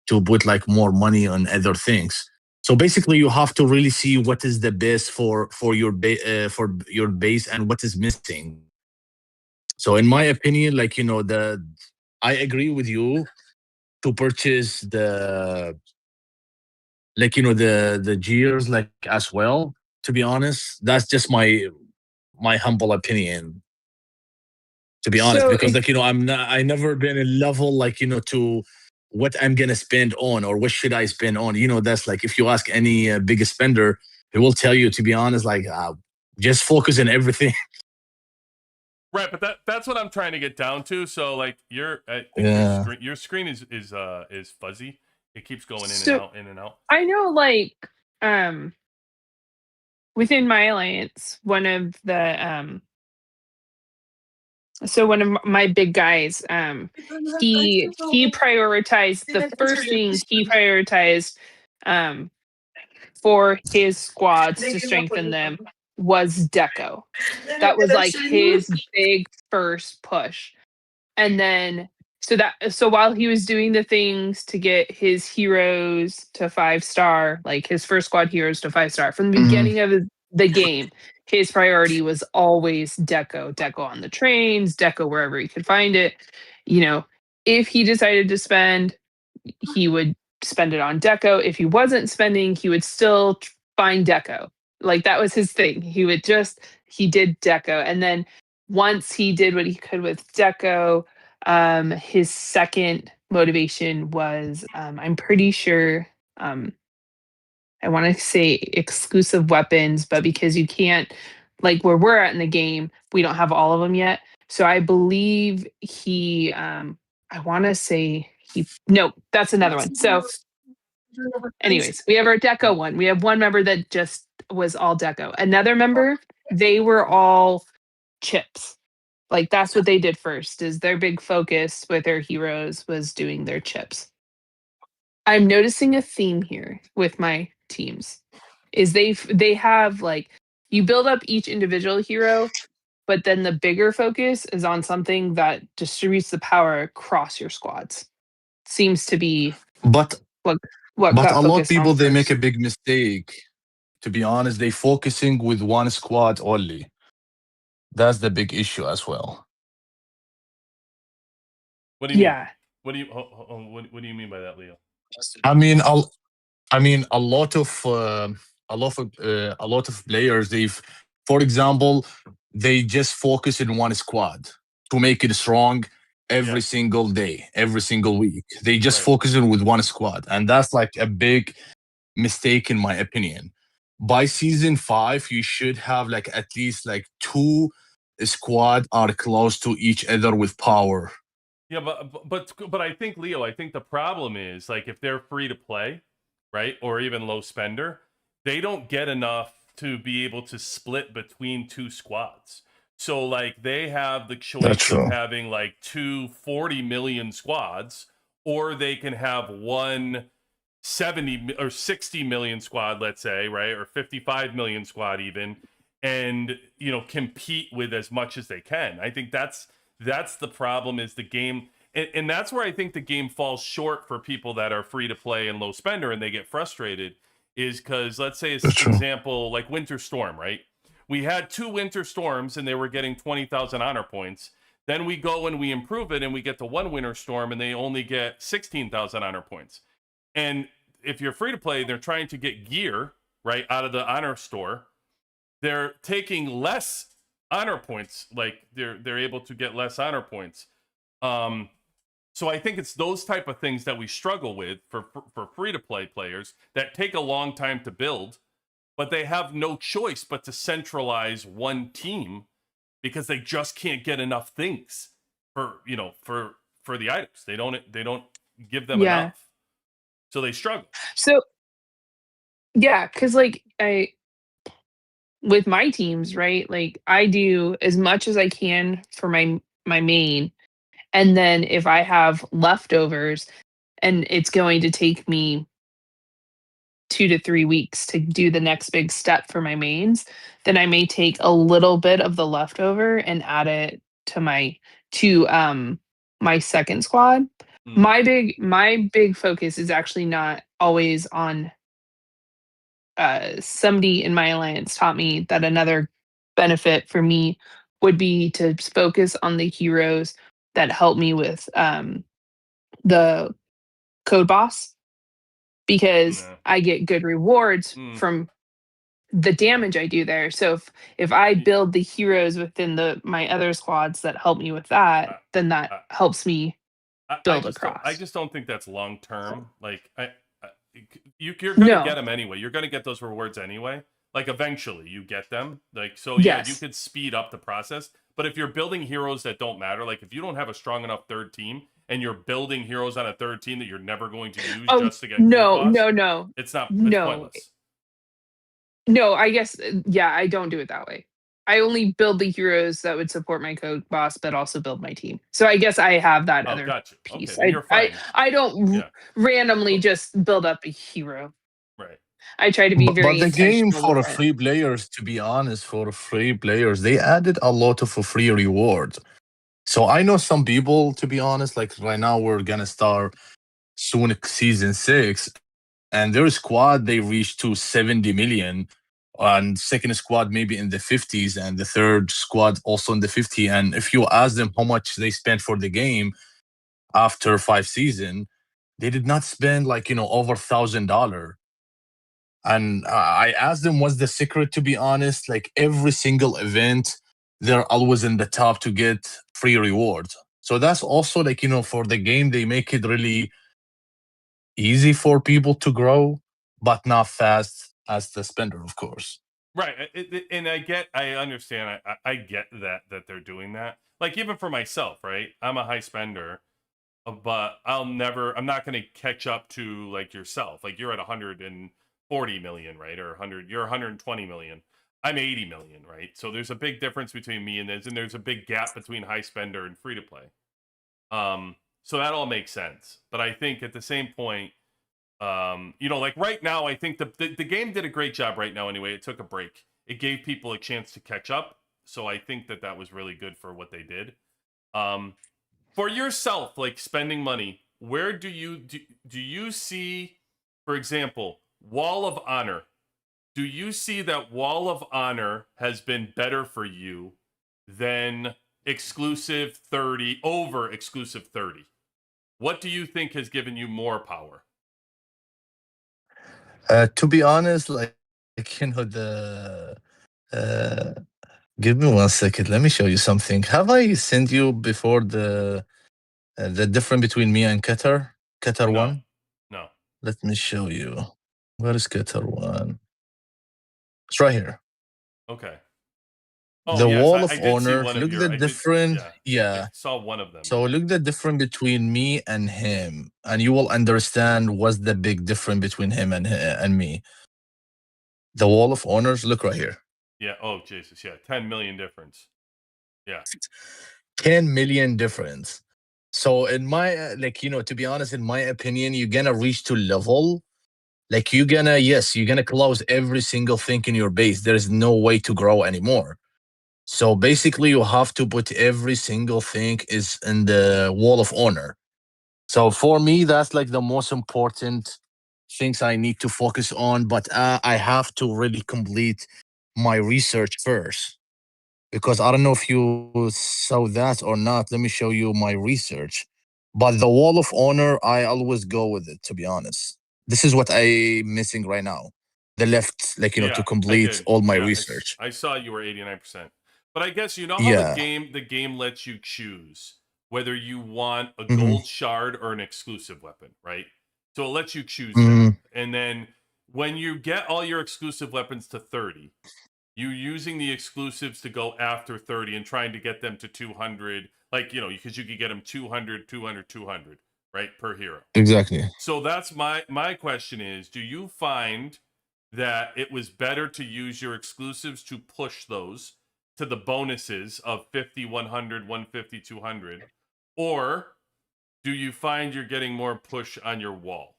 to put like more money on other things. So basically, you have to really see what is the best for your base and what is missing. So in my opinion, like, I agree with you to purchase the, like, the gears like as well. To be honest, that's just my humble opinion, to be honest, So because if like, I never been a level like, to what I'm gonna spend on or what should I spend on. That's like, if you ask any big spender, he will tell you, to be honest, like, just focus on everything. Right, but that's what I'm trying to get down to. So like I think Yeah. your screen is fuzzy. It keeps going in and so out, in and out. I know, like, um within my alliance, one of my big guys, he prioritized the first thing he prioritized, um for his squads to strengthen them was deco. That was like his big first push. And then so while he was doing the things to get his heroes to 5-star, like his first squad heroes to 5-star from the Mhm. beginning of the game, his priority was always deco on the trains, deco wherever he could find it. You know, if he decided to spend, he would spend it on deco. If he wasn't spending, he would still find deco. Like that was his thing. He did deco. And then once he did what he could with deco, his second motivation was, I'm pretty sure, I want to say exclusive weapons, but because you can't, like where we're at in the game, we don't have all of them yet. So I believe I want to say no, that's another one. So, anyways, we have our deco one. We have one member that just was all deco. Another member, they were all chips. Like that's what they did first, is their big focus with their heroes was doing their chips. I'm noticing a theme here with my teams. Is they have like, you build up each individual hero, but then the bigger focus is on something that distributes the power across your squads. Seems to be But what what but got a lot of focused on people, they make a first. big mistake. To be honest, they focusing with one squad only. That's the big issue as well. What do you mean? Yeah. What do you mean by that, Leo? I mean, a lot of a lot of players, for example, they just focus in one squad to make it strong every Yeah, single day, every single week. They just right. focus in with one squad, and that's like a big mistake in my opinion. By season 5, you should have like at least like 2 squad are close to each other with power. Yeah, but I think Leo, I think the problem is like if they're free to play, right, or even low spender, they don't get enough to be able to split between 2 squads. So like they have the That's choice of true. having like 2 40 million squads, or they can have one 70 or 60 million squad, let's say, right, or 55 million squad even, and compete with as much as they can. I think that's the problem, is the game, and that's where I think the game falls short for people that are free to play and low spender, and they get frustrated, is because, let's say, That's true. example, like Winter Storm, right? We had 2 Winter Storms and they were getting 20,000 honor points. Then we go and we improve it and we get to 1 Winter Storm and they only get 16,000 honor points. And if you're free to play, they're trying to get gear, right, out of the honor store. They're taking less honor points, like they're able to get less honor points. So I think it's those type of things that we struggle with for free to play players that take a long time to build, but they have no choice but to centralize one team because they just can't get enough things for the items. They don't give them Yeah. enough. So they struggle. So yeah, because like with my teams, right? Like I do as much as I can for my main, and then if I have leftovers, and it's going to take me 2 to 3 weeks to do the next big step for my mains, then I may take a little bit of the leftover and add it to my second squad. My big focus is actually not always on somebody in my alliance taught me that another benefit for me would be to focus on the heroes that help me with the code boss, because Nah. I get good rewards from the damage I do there. So if I build the heroes within my other squads that help me with that, then that helps me build across. I just don't think that's long term. Like you're going to get them anyway. You're going to get those rewards anyway. Like eventually you get them. Like, so yeah, you could speed up the process. But if you're building heroes that don't matter, like if you don't have a strong enough third team and you're building heroes on a third team that you're never going to use just to get no, it's pointless. No, I guess yeah, I don't do it that way. I only build the heroes that would support my code boss, but also build my team. So I guess I have that other gotcha. piece. Okay, you're fine. I don't randomly just build up a hero. Right. I try to be very But the game intentional for with it. free players, to be honest, for free players, they added a lot of free rewards. So I know some people, to be honest, like right now we're gonna start soon season 6, and their squad they reached to 70 million, and second squad maybe in the 50s, and the third squad also in the 50. And if you ask them how much they spent for the game after 5 season, they did not spend like over $1,000. And I asked them what's the secret, to be honest. Like every single event, they're always in the top to get free rewards. So that's also like, for the game, they make it really easy for people to grow, but not fast as the spender, of course. Right. And I understand. I get that they're doing that. Like even for myself, right? I'm a high spender, but I'm not going to catch up to like yourself. Like you're at 140 million, right? Or 100, you're 120 million. I'm 80 million, right? So there's a big difference between me and there's a big gap between high spender and free to play. So that all makes sense. But I think at the same point, like right now, I think the game did a great job right now anyway. It took a break. It gave people a chance to catch up. So I think that was really good for what they did. For yourself, like spending money, where do you see, for example, Wall of Honor? Do you see that Wall of Honor has been better for you than exclusive 30 over exclusive 30? What do you think has given you more power? To be honest, like the uh, give me 1 second. Let me show you something. Have I sent you before the difference between me and Qatar? Qatar No. 1? No. Let me show you. Where is Qatar 1? It's right here. Okay. Oh, The yes, Wall I of did see Honor. one of Look your. the I did. different. I Yeah. saw one of them. So look the difference between me and him, and you will understand what's the big difference between him and me. The Wall of Honors. Look right here. Yeah. Oh, Jesus. Yeah. 10 million difference. Yeah. 10 million difference. So in my to be honest, in my opinion, you're gonna reach to level Like you're gonna close every single thing in your base. There is no way to grow anymore. So basically, you have to put every single thing is in the wall of honor. So for me, that's like the most important things I need to focus on. But I have to really complete my research first because I don't know if you saw that or not. Let me show you my research. But the wall of honor, I always go with it. To be honest, this is what I'm missing right now. The left, like to Yeah, I complete did. all my Yeah, research. I saw you were 89%. But I guess you know how Yeah. the game lets you choose whether you want a Hmm. gold shard or an exclusive weapon, right? So it lets you choose Hmm. that. And then when you get all your exclusive weapons to 30, you using the exclusives to go after 30 and trying to get them to 200, like, because you could get them 200, 200, 200, right, per hero. Exactly. So that's my question is, do you find that it was better to use your exclusives to push those to the bonuses of 50, 100, 150, 200, or do you find you're getting more push on your wall?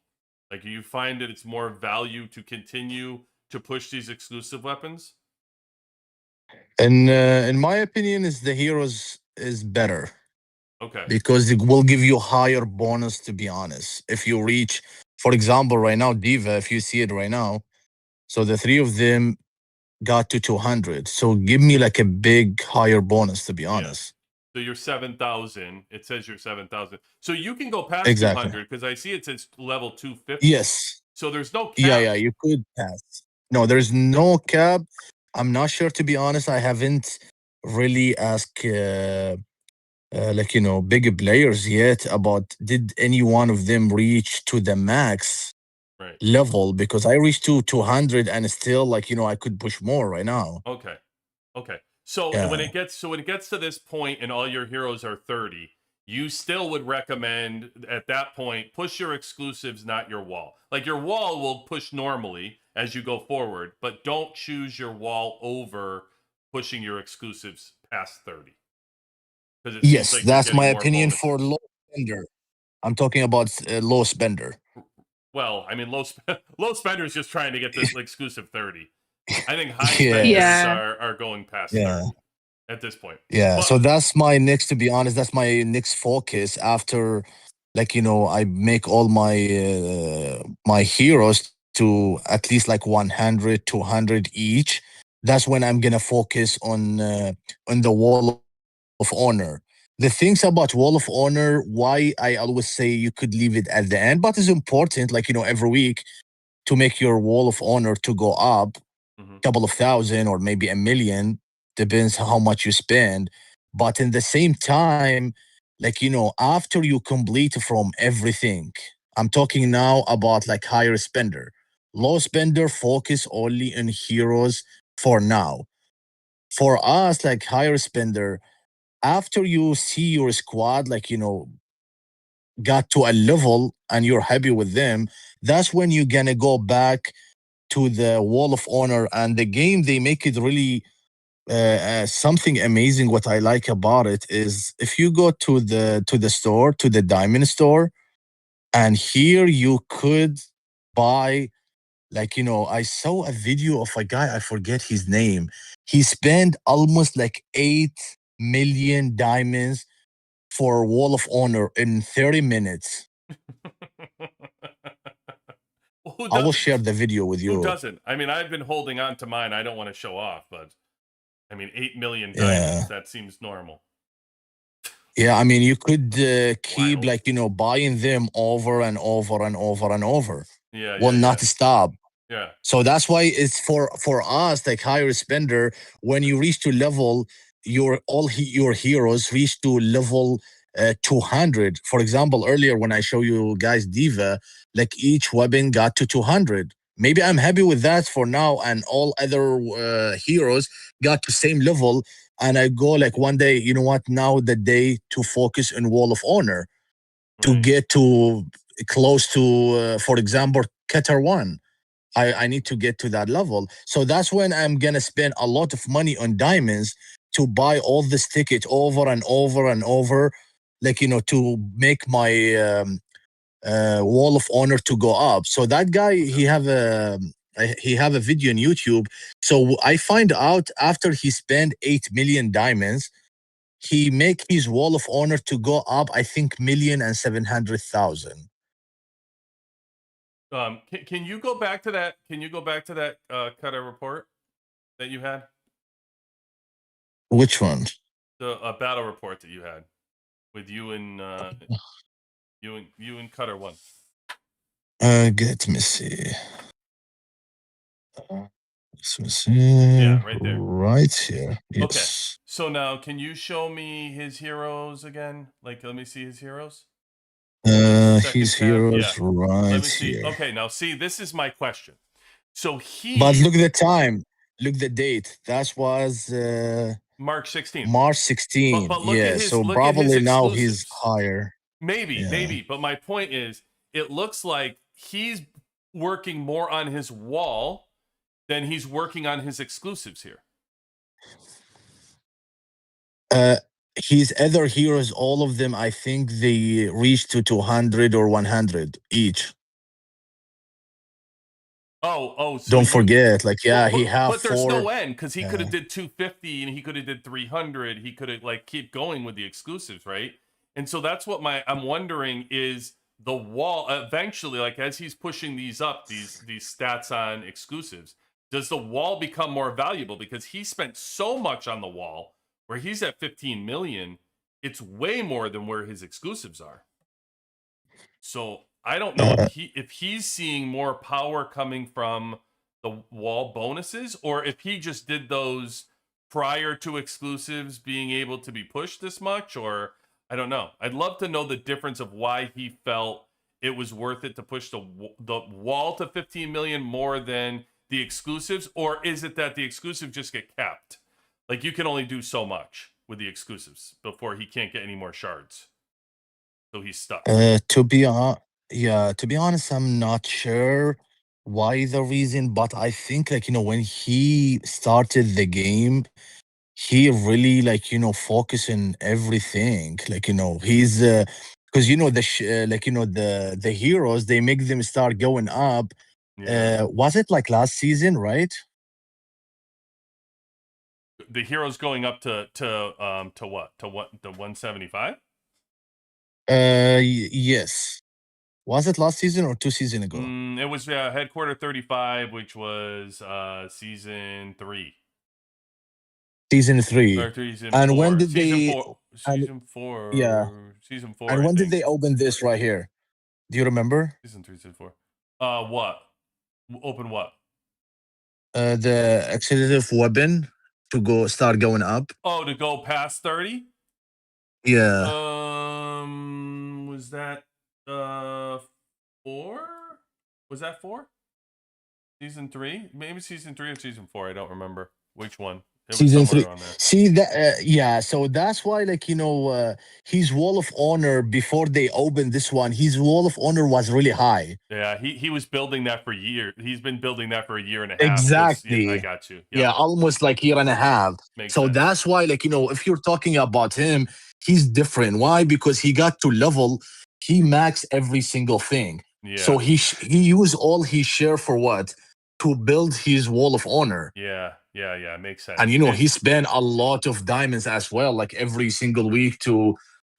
Like, do you find that it's more value to continue to push these exclusive weapons? And in my opinion, is the heroes is better Okay. because it will give you higher bonus. To be honest, if you reach, for example, right now, Diva, if you see it right now, so the three of them got to 200. So give me like a big higher bonus. To be Yeah. honest, So you're 7,000. It says you're 7,000. So you can go past exactly. 200 because I see it says level 250. Yes. So there's no Yeah. cap. Yeah. You could pass. No, there's no cap. I'm not sure. To be honest, I haven't really asked. Like big players yet about did any one of them reach to the max Right. level because I reached to 200 and still I could push more right now. Okay. Okay. So Yeah. when it gets to this point and all your heroes are 30, you still would recommend at that point push your exclusives, not your wall. Like your wall will push normally as you go forward, but don't choose your wall over pushing your exclusives past 30 because it seems Yes, like you're that's my getting more opinion for bonuses. low spender. I'm talking about low spender. Well, I mean low spender is just trying to get the exclusive 30. I think high spenders Yes. Yeah. are going past Yeah. 30 at this point. Yeah. But So that's my next, to be honest, that's my next focus after, I make all my heroes to at least like 100, 200 each. That's when I'm gonna focus on the wall of honor. The things about wall of honor, why I always say you could leave it at the end, but it's important, every week to make your wall of honor to go up mhm. couple of thousand or maybe a million, depends how much you spend. But in the same time, after you complete from everything, I'm talking now about like higher spender. Low spender focus only on heroes for now. For us, like higher spender, after you see your squad, got to a level and you're happy with them, that's when you're gonna go back to the wall of honor. And the game, they make it really something amazing. What I like about it is if you go to the store, to the diamond store, and here you could buy, I saw a video of a guy, I forget his name. He spent almost like 8 million diamonds for wall of honor in 30 minutes. Well, who I will share doesn't? the video with Who you. doesn't? I mean, I've been holding on to mine. I don't want to show off, but I mean, 8 million Yeah. diamonds, that seems normal. Yeah, I mean, you could keep Wild. buying them over and over and over and over, Yeah, will yeah, not yeah. stop. Yeah. So that's why it's for us like higher spender. When you reach to level, your heroes reach to level 200. For example, earlier when I show you guys Diva, like each weapon got to 200. Maybe I'm happy with that for now, and all other heroes got to same level. And I go like one day, you know what? Now the day to focus in Wall of Honor to Right. get to close to, for example, Qatar one. I need to get to that level. So that's when I'm gonna spend a lot of money on diamonds to buy all this ticket over and over and over, to make my wall of honor to go up. So that guy, he have a video on YouTube. So I find out after he spent 8 million diamonds, he make his wall of honor to go up, I think 1,700,000. Can you go back to that? Can you go back to that cutter report that you had? Which one? The battle report that you had with you and you and Cutter one. Let me see. Let me see. Yeah, right there. Right here. Yes. Okay. So now, can you show me his heroes again? Like, let me see his heroes. Second His tab, heroes yeah. right Let me see. here. Okay, now see, this is my question. So But he look the time. Look the date. That was March 16th. March 16. But look Yeah, at his so look at his probably now he's exclusives. higher. Maybe, Yeah. maybe. But my point is, it looks like he's working more on his wall than he's working on his exclusives here. His other heroes, all of them, I think they reached to 200 or 100 each. Oh, so Don't forget, like, yeah, but, he have but there's 4. no end because he could have Yeah. did 250 and he could have did 300. He could have like keep going with the exclusives, right? And so that's what I'm wondering is the wall eventually, like as he's pushing these up, these stats on exclusives, does the wall become more valuable because he spent so much on the wall where he's at 15 million? It's way more than where his exclusives are. So I don't know if he's seeing more power coming from the wall bonuses or if he just did those prior to exclusives being able to be pushed this much, or I don't know. I'd love to know the difference of why he felt it was worth it to push the wall to 15 million more than the exclusives, or is it that the exclusives just get capped? Like you can only do so much with the exclusives before he can't get any more shards. So he's stuck. To be to be honest, I'm not sure why the reason, but I think, like, when he started the game, he really, like, focus in everything. Like, he's because like, the heroes, they make them start going up. Yeah. Was it like last season, right? The hero's going up to what? To 175? Yes. Was it last season or 2 seasons ago? It was headquarter 35, which was season 3. Season 3. Or season And 4. when did Season they 4. and Season 4. yeah, Season 4, and I when did think. they open this right here? Do you remember? Season 3, season 4. What? Open what? The excessive weapon to start going up. Oh, to go past 30? Yeah. Was that 4? Was that 4? Season 3? Maybe season 3 or season 4. I don't remember which one. It was Season somewhere 3. around there. See that? Yeah. So that's why, like, his wall of honor before they opened this one, his wall of honor was really high. Yeah, he was building that for years. He's been building that for a year and a half. Exactly. Yeah, I got you. Yep. Yeah, almost like year and a half. Makes So sense. that's why, like, if you're talking about him, he's different. Why? Because he got to level, he maxed every single thing. Yeah. So he used all his share for what? To build his wall of honor. Yeah, makes sense. And he spent a lot of diamonds as well, like every single week to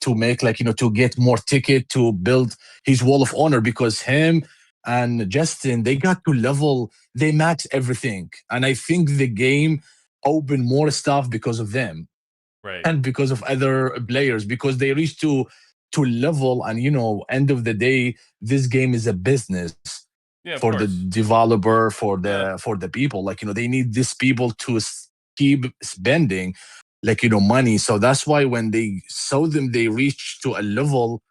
make, like, to get more ticket to build his wall of honor, because him and Justin, they got to level, they max everything. And I think the game opened more stuff because of them. Right. And because of other players, because they reached to level. And end of the day, this game is a business. Yeah, for the developer, for the people. Like, they need these people to keep spending, like, money. So that's why when they saw them, they reached to a level,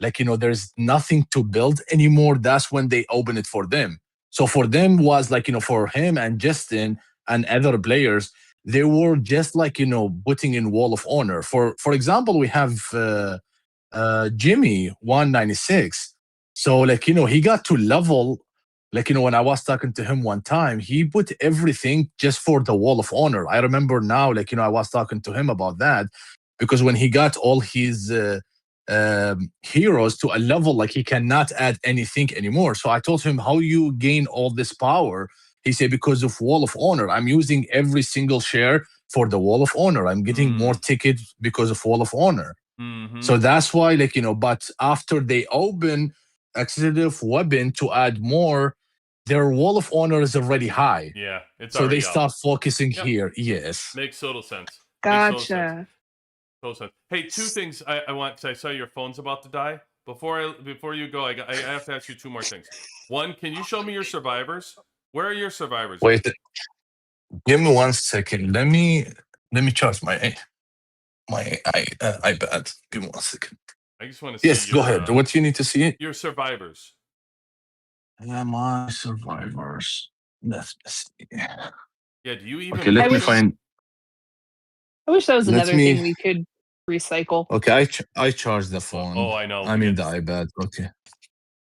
like, there's nothing to build anymore. That's when they open it for them. So for them was like, for him and Justin and other players, they were just like, putting in wall of honor. For example, we have Jimmy 196. So, like, he got to level, like, when I was talking to him one time, he put everything just for the wall of honor. I remember now, like, I was talking to him about that, because when he got all his heroes to a level like he cannot add anything anymore. So I told him, how you gain all this power? He said, because of Wall of Honor. I'm using every single share for the Wall of Honor. I'm getting more tickets because of Wall of Honor. So that's why, like, but after they open Executive Weapon to add more, their Wall of Honor is already high. Yeah, it's so they already start up. focusing here. Yes. Makes total sense. Gotcha. Total sense. Hey, two things I want. I saw your phone's about to die. Before you go, I have to ask you two more things. One, can you show me your survivors? Where are your survivors? Wait, give me 1 second. Let me charge my iPad. Give me 1 second. I just want to see Yes, go ahead. What you need to see? Your survivors. My survivors. Let's see. Yeah, do you even Okay, let me find. I wish that was Let another me- thing we could recycle. Okay, I charge the phone. Oh, I know. I mean the iPad. Okay.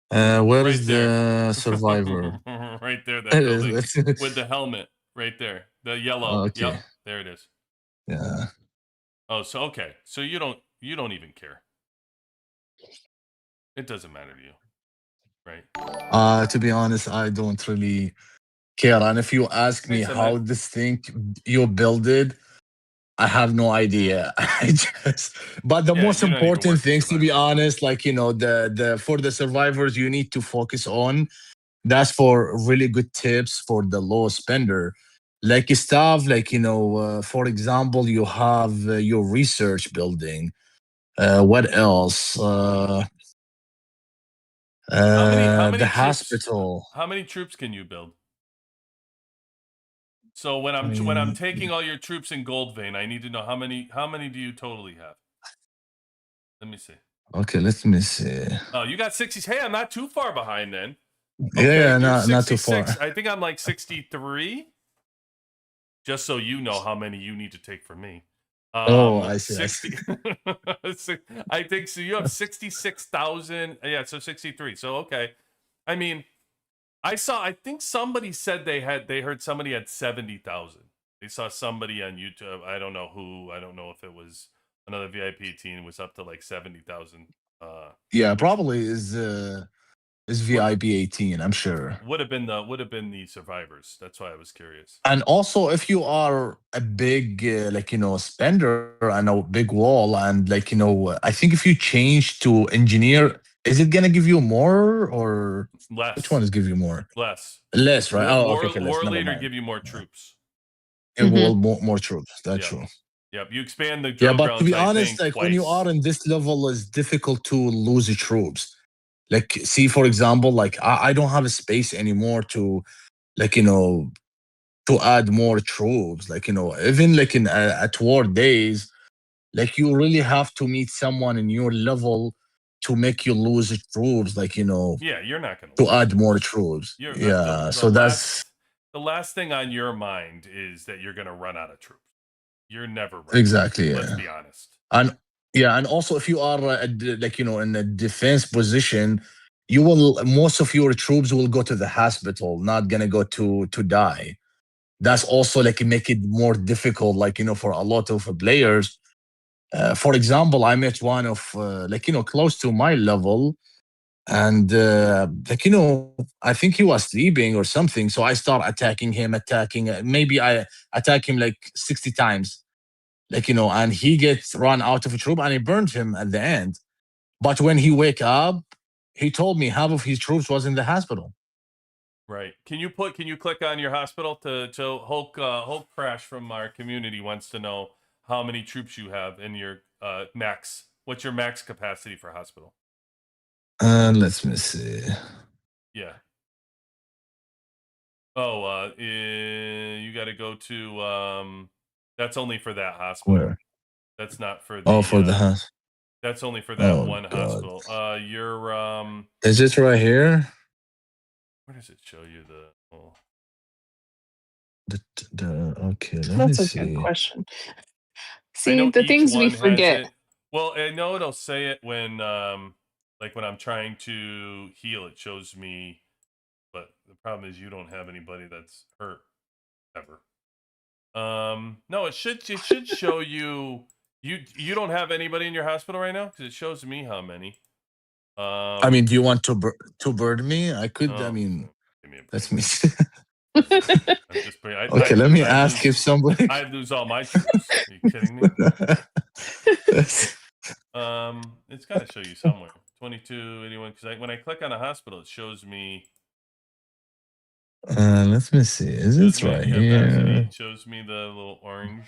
Where Right is there. the survivor? Right there, that building with the helmet. Right there, the yellow. Okay. Yep, there it is. Yeah. Oh, so okay, so you don't even care. It doesn't matter to you, right? To be honest, I don't really care. And if you ask me Thanks, how Ahmed. this thing you build it, I have no idea. But the Yeah, most you're not even important worth the things, to be survivors. honest, like the for the survivors, you need to focus on. That's for really good tips for the low spender. Like stuff like for example, you have your research building. What else? How many The troops? hospital. How many troops can you build? So when I'm Mm, taking all your troops in Gold Vein, I need to know how many do you totally have? Let me see. Okay, let me see. Oh, you got 60s. Hey, I'm not too far behind then. Yeah, Okay, you're not too far. 66. I think I'm like 63. Just so you know how many you need to take from me. Oh, I see. 60. I think so. You have 66,000. Yeah, so 63. So okay. I mean, I think somebody said they heard somebody had 70,000. They saw somebody on YouTube. I don't know who. I don't know if it was another VIP team was up to like 70,000. Yeah, probably is Would VIP18, I'm sure. would have been the survivors. That's why I was curious. And also, if you are a big spender and a big wall, and I think if you change to engineer, is it gonna give you more, or Less. which one is give you more? Less. Less, right? War, Okay, less. war Never leader mind. give you more Yeah. troops. It will more troops. That's Yep. true. Yep. You expand the Yeah, drill but to grounds, be I honest, think, like when twice. you are in this level, it's difficult to lose your troops. Like, see, for example, like I don't have a space anymore to, like, to add more troops. Like, even like in at war days, like you really have to meet someone in your level to make you lose your troops. Like, Yeah, you're not going to add more troops. You're Yeah. So that's the last thing on your mind is that you're going to run out of troops. You're never running. exactly. Yeah. Let's be honest. And yeah, and also if you are like in a defense position, you will most of your troops will go to the hospital, not gonna go to die. That's also like make it more difficult, like for a lot of players. For example, I met one of like close to my level, and like I think he was sleeping or something. So I start attacking him, maybe I attack him like 60 times, like and he gets run out of a troop, and I burned him at the end. But when he wake up, he told me half of his troops was in the hospital. Right. Can you click on your hospital to Hulk Crash from our community wants to know how many troops you have in your max. What's your max capacity for hospital? Let me see. Yeah. Oh, you got to go to that's only for that hospital. Where? That's not for the Oh, for the house. That's only for that Oh, one God. hospital. You're Is it right here? where does it show you the oh. Okay, let me That's a see. good question. I See, know the each things we one has forget. it. Well, I know it'll say it when like when I'm trying to heal, it shows me, but the problem is you don't have anybody that's hurt ever. No, it should show you You don't have anybody in your hospital right now because it shows me how many. I mean, do you want to burn me? I could. I Oh, mean, give me a let break. me see. I'm just bringing. Okay, let me ask if somebody. I'd lose all my troops. Are you kidding me? It's got to show you somewhere. 22, anyone? Because when I click on a hospital, it shows me. Let me see. Is Shows it me right capacity. here? It shows me the little orange.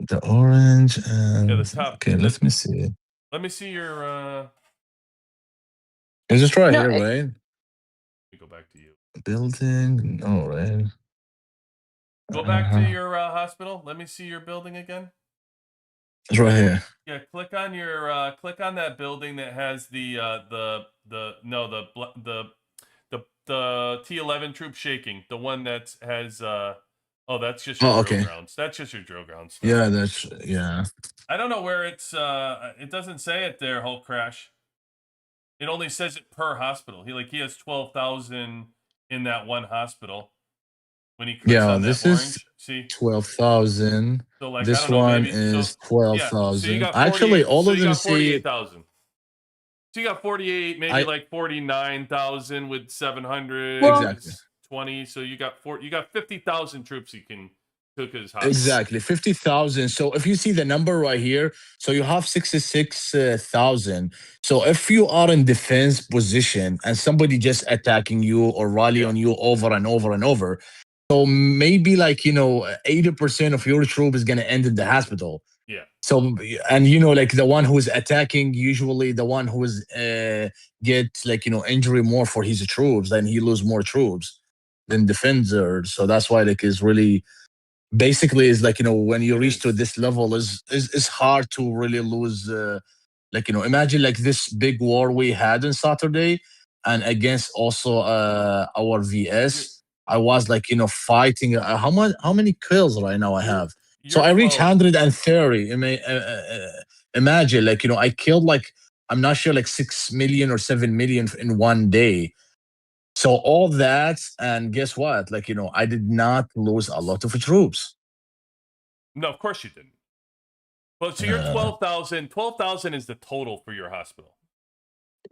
The orange and Yeah, the top. okay. Let me see. Let me see your. Is it right No, here? it- Right? Let me go back to you. Building. All right. Go back to your hospital. Let me see your building again. It's right here. Yeah, click on your click on that building that has the T11 troop shaking. The one that has that's just your Oh, drill okay. grounds. That's just your drill grounds. Yeah, that's yeah. I don't know where it's it doesn't say it there, Hulk Crash. It only says it per hospital. He has 12,000 in that one hospital. When he clicks Yeah, on that this is orange, see? 12,000. So like I This don't know, one maybe so is yeah. So you 12,000. got Actually, 48. all So of you them got see 48,000. So you got 48, maybe I like 49,000 with 700 well, exactly. is 20. So you got 50,000 troops you can cook his hospital. Exactly, 50,000. So if you see the number right here, so you have 66,000. So if you are in defense position and somebody just attacking you or rally Yeah. on you over and over and over, so maybe 80% of your troop is going to end in the hospital. Yeah. So and like the one who is attacking, usually the one who is get injury more for his troops, then he lose more troops than defender. So that's why is really basically is when you It reach to is. this level is hard to really lose imagine this big war we had on Saturday and against also our You're VS. I was fighting how many kills right now I you're have. So you're I reached 12. 130. Imagine I killed I'm not sure 6 million or 7 million in one day. So all that, and guess what? I did not lose a lot of troops. No, of course you didn't. Well, so you're Uh, 12,000. 12,000 is the total for your hospital.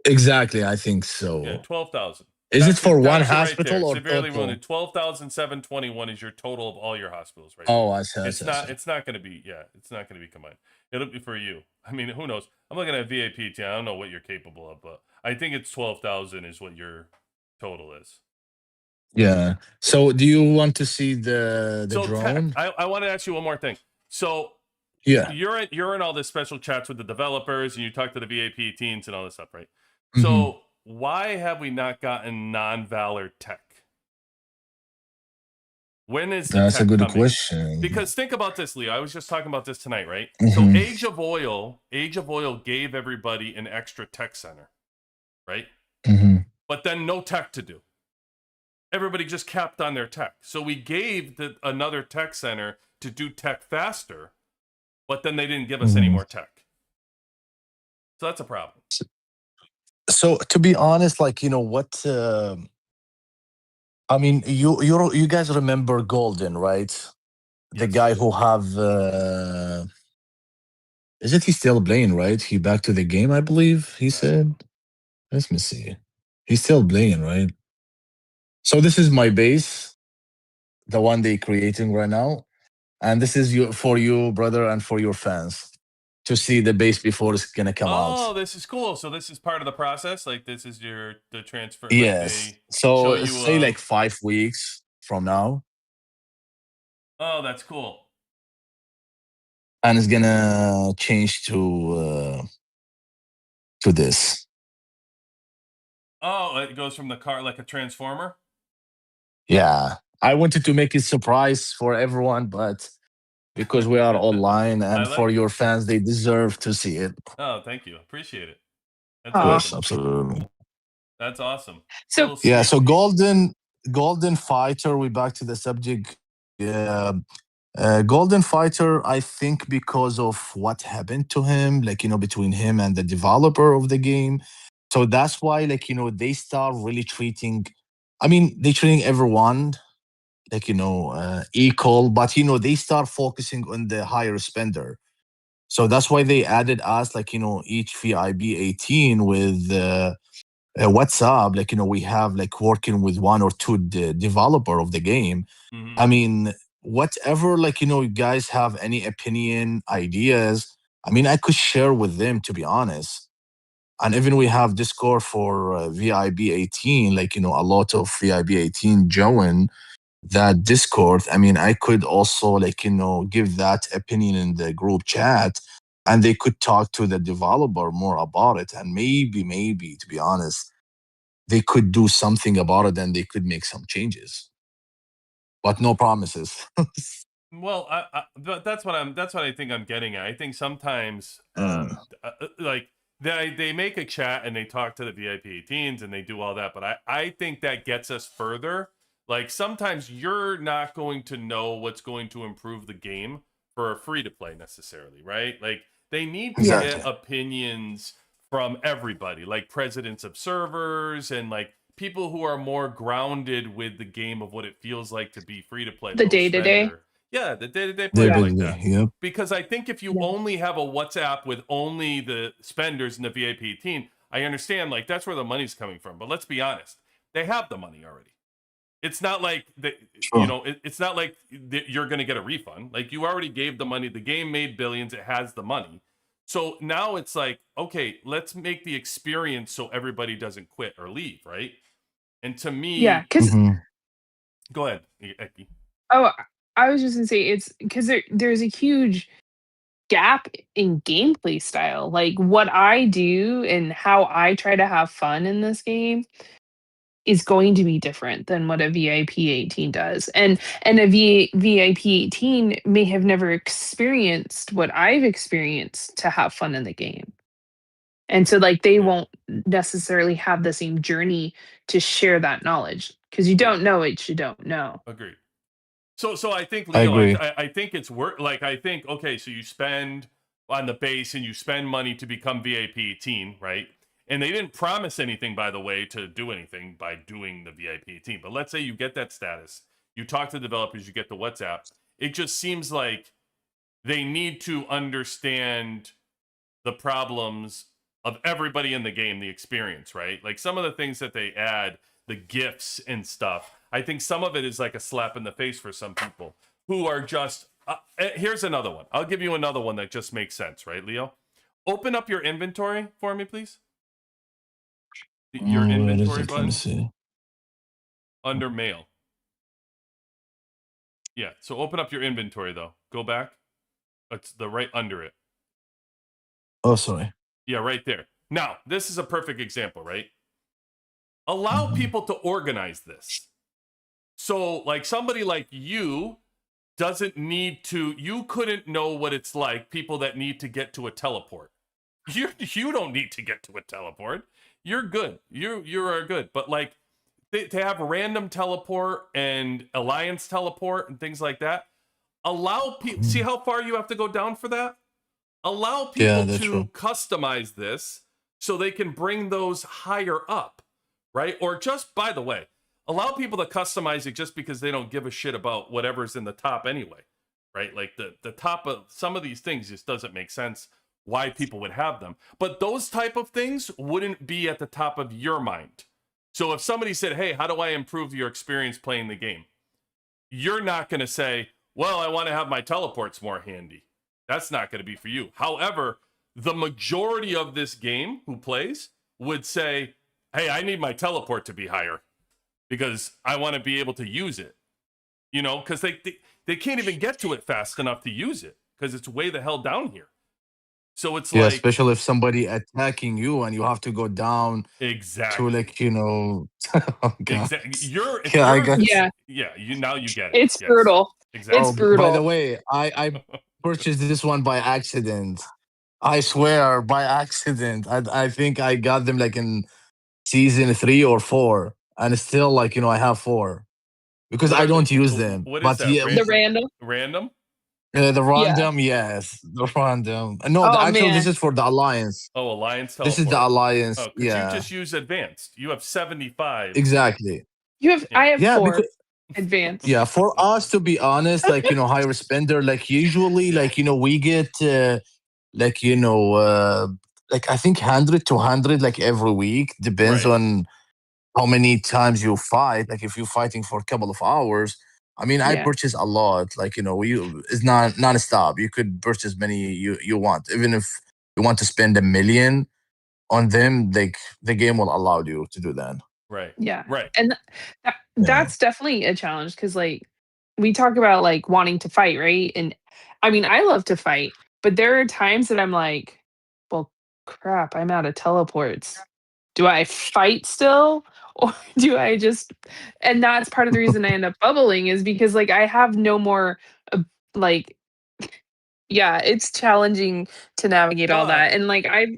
exactly, I think Yeah, so. 12,000. Is it for one That's it right there. hospital or Severely total? wounded. 12,721 is your total of all your hospitals right Oh, there. I see, I see, I see. It's not going to be it's not going to be combined. It'll be for you. I mean, who knows? I'm looking at VIP. I don't know what you're capable of, but I think it's 12,000 is what your total is. Yeah. So, do you want to see the So tech, drone? I want to ask you one more thing. So Yeah. you're in all this special chats with the developers and you talk to the VIP teams and all this stuff, right? Mhm. So why have we not gotten non-valor tech? When is the That's a tech good coming? question. Because think about this, Leo. I was just talking about this tonight, right? So Mhm. Age of Oil gave everybody an extra tech center, right? Mhm. But then no tech to do. Everybody just capped on their tech. So we gave another tech center to do tech faster, but then they didn't give us any Mhm. more tech. So that's a problem. So, to be honest, what? I mean, you guys remember Golden, right? The Yes. guy who have. Is it he still playing? Right? He back to the game, I believe. He I don't know. said. Let me see. He's still playing, right? So this is my base, the one they creating right now, and this is for you, brother, and for your fans to see the base before it's gonna come out. Oh, this is cool. So this is part of the process. Like this is the transfer. Like Yes. they show So you. say 5 weeks from now, Oh, that's cool. and it's gonna change to this. Oh, it goes from the car like a transformer. Yeah, I wanted to make it surprise for everyone, but because we are online I and for like it. your fans, they deserve to see it. Oh, thank you. Appreciate it. That's Aw. Yes, awesome. absolutely. That's awesome. So Little Yeah, sneak so peek. Golden Fighter, we back to the subject. Yeah, Golden Fighter, I think because of what happened to him, between him and the developer of the game. So that's why, they start really treating, I mean, they treating everyone like equal, but they start focusing on the higher spender. So that's why they added us, like each VIB 18 with WhatsApp. Like we have like working with one or two developer of the game. Mhm. I mean, whatever, like you guys have any opinion, ideas. I mean, I could share with them, to be honest. And even we have Discord for VIB 18. Like a lot of VIB 18 join that Discord. I mean, I could also, like give that opinion in the group chat, and they could talk to the developer more about it. And maybe, to be honest, they could do something about it and they could make some changes. But no promises. Well, but that's what I think I'm getting at. I think sometimes, Mm. like they make a chat and they talk to the VIP 18s and they do all that, but I think that gets us further. Like sometimes you're not going to know what's going to improve the game for a free to play necessarily, right? Like they need to Exactly. get opinions from everybody, like presidents of servers and like people who are more grounded with the game of what it feels like to be free to play. The low day-to-day. spender. Yeah, the day-to-day They're player Yeah. like busy. that. Yep. Because I think if you Yeah. only have a WhatsApp with only the spenders and the VIP 18, I understand like that's where the money's coming from. But let's be honest, they have the money already. It's not like that, Sure. it's not like you're going to get a refund. Like you already gave the money. The game made billions. It has the money. So now it's like, okay, let's make the experience so everybody doesn't quit or leave, right? And to me, Yeah, because Mhm. go ahead, Eki. oh, I was just gonna say it's because there's a huge gap in gameplay style. Like what I do and how I try to have fun in this game is going to be different than what a VIP 18 does. And VIP 18 may have never experienced what I've experienced to have fun in the game. And so like they Yeah. won't necessarily have the same journey to share that knowledge because you don't know what you don't know. Agreed. So I think I Leo, agree. I think it's work. Like I think okay, so you spend on the base and you spend money to become VIP 18, right? And they didn't promise anything, by the way, to do anything by doing the VIP 18. But let's say you get that status, you talk to developers, you get the WhatsApp. It just seems like they need to understand the problems of everybody in the game, the experience, right? Like some of the things that they add, the gifts and stuff, I think some of it is like a slap in the face for some people who are just, here's another one. I'll give you another one that just makes sense, right, Leo? Open up your inventory for me, please. Your Where is inventory it? Let me button see. under mail. Yeah, so open up your inventory though. Go back. It's the right under it. Oh, sorry. Yeah, right there. Now, this is a perfect example, right? Allow Mhm. people to organize this. So, like somebody like you doesn't need to, you couldn't know what it's like, people that need to get to a teleport. You don't need to get to a teleport. You're good. You are good. But like to have random teleport and alliance teleport and things like that, allow people, see how far you have to go down for that? Allow Yeah, people that's to true. customize this so they can bring those higher up, right? Or just, by the way, allow people to customize it just because they don't give a shit about whatever's in the top anyway, right? Like the top of some of these things just doesn't make sense why people would have them. But those type of things wouldn't be at the top of your mind. So if somebody said, hey, how do I improve your experience playing the game? You're not going to say, well, I want to have my teleports more handy. That's not going to be for you. However, the majority of this game who plays would say, hey, I need my teleport to be higher because I want to be able to use it. You know, because they can't even get to it fast enough to use it because it's way the hell down here. So it's Yeah, like, especially if somebody attacking you and you have to go down to, exactly. like, oh, God. Exactly. Yeah, I got. Yeah, Yeah, now you get it. it's Yes. brutal. Exactly. It's Oh, by the brutal. way, I purchased this one by accident. I swear, by accident. I think I got them like in season 3 or 4, and still, like, I have 4 because What I are they? don't use them. What is But that? yeah, The random. Random? the Yeah. random, yes, the random. No, Oh actually, this man. is for the alliance. Oh, Alliance This is the teleport. alliance. Oh, because you Yeah, just use advanced. You have 75. exactly. You have Yeah. I have Yeah, 4. because Advanced. Yeah, for us to be honest, like higher spender, like usually, like we get like like I think 100 to 100 like every week, depends Right. on how many times you fight. Like if you're fighting for a couple of hours, I mean, I Yeah. purchase a lot. Like it's not non-stop. You could purchase many you want, even if you want to spend 1 million on them. Like the game will allow you to do that. Right. Yeah. Right. And Yeah, that's definitely a challenge because, like, we talk about like wanting to fight, right? And I mean, I love to fight, but there are times that I'm like, well, crap, I'm out of teleports. Do I fight still? Or do I just, and that's part of the reason I end up bubbling is because like I have no more, like, yeah, it's challenging to navigate all But that. And like I've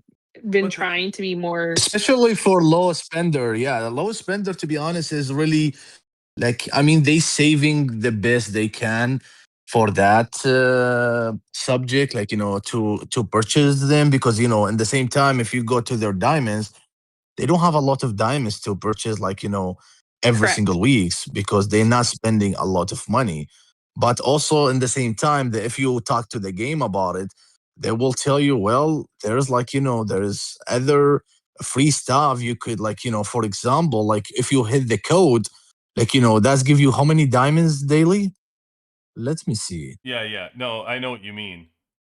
been but the trying to be more, especially for low spender. Yeah, the low spender, to be honest, is really like, I mean, they saving the best they can for that subject, like to purchase them, because in the same time, if you go to their diamonds, they don't have a lot of diamonds to purchase, like every correct. single weeks, because they're not spending a lot of money. But also in the same time, that if you talk to the game about it, they will tell you, well, there's like there's other free stuff you could, like for example, like if you hit the code, like that's give you how many diamonds daily. Let me see. yeah. No, I know what you mean.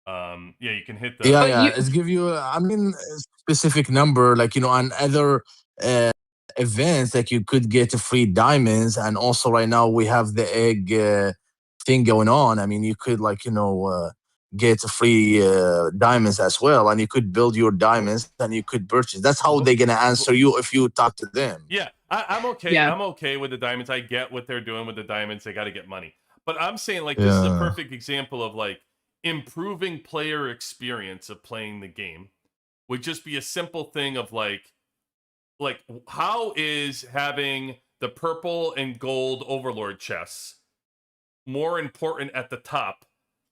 Yeah, you can hit Yeah, the But yeah. you, It's give you, I mean, a specific number, like on other uh, events, like you could get free diamonds, and also right now we have the egg thing going on. I mean, you could, like get free diamonds as well, and you could build your diamonds, and you could purchase. That's how but, they're gonna but answer you if you talk to them. yeah, I'm okay. yeah, I'm okay with the diamonds. I get what they're doing with the diamonds. They got to get money. But I'm saying like this is a Yeah, perfect example of like improving player experience of playing the game would just be a simple thing of like how is having the purple and gold overlord chests more important at the top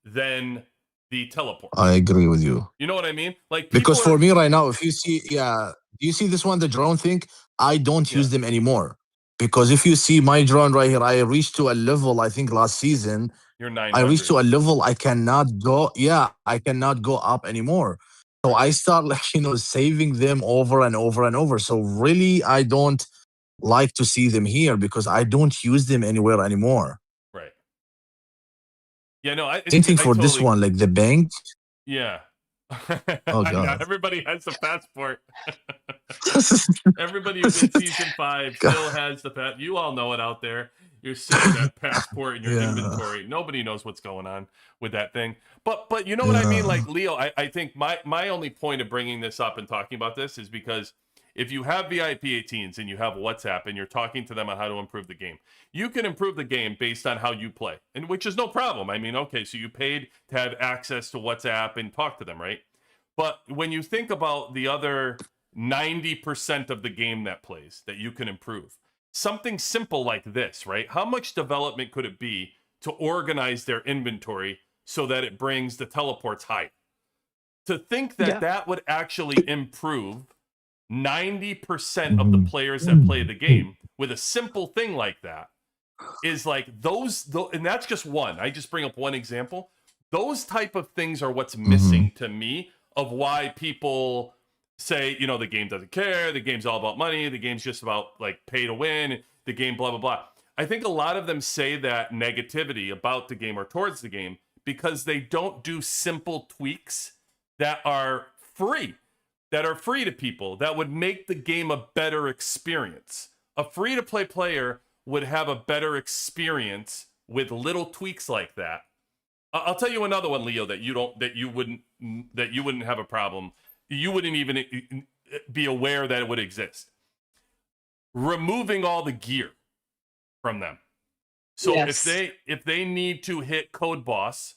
than the I teleports? agree with you. You know what I mean? Like Because people for are me right now, if you see, yeah, you see this one, the drone thing, I don't yeah, use them anymore. Because if you see my drone right here, I reached to a level, I think last season, you're I reached 900. to a level I cannot go, yeah, I cannot go up anymore. So Right. I start like, saving them over and over and over. So really, I don't like to see them here because I don't use them anywhere anymore. Right. Yeah, no, Same thing I for this totally one, like the bank. yeah. Oh, I know God. everybody has the passport. Everybody who's in season 5 still has the pass. You all know it out there. You're sitting with that passport in your Yeah, inventory. Nobody knows what's going on with that thing. But you know what I mean? yeah. Like Leo, I think my only point of bringing this up and talking about this is because if you have VIP18s and you have WhatsApp and you're talking to them on how to improve the game, you can improve the game based on how you play, and which is no problem. I mean, okay, so you paid to have access to WhatsApp and talk to them, right? But when you think about the other 90% of the game that plays that you can improve, something simple like this, right? How much development could it be to organize their inventory so that it brings the teleports high? To think that yeah, that would actually improve 90% of the Mhm. players that play the game with a simple thing like that is like and that's just one. I just bring up one example. Those type of things are what's Mhm. missing to me of why people say, the game doesn't care, the game's all about money, the game's just about like pay to win, the game blah blah blah. I think a lot of them say that negativity about the game or towards the game because they don't do simple tweaks that are free, to people that would make the game a better experience. A free to play player would have a better experience with little tweaks like that. I'll tell you another one, Leo, that you wouldn't have a problem. You wouldn't even be aware that it would exist. Removing all the gear from them. So yes, if they need to hit code boss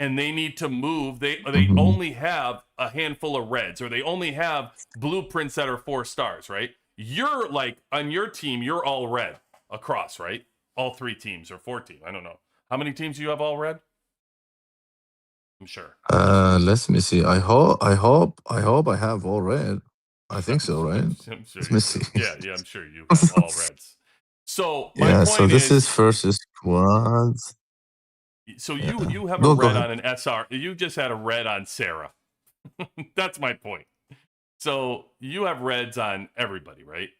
and they need to move, they Mhm. only have a handful of reds or they only have blueprints that are 4 stars, right? You're like on your team, you're all red across, right? All 3 teams or 4 teams. I don't know. How many teams do you have all red? I'm sure. Let me see. I hope I have all red. I think so, right? I'm sure Let me you do. see. Yeah, I'm sure you have all reds. So my Yeah, so point this is is, first squad. so Yeah. you have a Go red ahead. on an SR. You just had a red on Sarah. That's my point. So you have reds on everybody, right?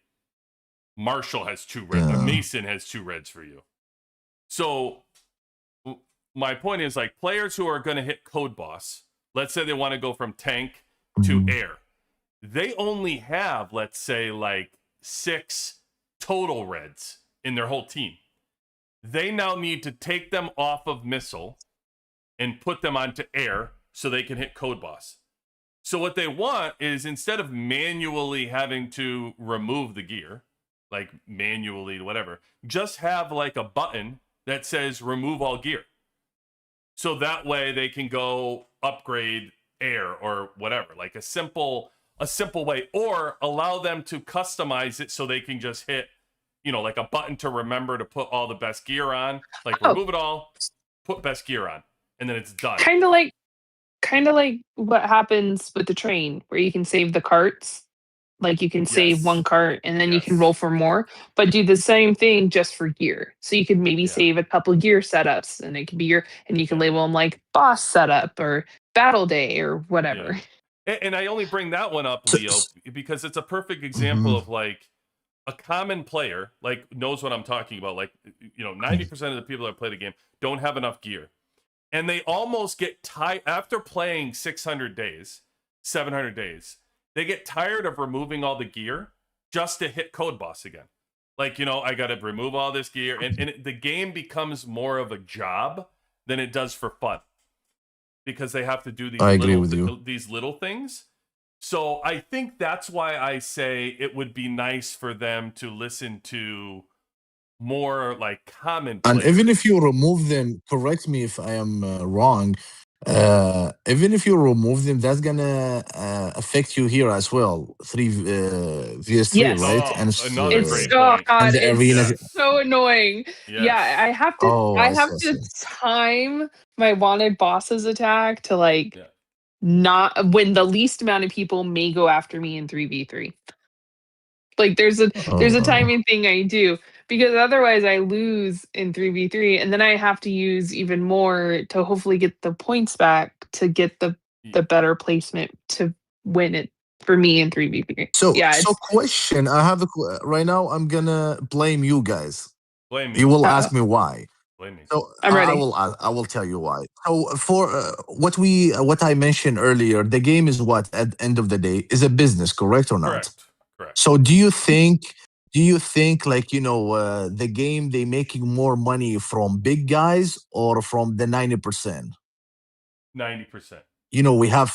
Marshall has 2 reds. Yeah. Mason has 2 reds for you. So my point is, like, players who are going to hit code boss, let's say they want to go from tank to Mhm. air. They only have, let's say, like 6 total reds in their whole team. They now need to take them off of missile and put them onto air so they can hit code boss. So what they want is, instead of manually having to remove the gear, like manually, whatever, just have like a button that says remove all gear. So that way they can go upgrade air or whatever, like a simple way, or allow them to customize it so they can just hit, like a button to remember to put all the best gear on, like Oh, remove it all, put best gear on, and then it's done. kind of like what happens with the train, where you can save the carts. Like you can save one Yes. cart and then you can roll Yes. for more, but do the same thing just for gear. So you could maybe Yeah. save a couple gear setups, and it could be and you can Yeah. label them like boss setup or battle day or Yeah. whatever. And I only bring that one up, So, Leo, because it's a perfect example mhm. of, like, a common player, like, knows what I'm talking about. Like, 90% of the people that play the game don't have enough gear. And they almost get tired after playing 600 days, 700 days. They get tired of removing all the gear just to hit code boss again. Like, I got to remove all this gear. And the game becomes more of a job than it does for fun, because they have to do I agree with you. these little things. So I think that's why I say it would be nice for them to listen to more like common And players. even if you remove them, correct me if I am wrong. Even if you remove them, that's gonna affect you here as well. Three vs3, Yes. right? Oh, another It's great oh point. And god, the it's arenas. Yes. so annoying. Yeah, Yes. Oh, I I have see. I to see. time my wanted bosses attack to like Yeah. not when the least amount of people may go after me in 3v3. Like Oh, there's a wow. timing thing I do, because otherwise I lose in 3v3, and then I have to use even more to hopefully get the points back to get the better placement to win it for me in 3v3. So, Yeah, so it's question. I have right now. I'm gonna blame you guys. Blame You me. will uh ask me why. Blame me. So I'm ready. I will tell you why. So for what I mentioned earlier, the game is what at the end of the day is a business, correct or not? Correct. Correct. So do you think like the game they making more money from big guys or from the 90%? 90%. We have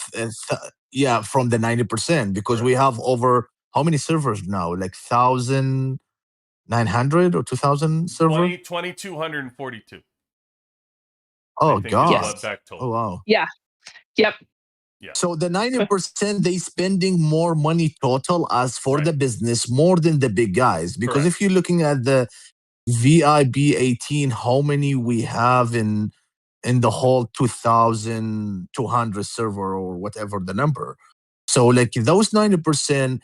yeah, from the 90% because we Correct. have over how many servers now? Like 1,900 or 2,000 server? 2,242. I Oh think is God! what Yes. Beck Oh told me. wow! Yeah. Yep. Yeah. So the 90% they spending more money total as for Right. the business more than the big guys. Because if Correct. you're looking at the VIP18, how many we have in the whole 2,200 server or whatever the number. So like those 90%,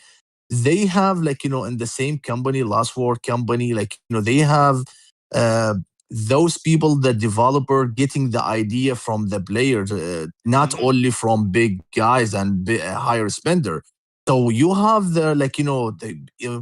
they have like in the same company, last word company, like they have uh those people, the developer getting the idea from the players, not Mm-hmm. only from big guys and higher spender. So you have the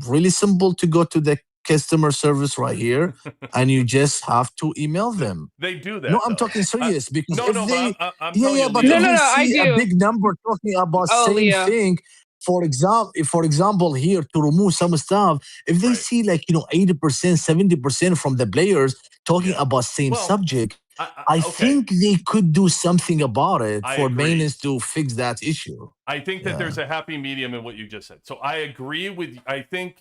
really simple to go to the customer service right here, and you just have to email them. They do No, that I'm though. talking serious because No, if no, but they, I'm yeah, telling yeah, you, but No, if no, Leo. they no, I see a do. big number talking about Oh, same Leo. thing, for example, here to remove some stuff, if they Right. see 80%, 70% from the players talking Yeah. about same Well, subject, I okay. think they could do something about it I for agree. maintenance to fix that issue. I think that Yeah. there's a happy medium in what you just said. So I agree with. I think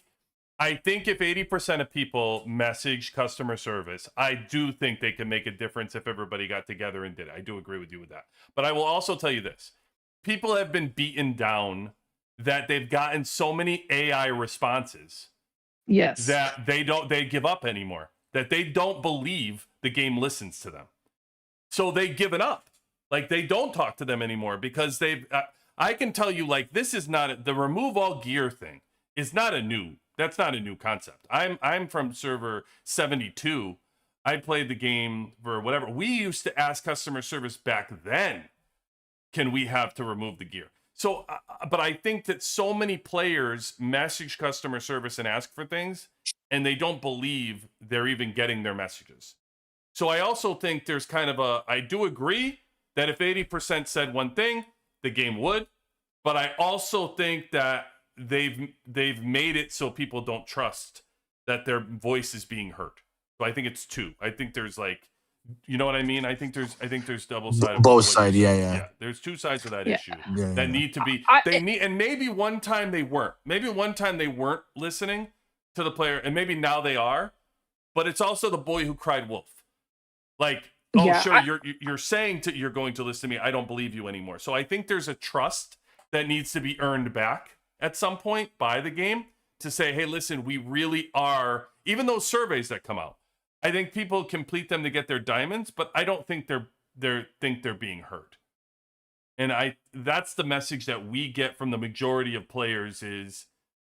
if 80% of people message customer service, I do think they can make a difference if everybody got together and did it. I do agree with you with that. But I will also tell you this. People have been beaten down that they've gotten so many AI responses Yes. that they give up anymore. That they don't believe the game listens to them. So they've given up. Like they don't talk to them anymore because I can tell you, like, this is not the remove all gear thing is not a new That's not a new concept. I'm from server 72. I played the game for whatever. We used to ask customer service back then, can we have to remove the gear? So, but I think that so many players message customer service and ask for things, and they don't believe they're even getting their messages. So I also think there's kind of I do agree that if 80% said one thing, the game would, but I also think that they've made it so people don't trust that their voice is being heard. So I think it's two. I think there's like, you know what I mean? I think there's double sided. Both sides, yeah. Yeah. There's two sides of that Yeah. issue Yeah, that yeah. need to be. I- They need, and maybe one time they weren't. Maybe one time they weren't listening to the player, and maybe now they are. But it's also the boy who cried wolf. Like, oh, Yeah, sure, you're saying you're going to listen to me. I don't believe you anymore. So I think there's a trust that needs to be earned back at some point by the game to say, hey, listen, we really are. Even those surveys that come out, I think people complete them to get their diamonds, but I don't think they're being heard. And that's the message that we get from the majority of players is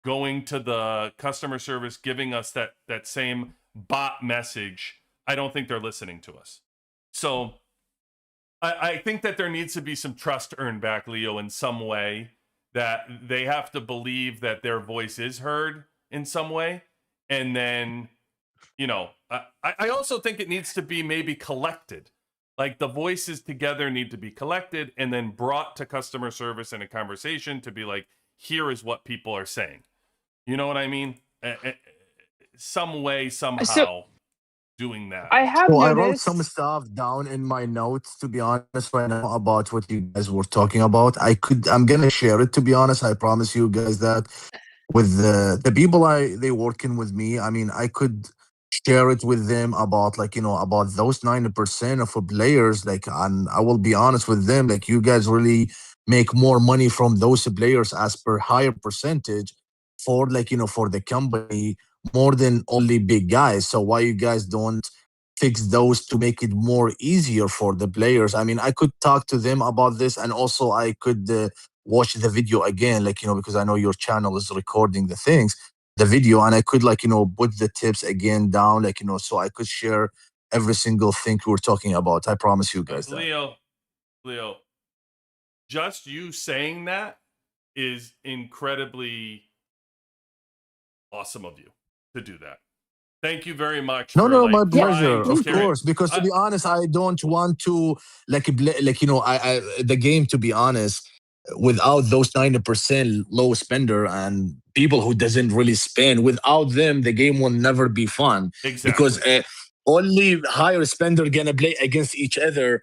going to the customer service, giving us that same bot message. I don't think they're listening to us. So I think that there needs to be some trust earned back, Leo, in some way, that they have to believe that their voice is heard in some way. And then, I also think it needs to be maybe collected. Like the voices together need to be collected and then brought to customer service in a conversation to be like, here is what people are saying. You know what I mean? Some way, somehow doing that. I have Well, I noticed. wrote some stuff down in my notes, to be honest, right now about what you guys were talking about. I'm gonna share it, to be honest. I promise you guys that with the people they working with me. I mean, I could share it with them about about those 90% of players. Like, and I will be honest with them. Like, you guys really make more money from those players as per higher percentage for for the company more than only big guys. So why you guys don't fix those to make it more easier for the players? I mean, I could talk to them about this, and also I could watch the video again, because I know your channel is recording the video, and I could put the tips again down, so I could share every single thing we're talking about. I promise you guys that. Leo, just you saying that is incredibly awesome of you to do that. Thank you very much. No, for no, like my trying pleasure, to of carry- course. Because to be honest, I don't want to the game. To be honest, without those 90% low spender and people who doesn't really spend, without them, the game will never be fun. Because Exactly. only higher spender gonna play against each other.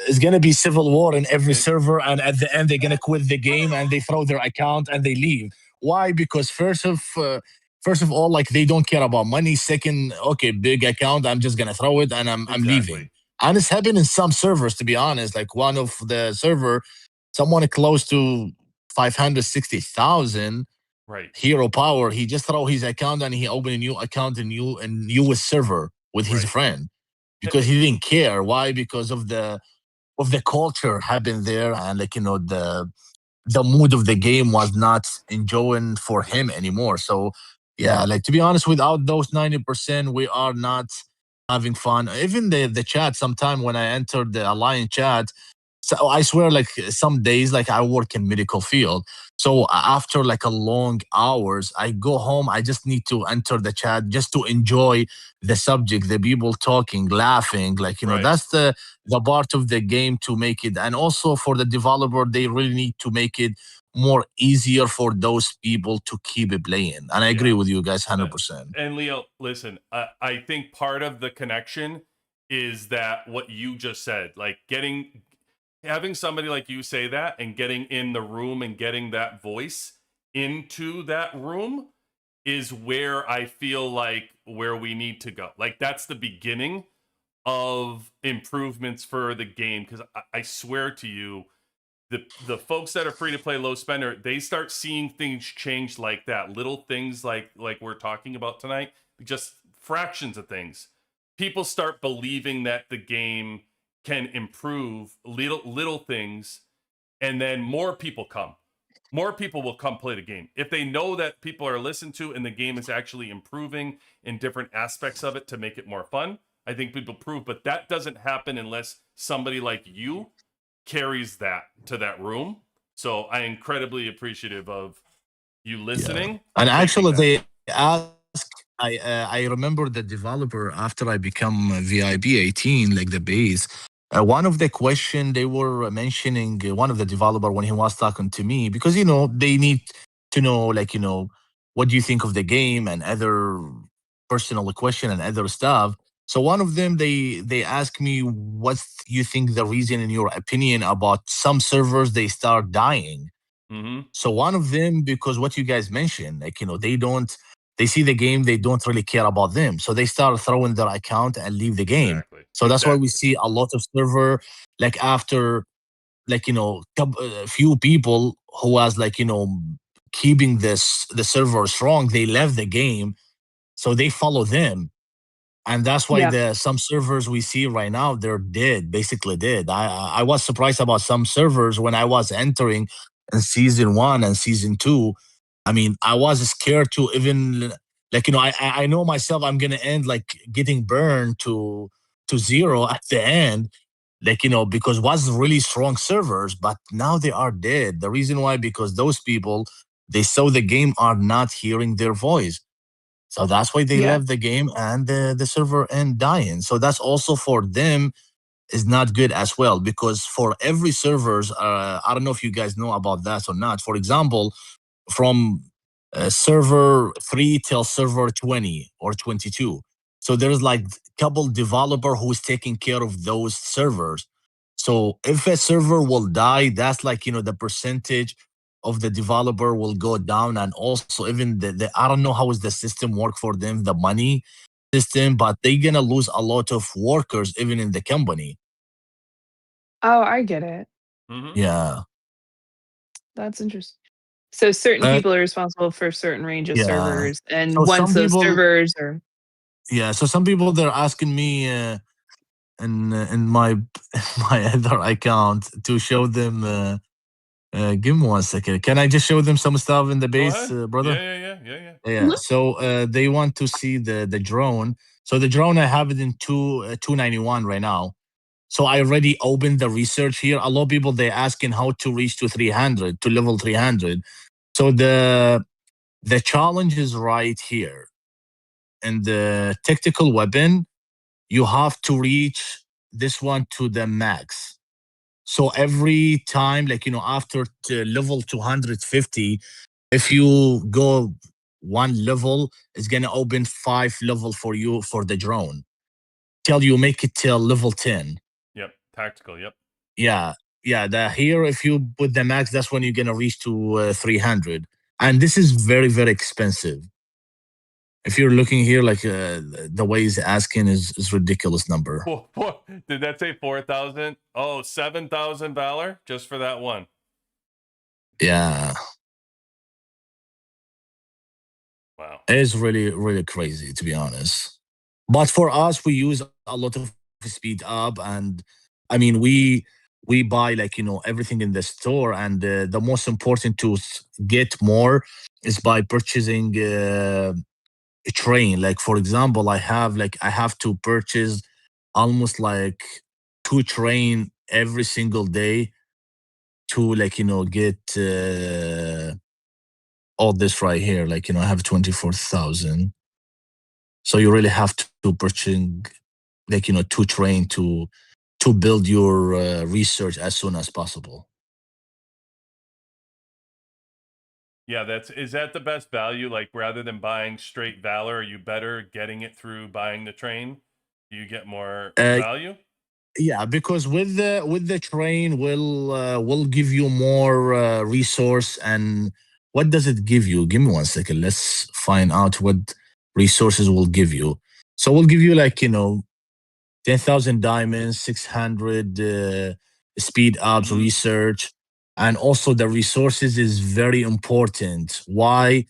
It's gonna be civil war in every server, and at the end they're gonna quit the game and they throw their account and they leave. Why? Because first of all, like, they don't care about money. Second, okay, big account, I'm just gonna throw it and I'm leaving. Exactly. And it's happened in some servers, to be honest. Like, one of the server, someone close to 560,000 Right. hero power, he just throw his account and he open a new account in US server with his Right. friend, because he didn't care. Why? Because of the culture happened there, and the mood of the game was not enjoying for him anymore. So yeah, like, to be honest, without those 90%, we are not having fun. Even the chat, sometime when I entered the alliance chat, so I swear, like, some days, like, I work in medical field. So after like a long hours, I go home. I just need to enter the chat just to enjoy the subject, the people talking, laughing. Like, Right. that's the part of the game to make it. And also for the developer, they really need to make it more easier for those people to keep it playing. And I agree with you guys 100%. And Leo, listen, I think part of the connection is that what you just said, like having somebody like you say that and getting in the room and getting that voice into that room is where I feel like where we need to go. Like, that's the beginning of improvements for the game. Because I swear to you, the folks that are free to play low spender, they start seeing things change like that. Little things like we're talking about tonight, just fractions of things. People start believing that the game can improve little things, and then more people come. more people will come play the game. If they know that people are listened to and the game is actually improving in different aspects of it to make it more fun, I think people prove. But that doesn't happen unless somebody like you carries that to that room. So I incredibly appreciative of you listening. And taking actually, that. they ask. I remember the developer after I become VIP 18, like the base. One of the question they were mentioning, one of the developer when he was talking to me, because they need to know, like, what do you think of the game and other personal question and other stuff. So one of them, they ask me, what you think the reason in your opinion about some servers they start dying. Mm-hmm. So one of them, because what you guys mentioned, like, they see the game, they don't really care about them. So they start throwing their account and leave the game. Exactly. So that's why we see a lot of server, like after, like, a few people who was like, keeping the server strong, they left the game. So they follow them. And that's why Yeah. the some servers we see right now, they're dead, basically dead. I was surprised about some servers when I was entering in season 1 and season 2. I mean, I was scared to even, like, I know myself I'm gonna end like getting burned to zero at the end, like, because was really strong servers, but now they are dead. The reason why, because those people, they saw the game are not hearing their voice. So that's why they Yeah. left the game and the server end dying. So that's also for them is not good as well, because for every servers, I don't know if you guys know about that or not. For example, from server 3 till server 20 or 22. So there's like couple developer who's taking care of those servers. So if a server will die, that's like, the percentage of the developer will go down. And also even the I don't know how is the system work for them, the money system, but they're gonna lose a lot of workers even in the company. Oh, I get it. Mm-hmm. Yeah. That's interesting. So certain Uh, people are responsible for a certain range of yeah. servers, and So once some those people, servers are yeah. So some people they're asking me in my my other account to show them. Give me 1 second. Can I just show them some stuff in the Go base, ahead. brother? Yeah. Yeah. So they want to see the drone. So the drone I have it in 291 right now. So I already opened the research here. A lot of people they asking how to reach to 300 to level 300. So the challenge is right here. And the tactical weapon, you have to reach this one to the max. So every time, like, after level 250, if you go one level, it's gonna open 5 level for you for the drone. Till you make it till level 10. Yep. Tactical. Yep. Yeah. Yeah. The here, if you put the max, that's when you're gonna reach to 300. And this is very, very expensive. If you're looking here, like the way he's asking is ridiculous number. Did that say 4,000? Oh, 7,000 Valor just for that one. Yeah. Wow. It's really, really crazy, to be honest. But for us, we use a lot of speed up, and I mean, we buy, like, everything in the store, and the most important to get more is by purchasing a train. Like, for example, I have to purchase almost like 2 train every single day to, like, get all this right here. Like, I have 24,000. So you really have to purchase, like, 2 train to build your research as soon as possible. Yeah, is that the best value? Like rather than buying straight Valor, are you better getting it through buying the train? Do you get more Uh, value? yeah, because with the train will give you more resource. And what does it give you? Give me 1 second. Let's find out what resources will give you. So we'll give you, like, 10,000 diamonds, 600 speed ups, Mhm. research, and also the resources is very important. Why?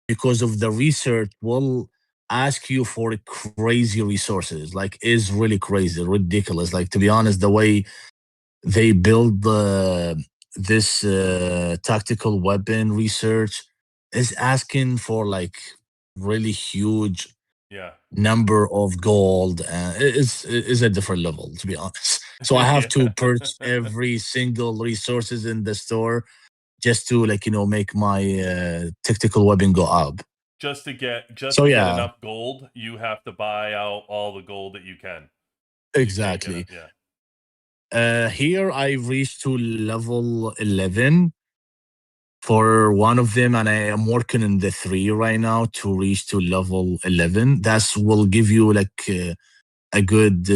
Because of the research will ask you for crazy resources. Like, is really crazy, ridiculous. Like, to be honest, the way they build this tactical weapon research is asking for like really huge Yeah. number of gold. Is a different level, to be honest. So I have to purchase every single resources in the store just to like make my tactical weapon go up. Just to get So yeah, enough gold, you have to buy out all the gold that you can. You can't get exactly. it. Yeah. Here I reached to level 11 for one of them, and I am working in the 3 right now to reach to level 11. That will give you like a good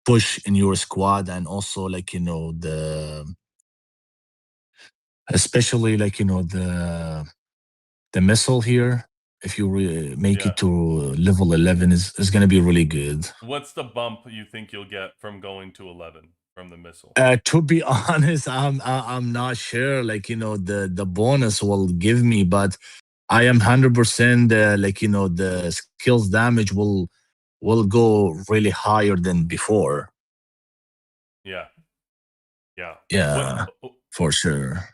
push in your squad, and also like the especially like the missile here. If you make Yeah. it to level 11, is going to be really good. What's the bump you think you'll get from going to 11 from the missile? To be honest, I'm not sure. Like the bonus will give me, but I am 100% like the skills damage will go really higher than before. Yeah. Yeah. Yeah, What? for sure.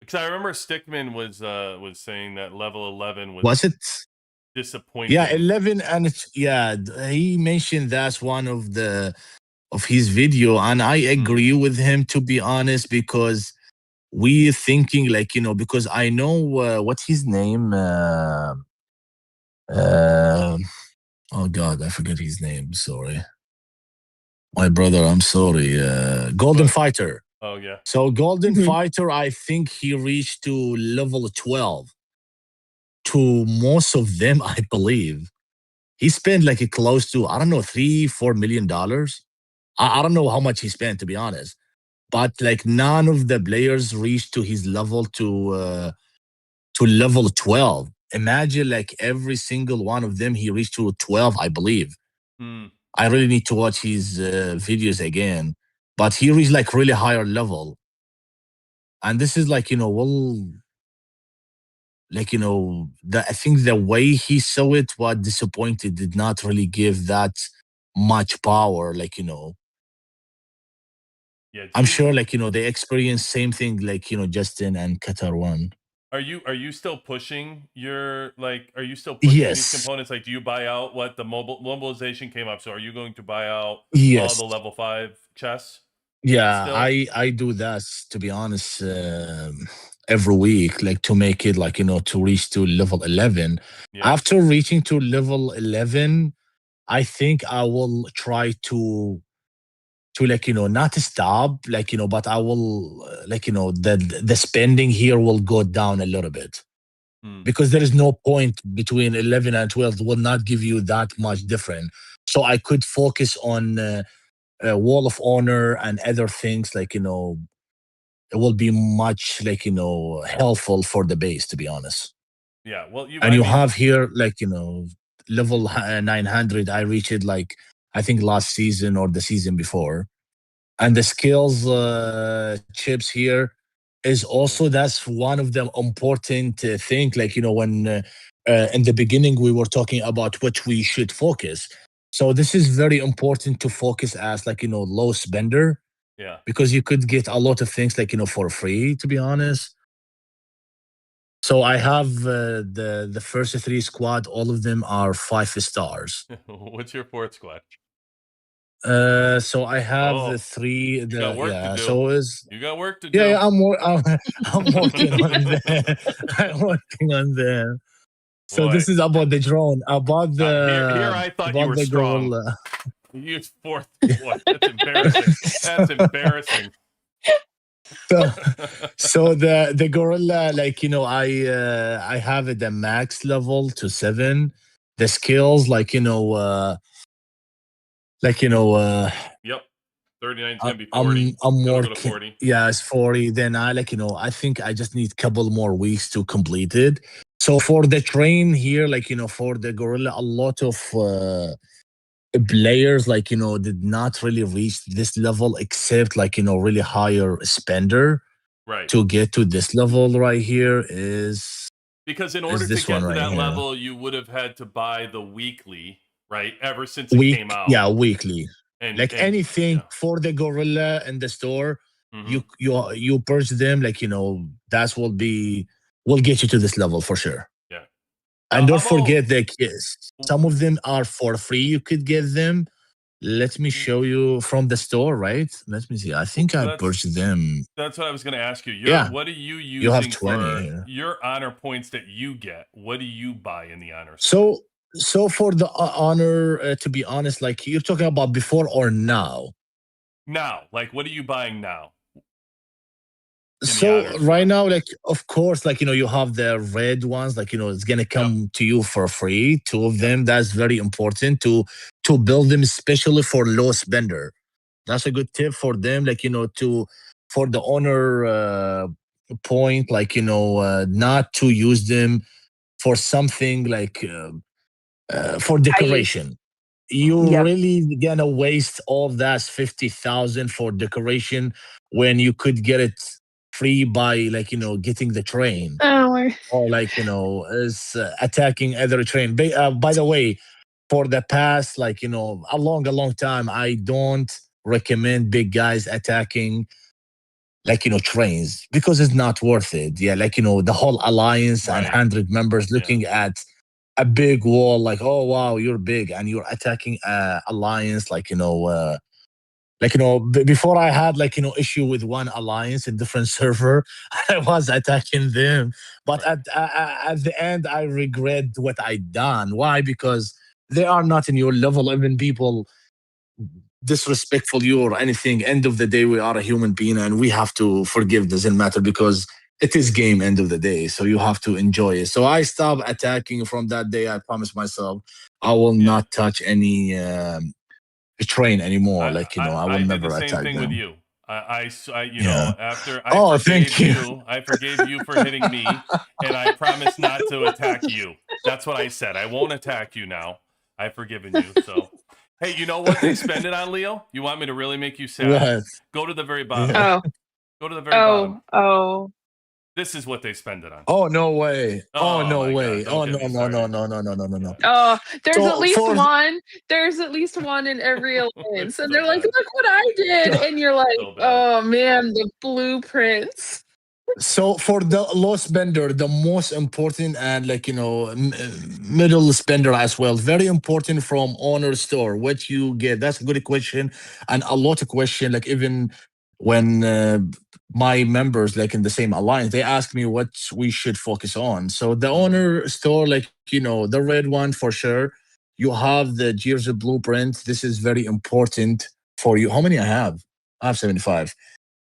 Because I remember Stickman was saying that level 11 Was was it? Yeah, disappointing. 11, and yeah, he mentioned that's one of his video, and I agree with him, to be honest, because we thinking like because I know what's his name. Uh, oh God, I forget his name. Sorry, my brother. I'm sorry. Golden But Fighter. oh yeah. So Golden Mhm. Fighter, I think he reached to level 12. To most of them, I believe he spent like a close to, I don't know, $3-4 million. I don't know how much he spent, to be honest. But like none of the players reached to his level to level 12. Imagine like every single one of them he reached to 12, I believe. Hmm. I really need to watch his videos again. But he reached like really higher level. And this is like, well, like I think the way he saw it was disappointed, did not really give that much power. Like Yeah. Do I'm you sure like they experience same thing like Justin and Qatar one. are you still pushing your like are you still pushing these Yes, components? Like do you buy out what the mobilization came up? So are you going to buy out all yes. the level 5 chests Yeah, still? I do that, to be honest, every week, like to make it like to reach to level 11. Yeah. After reaching to level 11, I think I will try to like not stop, like but I will like the spending here will go down a little bit, Hmm. because there is no point between 11 and 12 will not give you that much different. So I could focus on wall of honor and other things, like it will be much like helpful for the base, to be honest. Yeah. Well, And I you mean, have here like level 900, I reached it like I think last season or the season before. And the skills chips here is also, that's one of the important thing, like when in the beginning we were talking about what we should focus. So this is very important to focus as like low spender, yeah. because you could get a lot of things like for free, to be honest. So I have the first 3 squad, all of them are 5 stars. What's your fourth squad? So I have the Oh, 3, you got the work to yeah, do. so is You got work to yeah, do. yeah, I'm working on that. I'm working on that. So Boy, this is about the drone, here I thought you about were the strong. gorilla. You used fourth. Boy, that's embarrassing. That's embarrassing. So, so the gorilla, like I have it at max level to 7. The skills, like like Yep. 39 is I, gonna be 40. I'm It'll go to working. 40. Yeah, it's 40. Then I like I think I just need a couple more weeks to complete it. So for the train here, like for the gorilla, a lot of players like did not really reach this level, except like really higher spender. Right. To get to this level right here Because in order is to this one get to right that here. level, you would have had to buy the weekly, right? Ever since it came Week, out. yeah, weekly. Like And anything yeah. for the gorilla in the store, Mm-hmm. You purge them, like, that will get you to this level for sure. Yeah. And How don't about forget that, yes, some of them are for free. You could get them. Let me show you from the store, right? Let me see. I think I that's purchased them. that's what I was going to ask you. Yeah, What are you you have using 20 for here. your honor points that you get? What do you buy in the honor store So, so for the honor, to be honest, like you're talking about before or now. now? Like, what are you buying now in the So honor right store? now, like of course, like you have the red ones, like it's gonna Yep. come to you for free. Two of Yep. them. That's very important to build them, especially for low spender. That's a good tip for them, like to for the owner point, like not to use them for something like for I decoration. You're Mm-hmm. yep. really gonna waste all that 50,000 for decoration when you could get it free by, like getting the train, Oh my. or like is attacking other train. By the way, for the past, like a long time, I don't recommend big guys attacking, like trains, because it's not worth it. Yeah, like the whole alliance and Right. 100 members Yeah. looking at a big wall, like, oh wow, you're big and you're attacking alliance, like before I had, like issue with one alliance in different server. I was attacking them, but Right. at the end I regret what I done. Why? Because they are not in your level. Even people disrespectful you or anything, end of the day we are a human being and we have to forgive. Doesn't matter, because it is game, end of the day, so you have to enjoy it. So I stopped attacking from that day. I promised myself I will Yeah. not touch any train anymore. Like I will I did the never same attack thing with them. you. You Yeah. know, after Oh, thank you. I forgave you for hitting me, and I promised not to attack you. That's what I said. I won't attack you now. I've forgiven you. So, hey, you know what they spend it on, Leo? You want me to really make you sad? What? Go to the very bottom. Yeah. Oh. Go to the very bottom. Oh. This is what they spend it on. Oh, no way. Oh, Oh no my God! way. Don't Oh, get no, me no, no, started. no, no, no, no, no, no. Yeah, Oh, there's at So least for one. There's at least one in every alliance. it's And so they're like, bad. look what I did. And you're like, So bad. oh man, the blueprints. So for the low spender, the most important, and like middle spender as well, very important from owner store. What you get? That's a good question, and a lot of question. Like even when my members, like in the same alliance, they ask me what we should focus on. So the Mhm. owner store, like the red one for sure. You have the Gears of Blueprint. This is very important for you. How many I have? I have 75.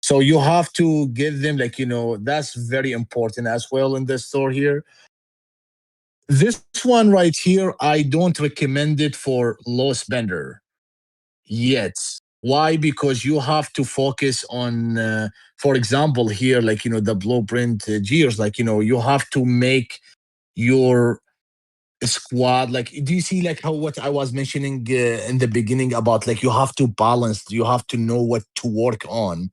So you have to give them, like that's very important as well in the store here. This one right here, I don't recommend it for low spender yet. Why? Because you have to focus on for example here, like the blueprint gears, like you have to make your squad, like, do you see like how what I was mentioning in the beginning about, like you have to balance, you have to know what to work on.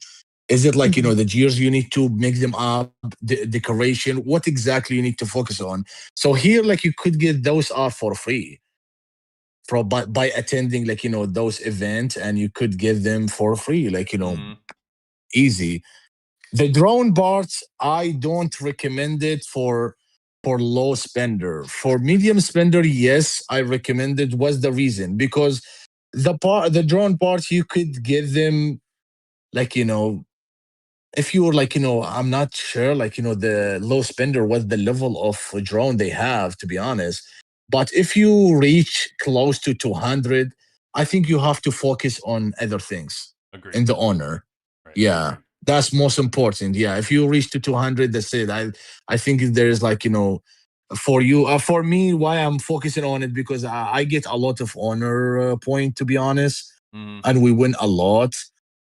Is it like Mhm. the gears you need to make them up, the decoration? What exactly you need to focus on? So here, like you could get those are for free from by attending, like those events, and you could get them for free, like Mhm. easy. The drone parts, I don't recommend it for low spender. For medium spender, yes, I recommend it. What's the reason? Because the drone parts you could get them, like if you were like I'm not sure, like the low spender what the level of drone they have, to be honest. But if you reach close to 200, I think you have to focus on other things Agreed. in the honor. Right. Yeah, Agreed. that's most important. Yeah, if you reach to 200, that's it. I think there is, like for you, for me, why I'm focusing on it, because I get a lot of honor point, to be honest, Mhm. and we win a lot.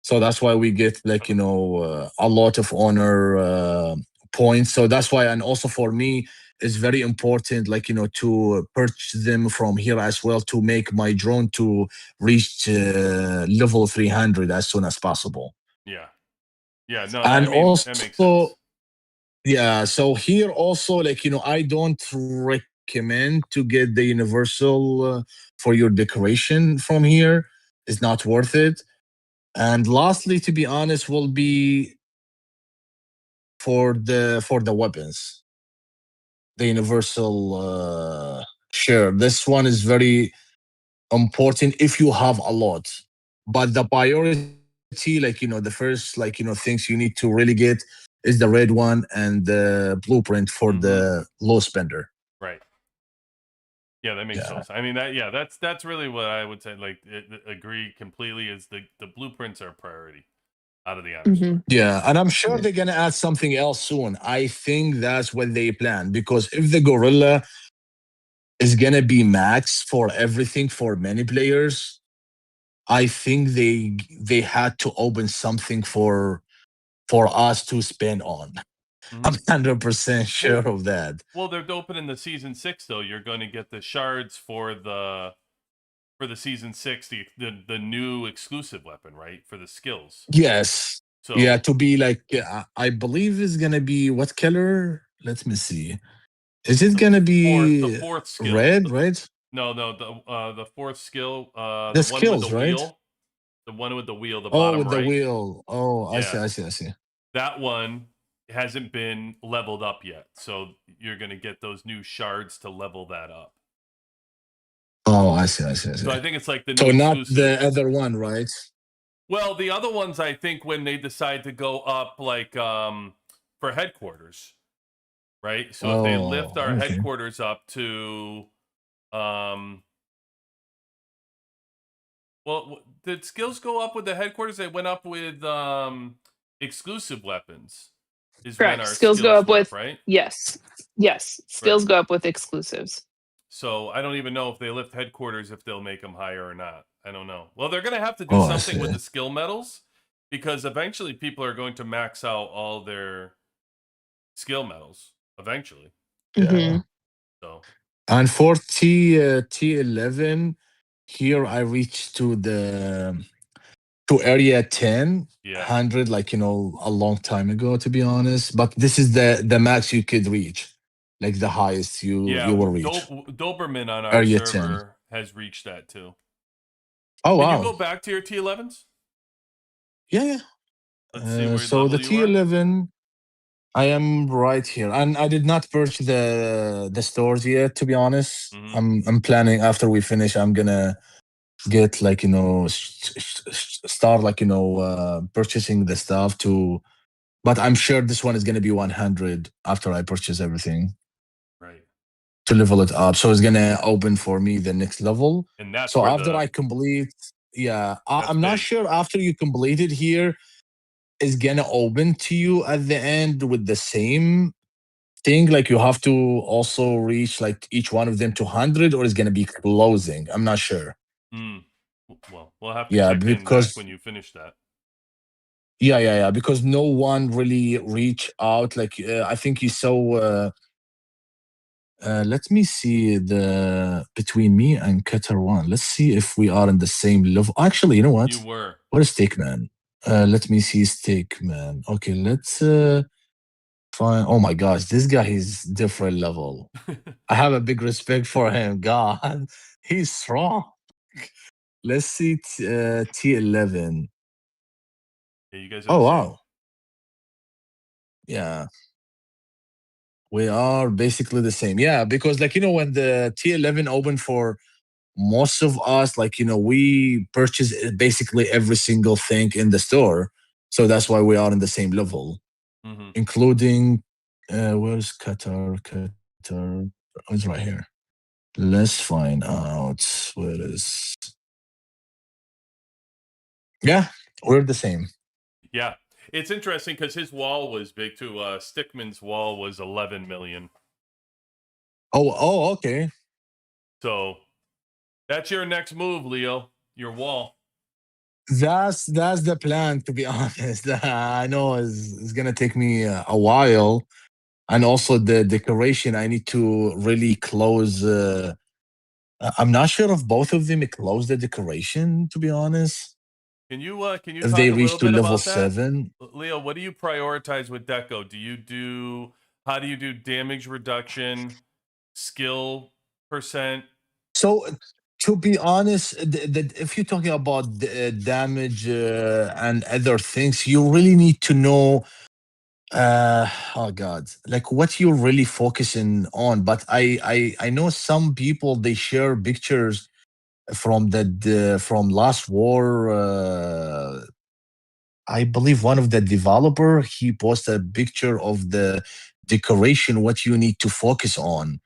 So that's why we get, like a lot of honor points. So that's why, and also for me, it's very important, like to purchase them from here as well, to make my drone to reach level 300 as soon as possible. Yeah. Yeah. No, And that makes sense. also, yeah, so here also, like I don't recommend to get the universal for your decoration from here. It's not worth it. And lastly, to be honest, will be for the weapons, the universal share. This one is very important if you have a lot. But the priority, like the first things you need to really get is the red one and the blueprint for the low spender. Right. Yeah, that makes Yeah. sense. I mean, that's really what I would say. Like, agree completely. Is the blueprints are a priority out of the honor store. Yeah, and I'm sure Yeah. they're gonna add something else soon. I think that's what they plan, because if the gorilla is gonna be max for everything for many players, I think they had to open something for us to spend on. I'm 100% sure of that. Well, they're opening the season 6 though. You're going to get the shards for the season 6, the new exclusive weapon, right? For the skills. Yes. So Yeah, to be like, I believe is gonna be what color? Let me see. Is it gonna be the fourth skill. red? Right? No, the fourth skill, The the one with the skills, right? wheel. The one with the wheel, the Oh, bottom with the right. wheel. Oh, I Yeah. see. That one hasn't been leveled up yet. So you're going to get those new shards to level that up. Oh, I see. So I think it's like the So new not exclusive. the other one, right? Well, the other ones, I think when they decide to go up, like for headquarters, right? So if they lift our okay. headquarters up to, well, did skills go up with the headquarters? They went up with exclusive weapons. Is Correct. when our Skills go up with right? Yes. Skills go up with exclusives. So I don't even know if they lift headquarters, if they'll make them higher or not. I don't know. Well, they're going to have to do Oh, I something with see. the skill medals, because eventually people are going to max out all their skill medals eventually. Yeah. So And for T11, here I reached to area 10, yeah, 100, a long time ago, to be honest. But this is the max you could reach, like the highest you will reach. Doberman on our Area 10. server has reached that too. Oh, Can you wow. go back to your T11s? Yeah. Let's see where So level the you are. T11, I am right here, and I did not purchase the stores yet. To be honest, I'm planning after we finish. I'm gonna get start purchasing the stuff to. But I'm sure this one is gonna be 100 after I purchase everything. Right. To level it up, so it's gonna open for me the next level. And that's So where after I complete, yeah, That's I'm not big. sure after you complete it here is gonna open to you at the end with the same thing, like you have to also reach like each one of them to 100, or is gonna be closing. I'm not sure. Well, we'll have to Yeah, check in back because when you finish that. yeah, because no one really reach out. Like I think you saw. Let me see the between me and Qatar one. Let's see if we are in the same level. Actually, you know what? You were. What is Steakman? Let me see Steakman. Okay, let's fine. Oh my gosh, this guy is different level. I have a big respect for him. God, he's strong. Let's see T11. Yeah, you guys are Oh the same. wow. Yeah. We are basically the same. Yeah, because when the T11 opened for most of us, we purchase basically every single thing in the store. So that's why we are in the same level, including where's Qatar? Qatar. Oh, it's right here. Let's find out where is. Yeah, we're the same. Yeah. It's interesting because his wall was big too. Stickman's wall was 11 million. Oh, okay. So that's your next move, Leo. Your wall. That's the plan, to be honest. I know it's gonna take me a while, and also the decoration. I need to really close. I'm not sure if both of them close the decoration. To be honest, Can you if talk they a reach little to bit level about that? 7. Leo, what do you prioritize with Deco? How do you do damage reduction, skill percent? So To be honest, if you're talking about damage and other things, you really need to know. Oh God, like what you're really focusing on. But I know some people they share pictures from from last war. I believe one of the developer he posted a picture of the decoration. What you need to focus on.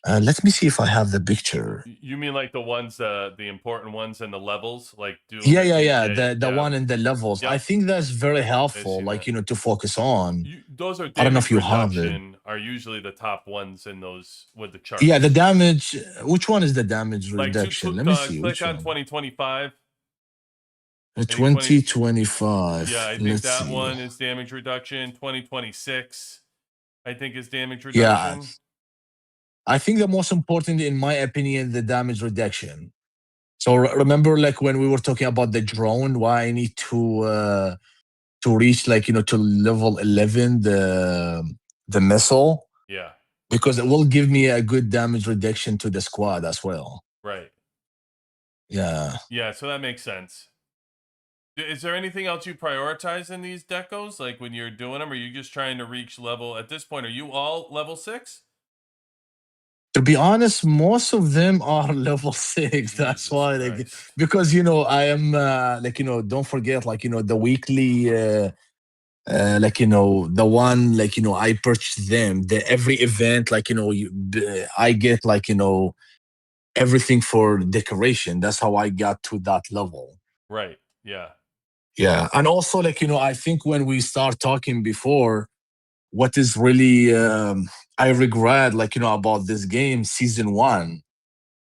Let me see if I have the picture. You mean like the ones, the important ones and the levels, like do Yeah, if yeah, you, yeah. yeah, The yeah, one in the levels. I yep. think that's very I helpful. see Like that. to focus on. Those are I don't know if damage you have it. reduction are usually the top ones in those with the Yeah, the charts. damage. Which one is the damage Like reduction? Let me see click which on one. 2025. I think 20. Yeah, 2025. I think Let's that see. one is damage reduction. 2026, I think, is damage Yeah, reduction. I think the most important, in my opinion, the damage reduction. So remember, like when we were talking about the drone, why I need to reach like to level 11 the missile Yeah, because it will give me a good damage reduction to the squad as well. right. Yeah. Yeah, so that makes sense. Is there anything else you prioritize in these decos? Like when you're doing them, or are you just trying to reach level at this point? Are you all level 6? To be honest, most of them are level 6. That's Jesus why, like, Christ. because I am like don't forget, like the weekly like the one, like I purchase them the every event, like I get like everything for decoration. That's how I got to that level. Right. Yeah. Yeah, and also like I think when we start talking before, what is really I regret, like about this game season 1,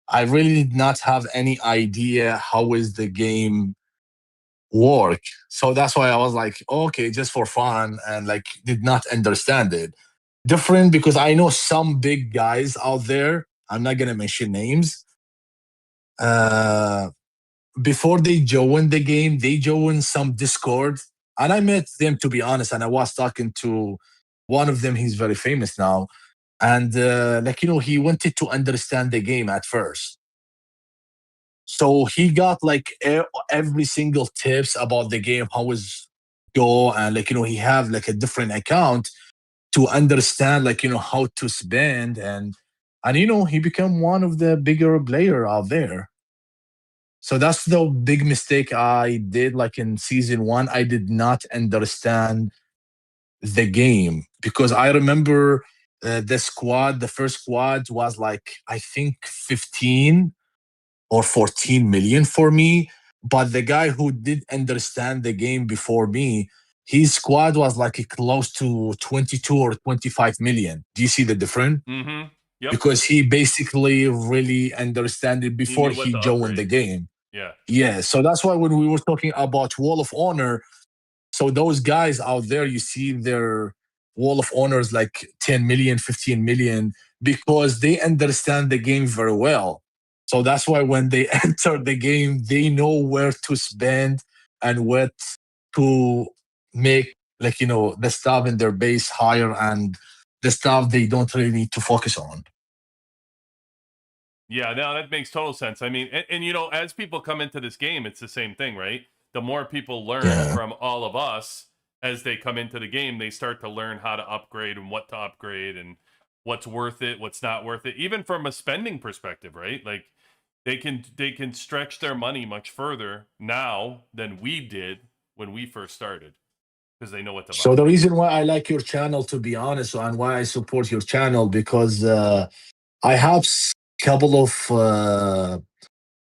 I really did not have any idea how is the game work. So that's why I was like, okay, just for fun, and like did not understand it. Different because I know some big guys out there. I'm not gonna mention names. Uh, Before they joined the game, they joined some Discord, and I met them, to be honest. And I was talking to one of them. He's very famous now, and like he wanted to understand the game at first. So he got like every single tips about the game, how is go, and like he have like a different account to understand like how to spend, and he became one of the bigger player out there. So that's the big mistake I did. Like in season 1, I did not understand the game because I remember the first squad was like I think 15 or 14 million for me. But the guy who did understand the game before me, his squad was like close to 22 or 25 million. Do you see the difference? Mm-hmm. Yep. Because he basically really understand it He before knew what he to joined the upgrade. game. Yeah. Yeah. So that's why when we were talking about Wall of Honor, so those guys out there, you see their wall of honors like 10 million, 15 million, because they understand the game very well. So that's why when they enter the game, they know where to spend and what to make, like, the stuff in their base higher and the stuff they don't really need to focus on. Yeah, no, that makes total sense. I mean, and as people come into this game, it's the same thing, right? The more people learn Yeah. from all of us as they come into the game, they start to learn how to upgrade and what to upgrade and what's worth it, what's not worth it, even from a spending perspective, right? Like they can stretch their money much further now than we did when we first started because they know what to So buy. the reason why I like your channel, to be honest, and why I support your channel, because I have couple of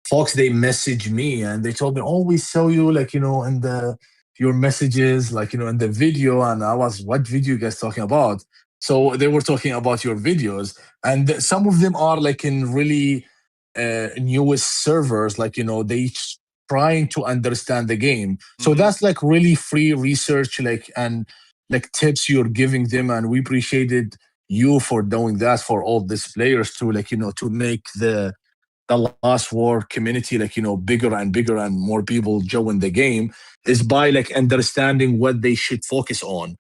folks, they message me and they told me, "Oh, we saw you like in the your messages, like in the video." And I was, "What video you guys talking about?" So they were talking about your videos, and some of them are like in really newest servers, like they trying to understand the game. So Mm-hmm. that's like really free research, like, and like tips you're giving them, and we appreciated you for doing that for all these players to, like to make the last war community, like bigger and bigger and more people join the game, is by like understanding what they should focus on.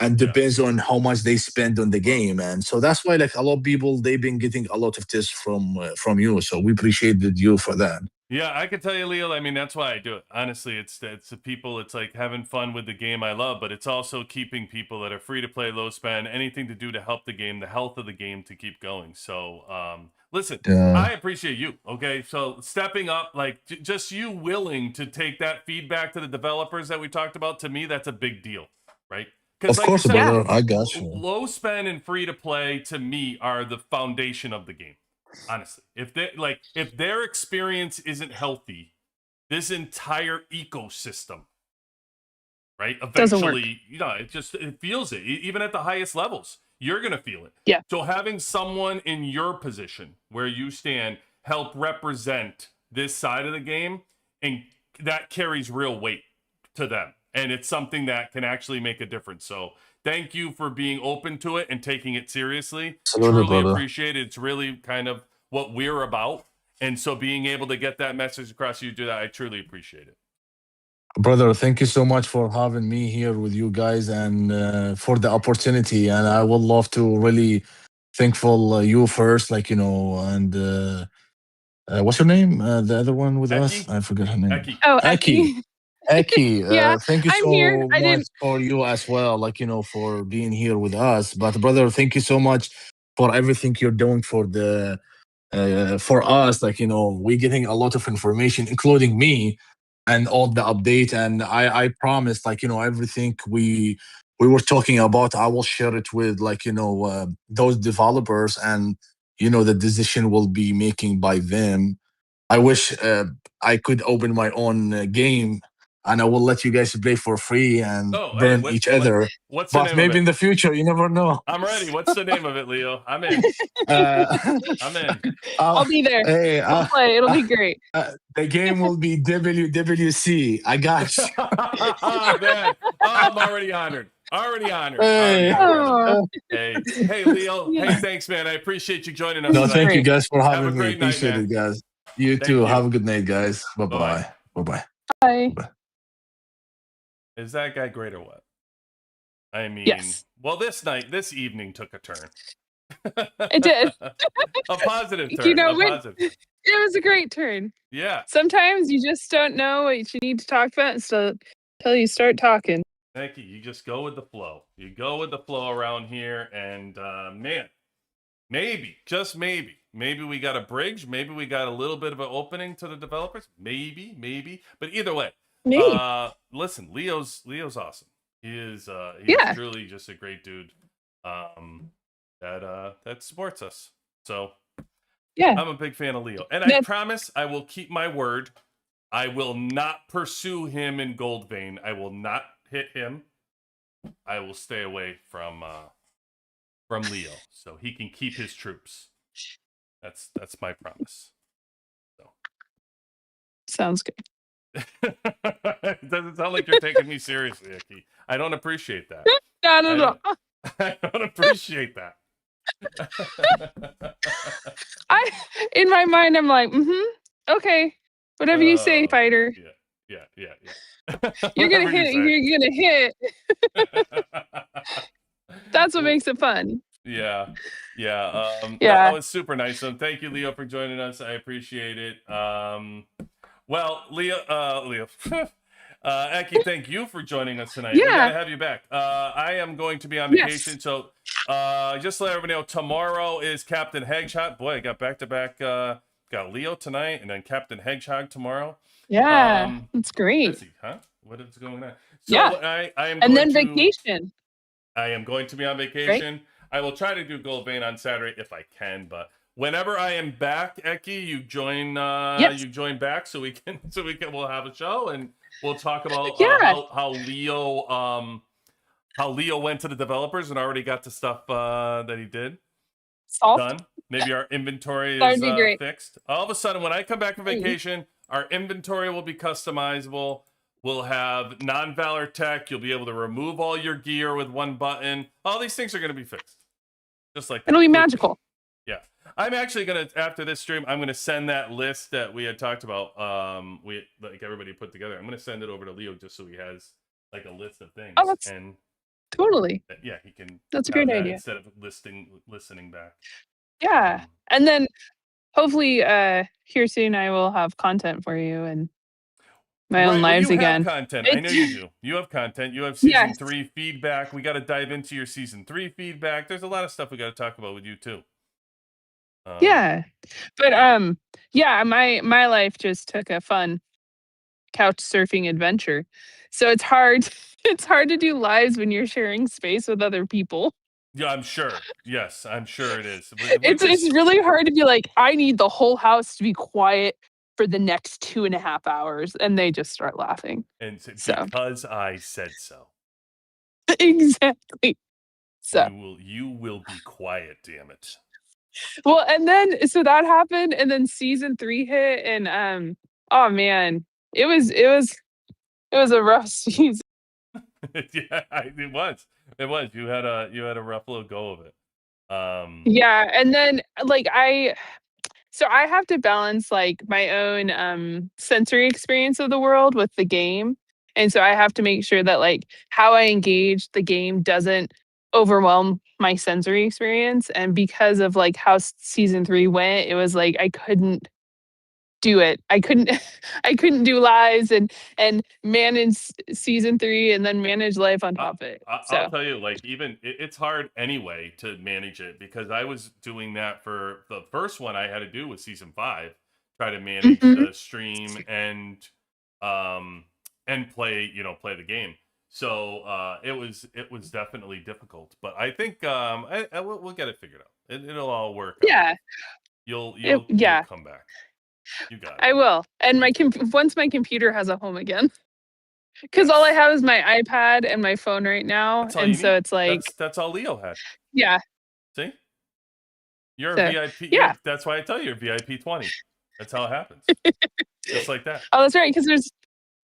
and Yeah. depends on how much they spend on the game. And so that's why like a lot of people, they've been getting a lot of tips from you. So we appreciated you for that. Yeah, I can tell you, Leo. I mean, that's why I do it. Honestly, it's the people. It's like having fun with the game I love, but it's also keeping people that are free to play, low spend, anything to do to help the game, the health of the game to keep going. So, listen, Yeah. I appreciate you. Okay, so stepping up, like just you willing to take that feedback to the developers that we talked about. To me, that's a big deal, right? Because, Of like you course, said, brother. I got you. low spend and free to play to me are the foundation of the game. Honestly, if their experience isn't healthy, this entire ecosystem, right? Doesn't work. Eventually, it feels it. Even at the highest levels, you're gonna feel it. Yeah. So having someone in your position where you stand help represent this side of the game, and that carries real weight to them, and it's something that can actually make a difference. So thank you for being open to it and taking it seriously. Absolutely, Truly brother. appreciate it. It's really kind of what we're about. And so being able to get that message across, you do that, I truly appreciate it. Brother, thank you so much for having me here with you guys and for the opportunity. And I would love to really thankful you first, like, and what's your name? The other one with us? Eki? I forgot her name. Eki. Oh, Eki. Eki. Eki, Yeah, thank you I'm here. so I much didn't. for you as well, like, for being here with us. But brother, thank you so much for everything you're doing for us. Like, we're getting a lot of information, including me, and all the update. And I promised, like, everything we were talking about, I will share it with, like, those developers, and the decision will be making by them. I wish I could open my own game, and I will let you guys play for free and Oh, hey, burn each other. what's the But name of maybe it? in the future, you never know. I'm ready. What's the name of it, Leo? I'm in. I'm in. I'll be there. Hey, We'll play. It'll be great. the game will be WWC. I got you. Man. Oh, I'm already honored. Already honored. Hey. Oh, Hey, Leo. yeah. Hey, thanks, man. I appreciate you joining us No, tonight. thank you Great. guys for Have a having me. great night, Appreciate man. it, guys. You Thank too. you. Have a good night, guys. Bye Bye-bye. bye. Bye bye. Bye. Bye. Is that guy great or what? I mean, Yes. well, this evening took a turn. It did. A positive turn. You know, a positive turn. it was a great turn. Yeah. Sometimes you just don't know what you need to talk about until you start talking. Thank you. You just go with the flow. You go with the flow around here, and man, maybe, just maybe we got a bridge. Maybe we got a little bit of an opening to the developers. Maybe. But either way, Maybe. listen, Leo's awesome. He is Yeah. truly just a great dude. That supports us. So Yeah. I'm a big fan of Leo, and I promise I will keep my word. I will not pursue him in Gold Vein. I will not hit him. I will stay away from Leo, so he can keep his troops. That's my promise. So Sounds good. it doesn't sound like you're taking me seriously, Eki. I don't appreciate that. Not at all. I don't appreciate that. In my mind, I'm like, okay, whatever you say, fighter. Yeah. You're gonna Whatever hit. you say. You're gonna hit. That's what makes it fun. Yeah. Yeah. No, that was super nice. So thank you, Leo, for joining us. I appreciate it. Well, Leo, Eki, thank you for joining us tonight. We gotta have you back. I am going to be on vacation, so just to let everybody know, tomorrow is Captain Hedgehog. Boy, I got back-to-back. Got Leo tonight, and then Captain Hedgehog tomorrow. Yeah, that's great. Busy, huh? What is going on? So Yeah, I am. And then vacation. I am going to be on vacation. Right? I will try to do Gold Vein on Saturday if I can, but whenever I am back, Eki, you join. You join back so we can. We'll have a show and we'll talk about how Leo went to the developers and already got the stuff that he did done. Maybe our inventory is fixed. All of a sudden, when I come back from vacation, our inventory will be customizable. We'll have non-valor tech. You'll be able to remove all your gear with one button. All these things are going to be fixed. Just like that. It'll be magical. Yeah. I'm actually going to, after this stream, I'm going to send that list that we had talked about. Like everybody put together. I'm going to send it over to Leo just so he has like a list of things. Totally. Yeah, he can That's a have great that idea. instead of listening back. Yeah. And then hopefully here soon I will have content for you and my own Right. Well, lives you have again. content. I know It's you do. You have content. You have season yes. 3 feedback. We got to dive into your season 3 feedback. There's a lot of stuff we got to talk about with you too. Yeah. But yeah, my life just took a fun couch surfing adventure. So it's hard it's hard to do lives when you're sharing space with other people. Yeah, I'm sure. Yes, I'm sure it is. Which It's is, really hard to be like, I need the whole house to be quiet for the next 2.5 hours, and they just start laughing. and So because I said so. exactly. So You will be quiet, damn it. well, and then so that happened, and then season 3 hit, and oh man, it was a rough season. Yeah, it was. It was. You had a rough little go of it. Yeah, and then like so I have to balance like my own sensory experience of the world with the game. And so I have to make sure that like how I engage the game doesn't overwhelm my sensory experience. And because of like how season 3 went, it was like I couldn't do it. I couldn't I couldn't do lives and manage season 3 and then manage life on top of it. I'll So tell you, like, even it's hard anyway to manage it because I was doing that for the first one I had to do with season 5, try to manage mhm. the stream um and play, play the game. So it was definitely difficult, but I think we'll get it figured out. It'll all work out. Yeah. You'll Yeah, come back. You got it. I will. And once my computer has a home again. Because all I Yes, have is my iPad and my phone right now, that's all and you so need. it's like That's all Leo had. yeah, See? You're a so VIP. yeah. That's why I tell you you're VIP 20. That's how it happens. Just like that. Oh, that's right, because there's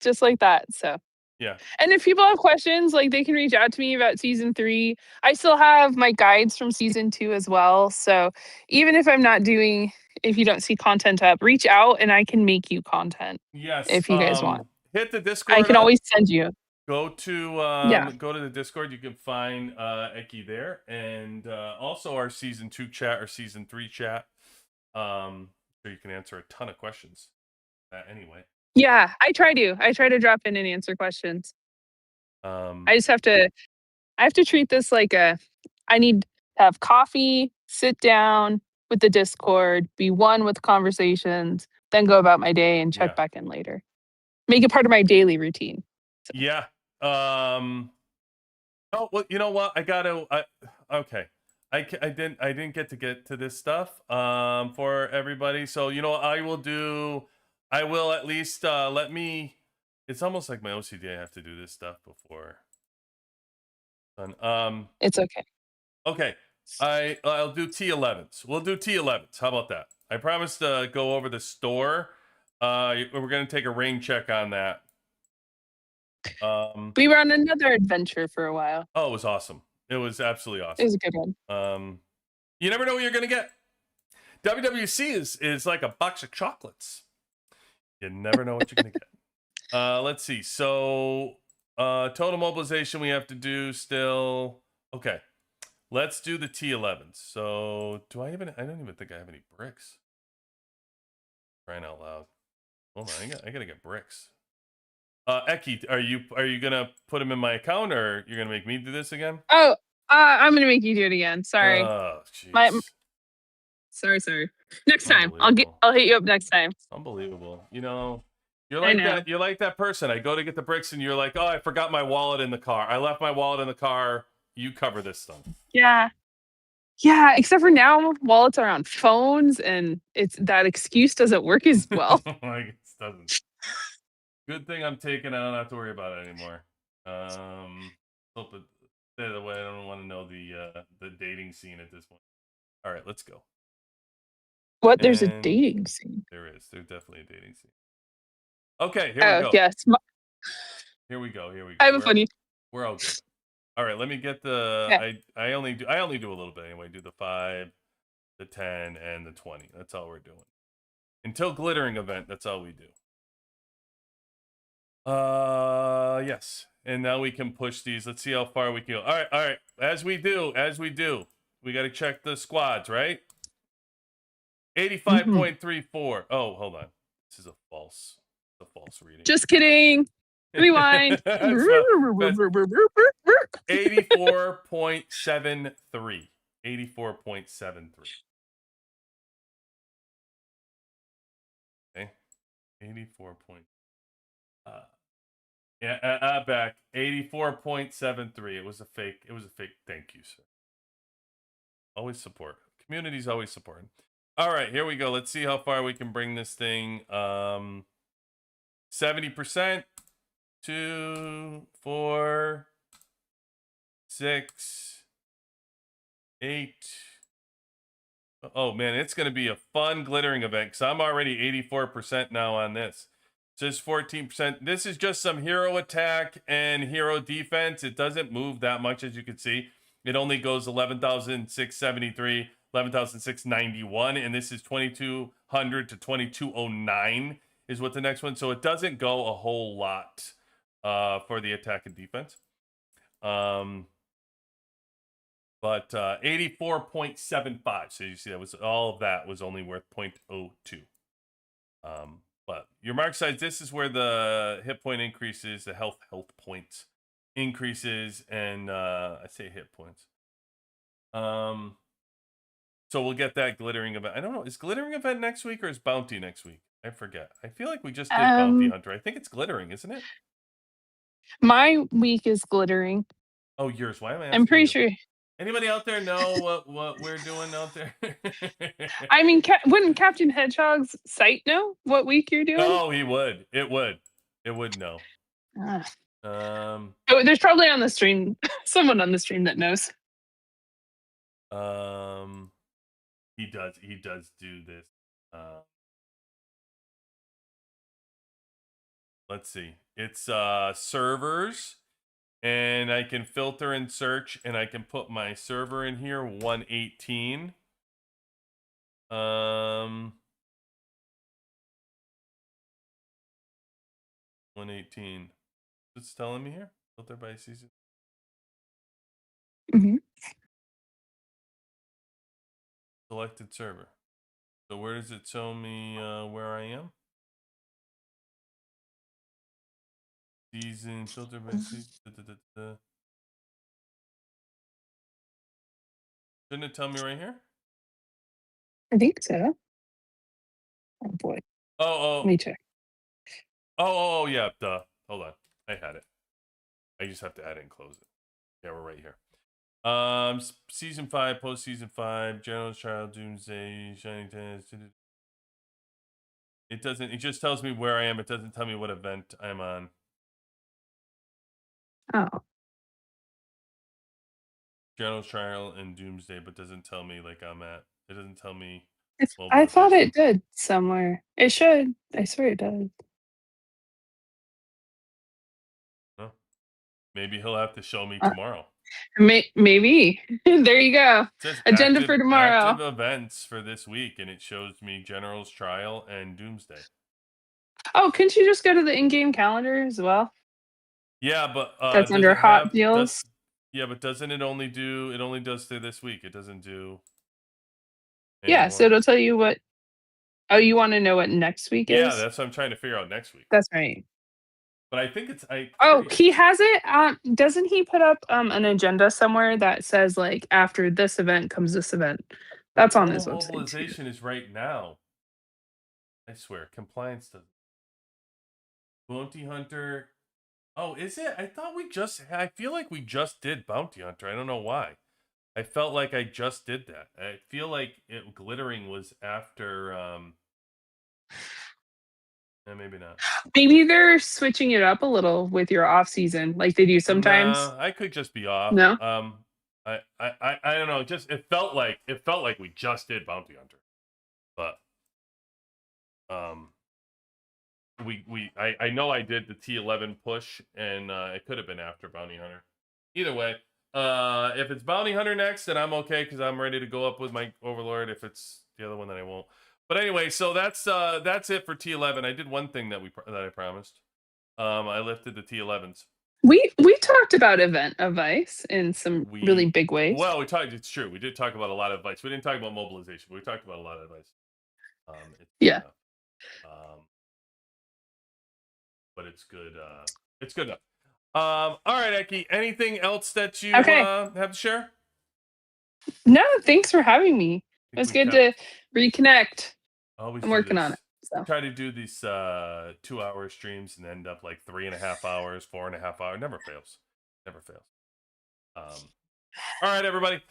just like that, so Yeah. and if people have questions, like, they can reach out to me about season 3. I still have my guides from season 2 as well, so even if I'm not doing if you don't see content up, reach out and I can make you content Yes. if you guys want. Hit the I Discord can up. always send you. Yeah. Go to the Discord. You can find Eki there, and also our season 2 chat or season 3 chat. So you can answer a ton of questions. Anyway. Yeah, I try to. I try to drop in and answer questions. Um. I just have to treat this like a I need to have coffee, sit down with the Discord, be one with conversations, then go about my day and check Yeah. back in later. Make it part of my daily routine. Yeah. Oh well, you know what? Okay. I didn't get to this stuff for everybody. So you know what I will do. I will at least let me. It's almost like my OCD. I have to do this stuff before. Done. It's okay. Okay. I'll do T11s. We'll do T11s. How about that? I promised to go over the store. We're gonna take a rain check on that. We were on another adventure for a while. Oh, it was awesome. It was absolutely It awesome. was a good one. You never know what you're gonna get. WWC is like a box of chocolates. You never know what you're gonna get. Let's see. So total mobilization we have to do still. Okay. Let's do the T11s. So I don't even think I have any bricks. Crying out loud. Hold on, I gotta get bricks. Eki, are you gonna put them in my account or you're gonna make me do this again? Oh, I'm gonna make you do it again. Sorry. Oh, My jeez. sorry. Next time. Unbelievable. I'll hit you up next time. Unbelievable. You're I like know. that. You're like that person. I go to get the bricks and you're like, oh, I forgot my wallet in the car. I left my wallet in the car. You cover this stuff. Yeah. Yeah, except for now wallets are on phones and it's that excuse doesn't work as well. Like it doesn't. Good thing I'm taken. I don't have to worry about it anymore. Hope it, the way I don't want to know the dating scene at this point. All right, let's go. What? There's a And dating scene. there is. There's definitely a dating scene. Okay, here we Oh, go. yes. Here we go. Here we go. I have a funny. We're all good. All right, let me get the. Yeah. I only do a little bit anyway. Do the 5, the 10, and the 20. That's all we're doing. Until glittering event, that's all we do. Yes. And now we can push these. Let's see how far we can go. All right. As we do, we got to check the squads, right? 85.34. Oh, hold on. This is a false reading. Just kidding. Rewind. That's 84.73. 84.73. Okay. 84 point. Back 84.73. It was a fake. Thank you, sir. Always support. Community's always supporting. All right, here we go. Let's see how far we can bring this thing. 70%. 2, 4, 6, 8. Oh man, it's gonna be a fun glittering event because I'm already 84% now on this. Just 14%. This is just some hero attack and hero defense. It doesn't move that much, as you can see. It only goes 11,673, 11,691, and this is 2,200 to 2,209 is what the next one. So it doesn't go a whole lot for the attack and defense. But 84.75. So you see that was all of that was only worth 0.02. But your mark size, this is where the hit point increases, the health points increases, and I say hit points. So we'll get that glittering event. I don't know, is glittering event next week or is bounty next week? I forget. I feel like we just did bounty hunter. I think it's glittering, isn't it? My week is glittering. Oh, yours. Why am I asking I'm pretty you? sure. Anybody out there know what we're doing out there? I mean, wouldn't Captain Hedgehog's site know what week you're doing? Oh, he would. It would know. Oh, there's probably on the stream someone on the stream that knows. He does do this. Let's see. It's servers. And I can filter and search, and I can put my server in here, 118. 118. It's telling me here. Filter by season. Mm-hmm. Selected server. So where does it show me where I am? Season, filter by season. Shouldn't it tell me right here? I think so. Oh boy. Oh. Let me check. Oh, yeah, duh. Hold on. I had it. I just have to add it and close it. Yeah, we're right here. Season 5, post season 5, General's Trial, Doomsday, Shining Tennis. It doesn't, it just tells me where I am. It doesn't tell me what event I'm on. Oh. General's Trial and Doomsday, but doesn't tell me like I'm at. It doesn't tell me. I thought it did somewhere. It should. I swear it does. Huh? Maybe he'll have to show me tomorrow. Maybe. There you go. It says agenda for tomorrow. Active events for this week, and it shows me General's Trial and Doomsday. Oh, couldn't you just go to the in-game calendar as well? Yeah, but that's under hot deals. Yeah, but doesn't it only do? It only does through this week. It doesn't do. Yeah, so it'll tell you what. Oh, you want to know what next week is? Yeah, that's what I'm trying to figure out next week. That's right. But I think it's he has it. Doesn't he put up an agenda somewhere that says like after this event comes this event? That's on his website. Mobilization is right now. I swear, compliance doesn't. Bounty Hunter. Oh, is it? I thought I feel like we just did Bounty Hunter. I don't know why. I felt like I just did that. I feel like glittering was after. Maybe not. Maybe they're switching it up a little with your off season, like they do sometimes. Nah, I could just be off. No. I don't know. Just it felt like we just did Bounty Hunter, but I know I did the T11 push, and it could have been after Bounty Hunter. Either way, if it's Bounty Hunter next, then I'm okay because I'm ready to go up with my Overlord. If it's the other one, then I won't. But anyway, so that's it for T11. I did one thing that I promised. I lifted the T11s. We talked about event advice in some really big ways. Well, we talked. It's true. We did talk about a lot of advice. We didn't talk about mobilization, but we talked about a lot of advice. Yeah. But it's good. It's good enough. All right, Eki. Anything else that you Okay. have to share? No, thanks for having me. It was good to reconnect. Always I'm working on it. So. Try to do these 2-hour streams and end up like 3.5 hours, 4.5 hours. Never fails. Never fails. All right, everybody.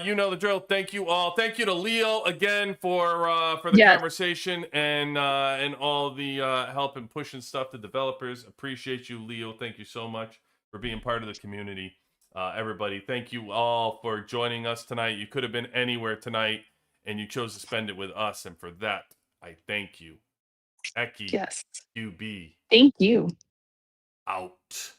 You know the drill. Thank you all. Thank you to Leo again for the conversation and all the help and pushing stuff to developers. Appreciate you, Leo. Thank you so much for being part of the community. Everybody, thank you all for joining us tonight. You could have been anywhere tonight, and you chose to spend it with us, and for that, I thank you. Eki, yes. UB. Thank you. Out.